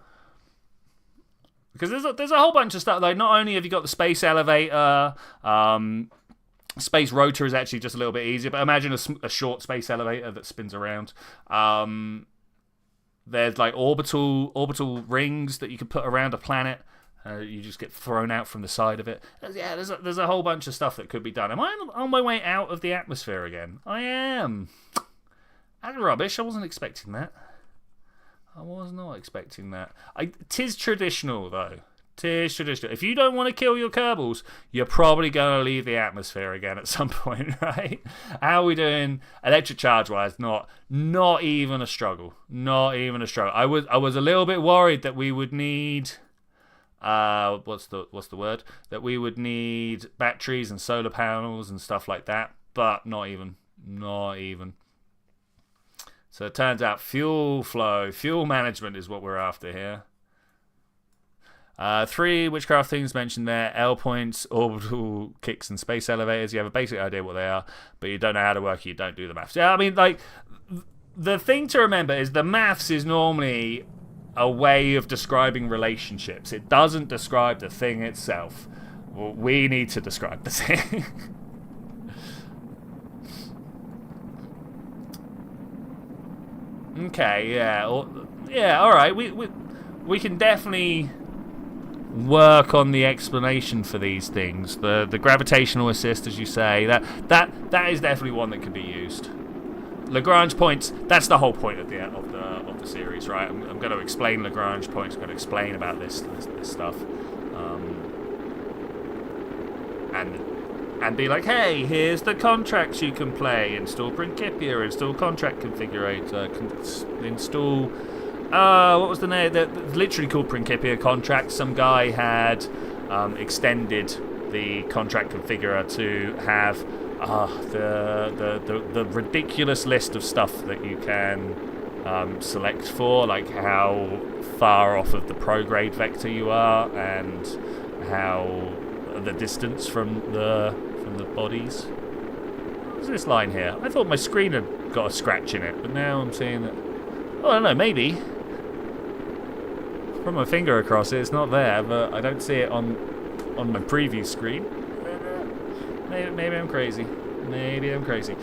Because there's a whole bunch of stuff. Like, not only have you got the space elevator, space rotor is actually just a little bit easier. But imagine a short space elevator that spins around. There's like orbital rings that you can put around a planet. You just get thrown out from the side of it. Yeah, there's a whole bunch of stuff that could be done. Am I on my way out of the atmosphere again? I am. That's rubbish. I wasn't expecting that. I was not expecting that. Tis traditional, though. Tis traditional. If you don't want to kill your Kerbals, you're probably going to leave the atmosphere again at some point, right? How are we doing electric charge-wise? Not even a struggle. Not even a struggle. I was a little bit worried that we would need... what's the word? That we would need batteries and solar panels and stuff like that, but not even. Not even. So it turns out fuel flow, fuel management is what we're after here. 3 witchcraft things mentioned there: L points, orbital kicks, and space elevators. You have a basic idea what they are, but you don't know how to work it. You don't do the maths. Yeah, I mean, like, the thing to remember is the maths is normally a way of describing relationships. It doesn't describe the thing itself. Well, we need to describe the thing. Okay, yeah, all right. We can definitely work on the explanation for these things. The gravitational assist, as you say, that is definitely one that can be used. LaGrange points. That's the whole point of the series, right? I'm going to explain LaGrange points. I'm going to explain about this stuff, and be like, hey, here's the contracts you can play. Install Principia, install contract configurator, install... what was the name? That's literally called Principia contracts. Some guy had extended the contract configurer to have the ridiculous list of stuff that you can select for, like how far off of the prograde vector you are and how the distance from the bodies. What was this line here? I thought my screen had got a scratch in it, but now I'm seeing that... Oh, I don't know, maybe. Put my finger across it, it's not there, but I don't see it on my preview screen. Maybe I'm crazy. Maybe I'm crazy.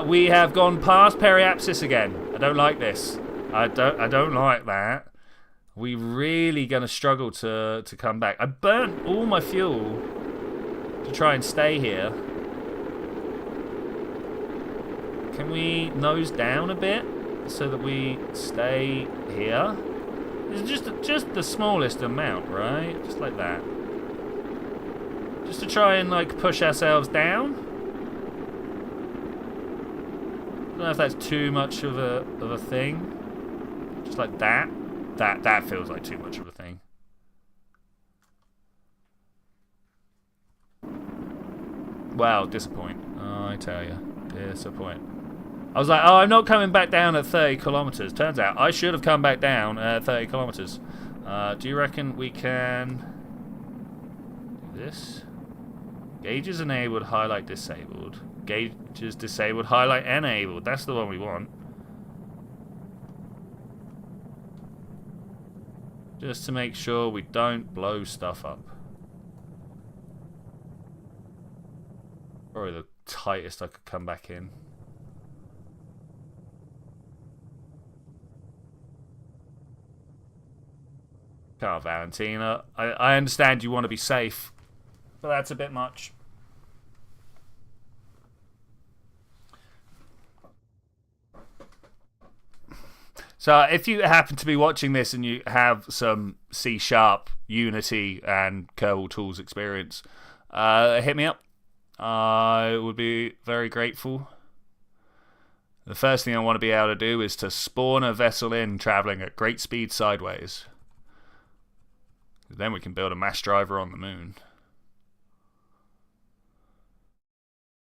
We have gone past periapsis again. I don't like this. I don't like that. We really gonna struggle to come back. I burnt all my fuel to try and stay here. Can we nose down a bit so that we stay here? It's just the smallest amount, right? Just like that. Just to try and like push ourselves down. I don't know if that's too much of a thing. Just like that. That feels like too much of a thing. Wow, disappoint. Oh, I tell you, disappoint. I was like, oh, I'm not coming back down at 30 kilometers. Turns out I should have come back down at 30 kilometers. Do you reckon we can do this? Gauges enabled, highlight disabled. Gauges disabled, highlight enabled. That's the one we want. Just to make sure we don't blow stuff up. Probably the tightest I could come back in. Oh, Valentina, I understand you want to be safe, but that's a bit much. So if you happen to be watching this and you have some C#, Unity, and Kerbal Tools experience, hit me up. I would be very grateful. The first thing I want to be able to do is to spawn a vessel in traveling at great speed sideways. Then we can build a mass driver on the moon.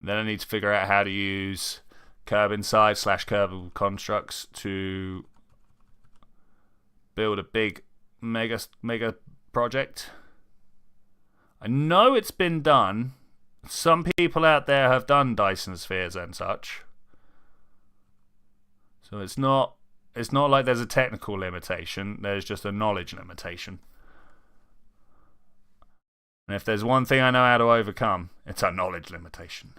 Then I need to figure out how to use Kerb Inside / Kerbal constructs to build a big mega project. I know it's been done. Some people out there have done Dyson spheres and such. So it's not like there's a technical limitation, there's just a knowledge limitation. And if there's one thing I know how to overcome, it's a knowledge limitation.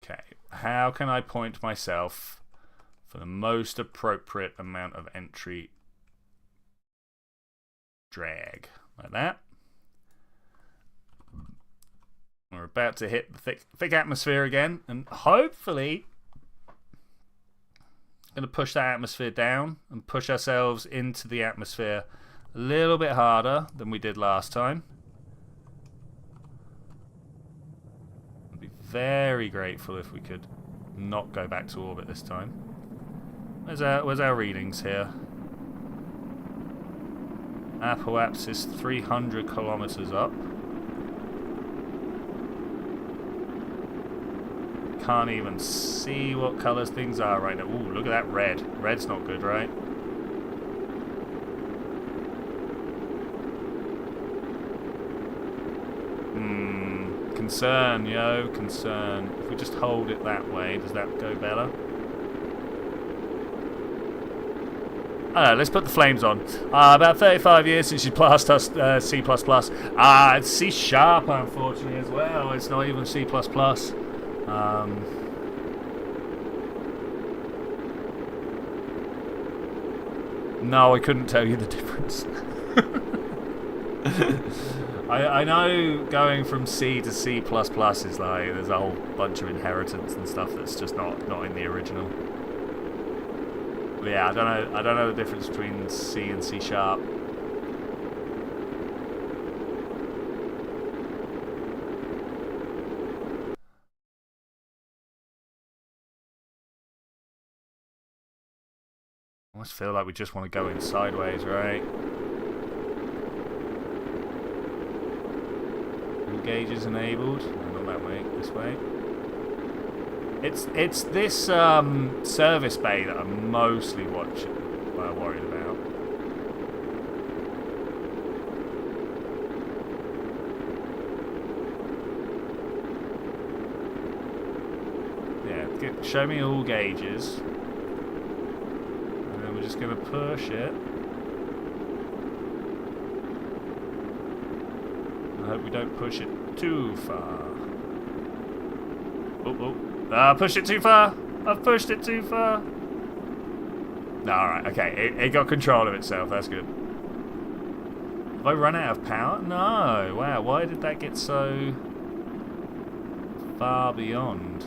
Okay, how can I point myself for the most appropriate amount of entry drag? Like that. We're about to hit the thick atmosphere again, and hopefully going to push that atmosphere down and push ourselves into the atmosphere a little bit harder than we did last time. I'd be very grateful if we could not go back to orbit this time. Where's our readings here? Apoapsis 300 kilometers up. Can't even see what colours things are right now. Ooh, look at that red. Red's not good, right? Concern, yo, concern. If we just hold it that way, does that go better? Let's put the flames on. About 35 years since you passed us C++. It's C sharp, unfortunately, as well. It's not even C++. No, I couldn't tell you the difference. I know going from C to C++ is like there's a whole bunch of inheritance and stuff that's just not in the original. But yeah, I don't know the difference between C and C sharp. I almost feel like we just want to go in sideways, right? All gauges enabled. No, not that way. This way. It's this service bay that I'm mostly worried about. Yeah, show me all gauges. And then we're just going to push it. I hope we don't push it too far. Oh. Pushed it too far. I've pushed it too far. No, alright, okay. It got control of itself. That's good. Have I run out of power? No. Wow, why did that get so far beyond?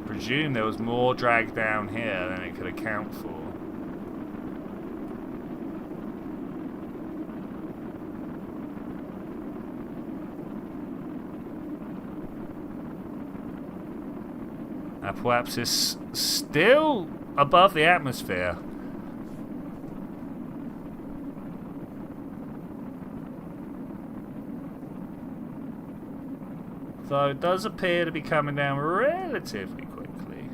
Presume there was more drag down here than it could account for. Apoapsis still above the atmosphere. So it does appear to be coming down relatively quickly.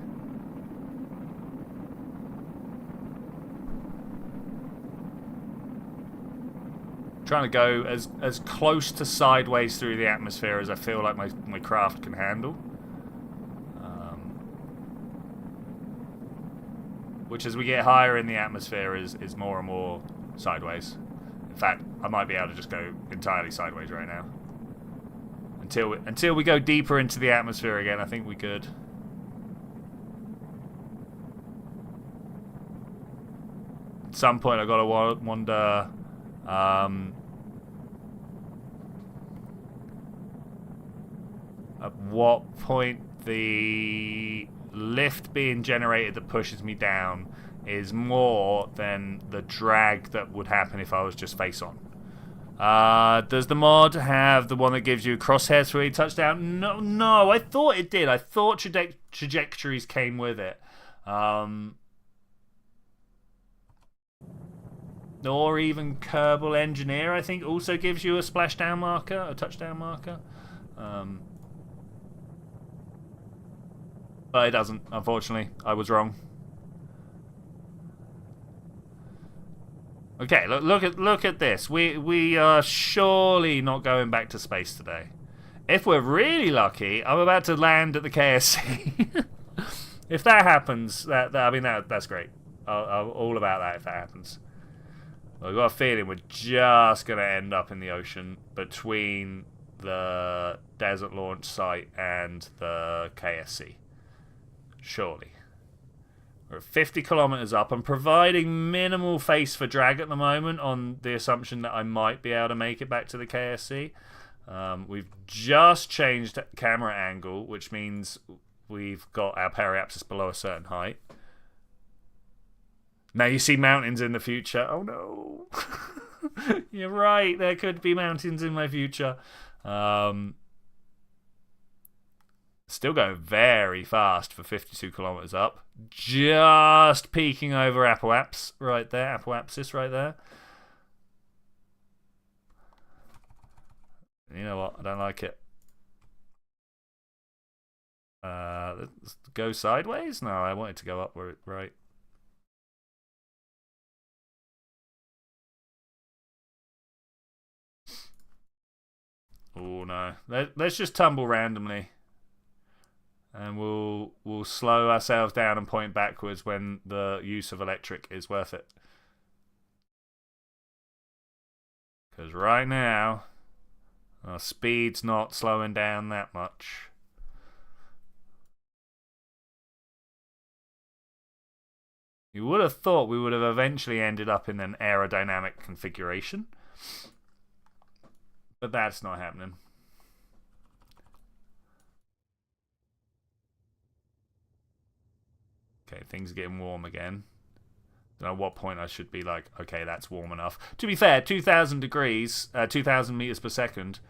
Trying to go as close to sideways through the atmosphere as I feel like my craft can handle. Which, as we get higher in the atmosphere, is more and more sideways. In fact, I might be able to just go entirely sideways right now. Until we go deeper into the atmosphere again, I think we could. At some point, I've got to wonder. At what point the lift being generated that pushes me down is more than the drag that would happen if I was just face on. Does the mod have the one that gives you crosshairs for each touchdown? No, I thought it did. I thought trajectories came with it. Or even Kerbal Engineer, I think, also gives you a splashdown marker, a touchdown marker. But it doesn't, unfortunately. I was wrong. Okay, look at this. We are surely not going back to space today. If we're really lucky, I'm about to land at the KSC. If that happens, that's great. I'm all about that if that happens. I've got a feeling we're just going to end up in the ocean between the desert launch site and the KSC. Surely. We're 50 kilometers up. I'm providing minimal face for drag at the moment on the assumption that I might be able to make it back to the KSC. We've just changed camera angle, which means we've got our periapsis below a certain height. Now you see mountains in the future. Oh no. You're right, there could be mountains in my future. Still going very fast for 52 kilometers up. Just peeking over Apoapsis right there. Apoapsis right there. You know what? I don't like it. Let's go sideways? No, I wanted to go upward. Right. Oh no. Let's just tumble randomly. And we'll slow ourselves down and point backwards when the use of electric is worth it. Because right now, our speed's not slowing down that much. You would have thought we would have eventually ended up in an aerodynamic configuration. But that's not happening. Okay, things are getting warm again. Don't know what point I should be like, okay, that's warm enough. To be fair, 2,000 degrees, 2,000 meters per second,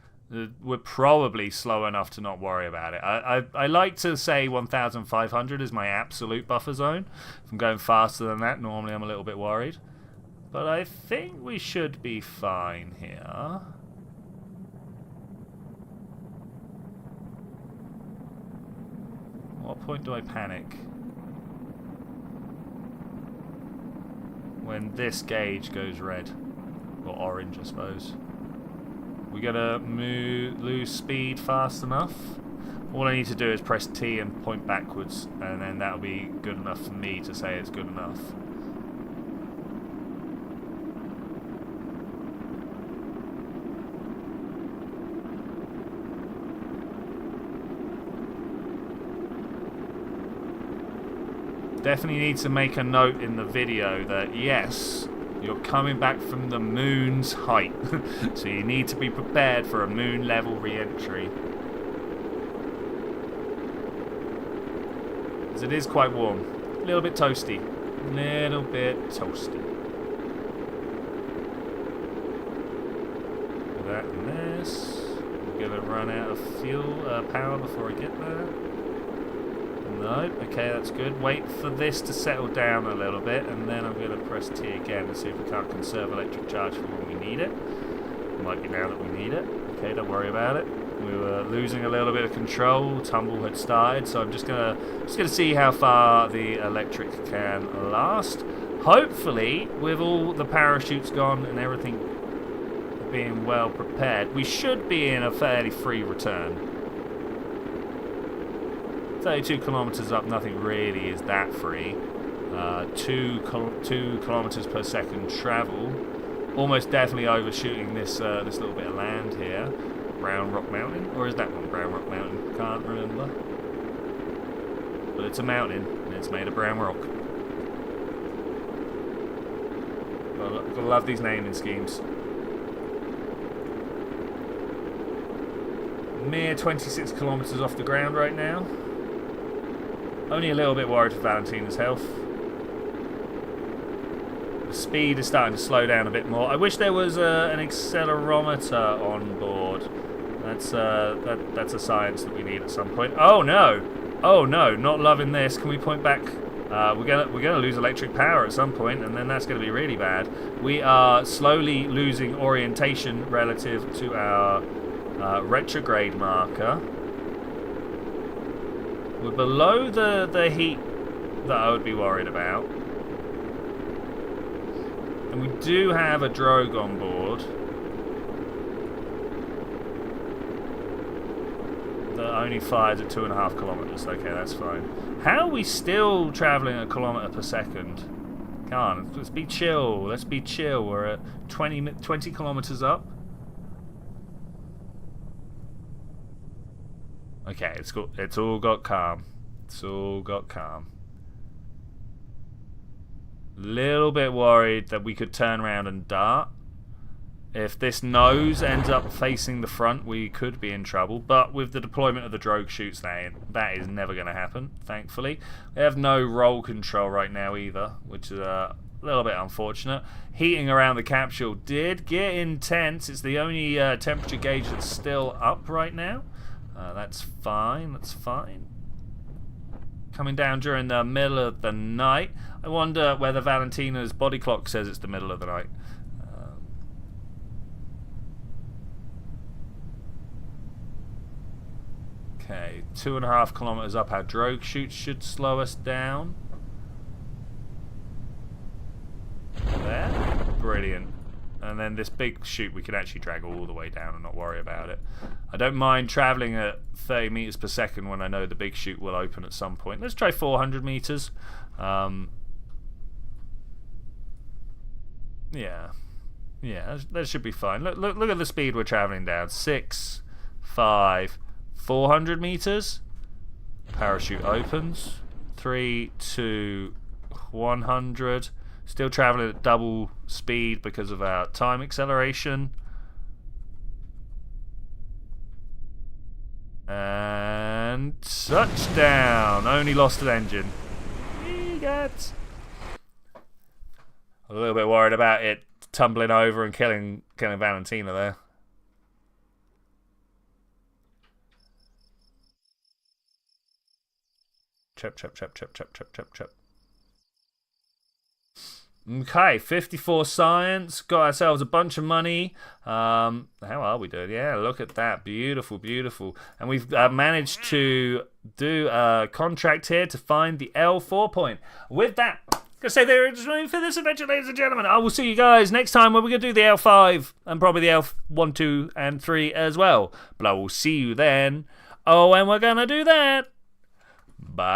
we're probably slow enough to not worry about it. I like to say 1,500 is my absolute buffer zone. If I'm going faster than that, normally I'm a little bit worried. But I think we should be fine here. What point do I panic? When this gauge goes red. Or orange, I suppose. We're gonna lose speed fast enough. All I need to do is press T and point backwards, and then that'll be good enough for me to say it's good enough. Definitely need to make a note in the video that yes, you're coming back from the moon's height, so you need to be prepared for a moon level re-entry. Because it is quite warm, a little bit toasty, little bit toasty. That and this. I'm gonna run out of fuel power before I get there. No, okay, that's good. Wait for this to settle down a little bit, and then I'm going to press T again and see if we can't conserve electric charge for when we need it. It might be now that we need it. Okay, don't worry about it. We were losing a little bit of control. Tumble had started, so I'm just gonna see how far the electric can last. Hopefully, with all the parachutes gone and everything being well prepared, we should be in a fairly free return. 32 kilometers up, nothing really is that free. 2 kilometers per second travel. Almost definitely overshooting this this little bit of land here. Brown Rock Mountain, or is that one Brown Rock Mountain? Can't remember. But it's a mountain, and it's made of brown rock. Gotta love these naming schemes. Mere 26 kilometers off the ground right now. Only a little bit worried for Valentina's health. The speed is starting to slow down a bit more. I wish there was an accelerometer on board. That's a science that we need at some point. Oh no! Oh no! Not loving this. Can we point back? We're gonna lose electric power at some point, and then that's gonna be really bad. We are slowly losing orientation relative to our retrograde marker. We're below the heat that I would be worried about. And we do have a drogue on board that only fires at 2.5 kilometers. Okay, that's fine. How are we still traveling a kilometer per second? Come on, let's be chill. Let's be chill. We're at 20 kilometers up. Okay, it's all got calm. It's all got calm. Little bit worried that we could turn around and dart. If this nose ends up facing the front, we could be in trouble. But with the deployment of the drogue chutes, that is never going to happen, thankfully. We have no roll control right now either, which is a little bit unfortunate. Heating around the capsule did get intense. It's the only temperature gauge that's still up right now. That's fine, that's fine. Coming down during the middle of the night. I wonder whether Valentina's body clock says it's the middle of the night. Okay, 2.5 kilometers up. Our drogue chute should slow us down. There, brilliant. And then this big chute we can actually drag all the way down and not worry about it. I don't mind traveling at 30 meters per second when I know the big chute will open at some point. Let's try 400 meters. Yeah, that should be fine. Look at the speed we're traveling down. 6, 5, 400 meters. Parachute opens. 3, 2, 100. Still traveling at double speed because of our time acceleration. And touchdown! Only lost an engine. EGAT. A little bit worried about it tumbling over and killing Valentina there. Chip. Okay, 54 science. Got ourselves a bunch of money. How are we doing? Yeah, look at that. Beautiful, beautiful. And we've managed to do a contract here to find the L4 point. With that, I'm going to say there is room for this adventure, ladies and gentlemen. I will see you guys next time when we're going to do the L5 and probably the L1, 2, and 3 as well. But I will see you then. Oh, and we're going to do that. Bye.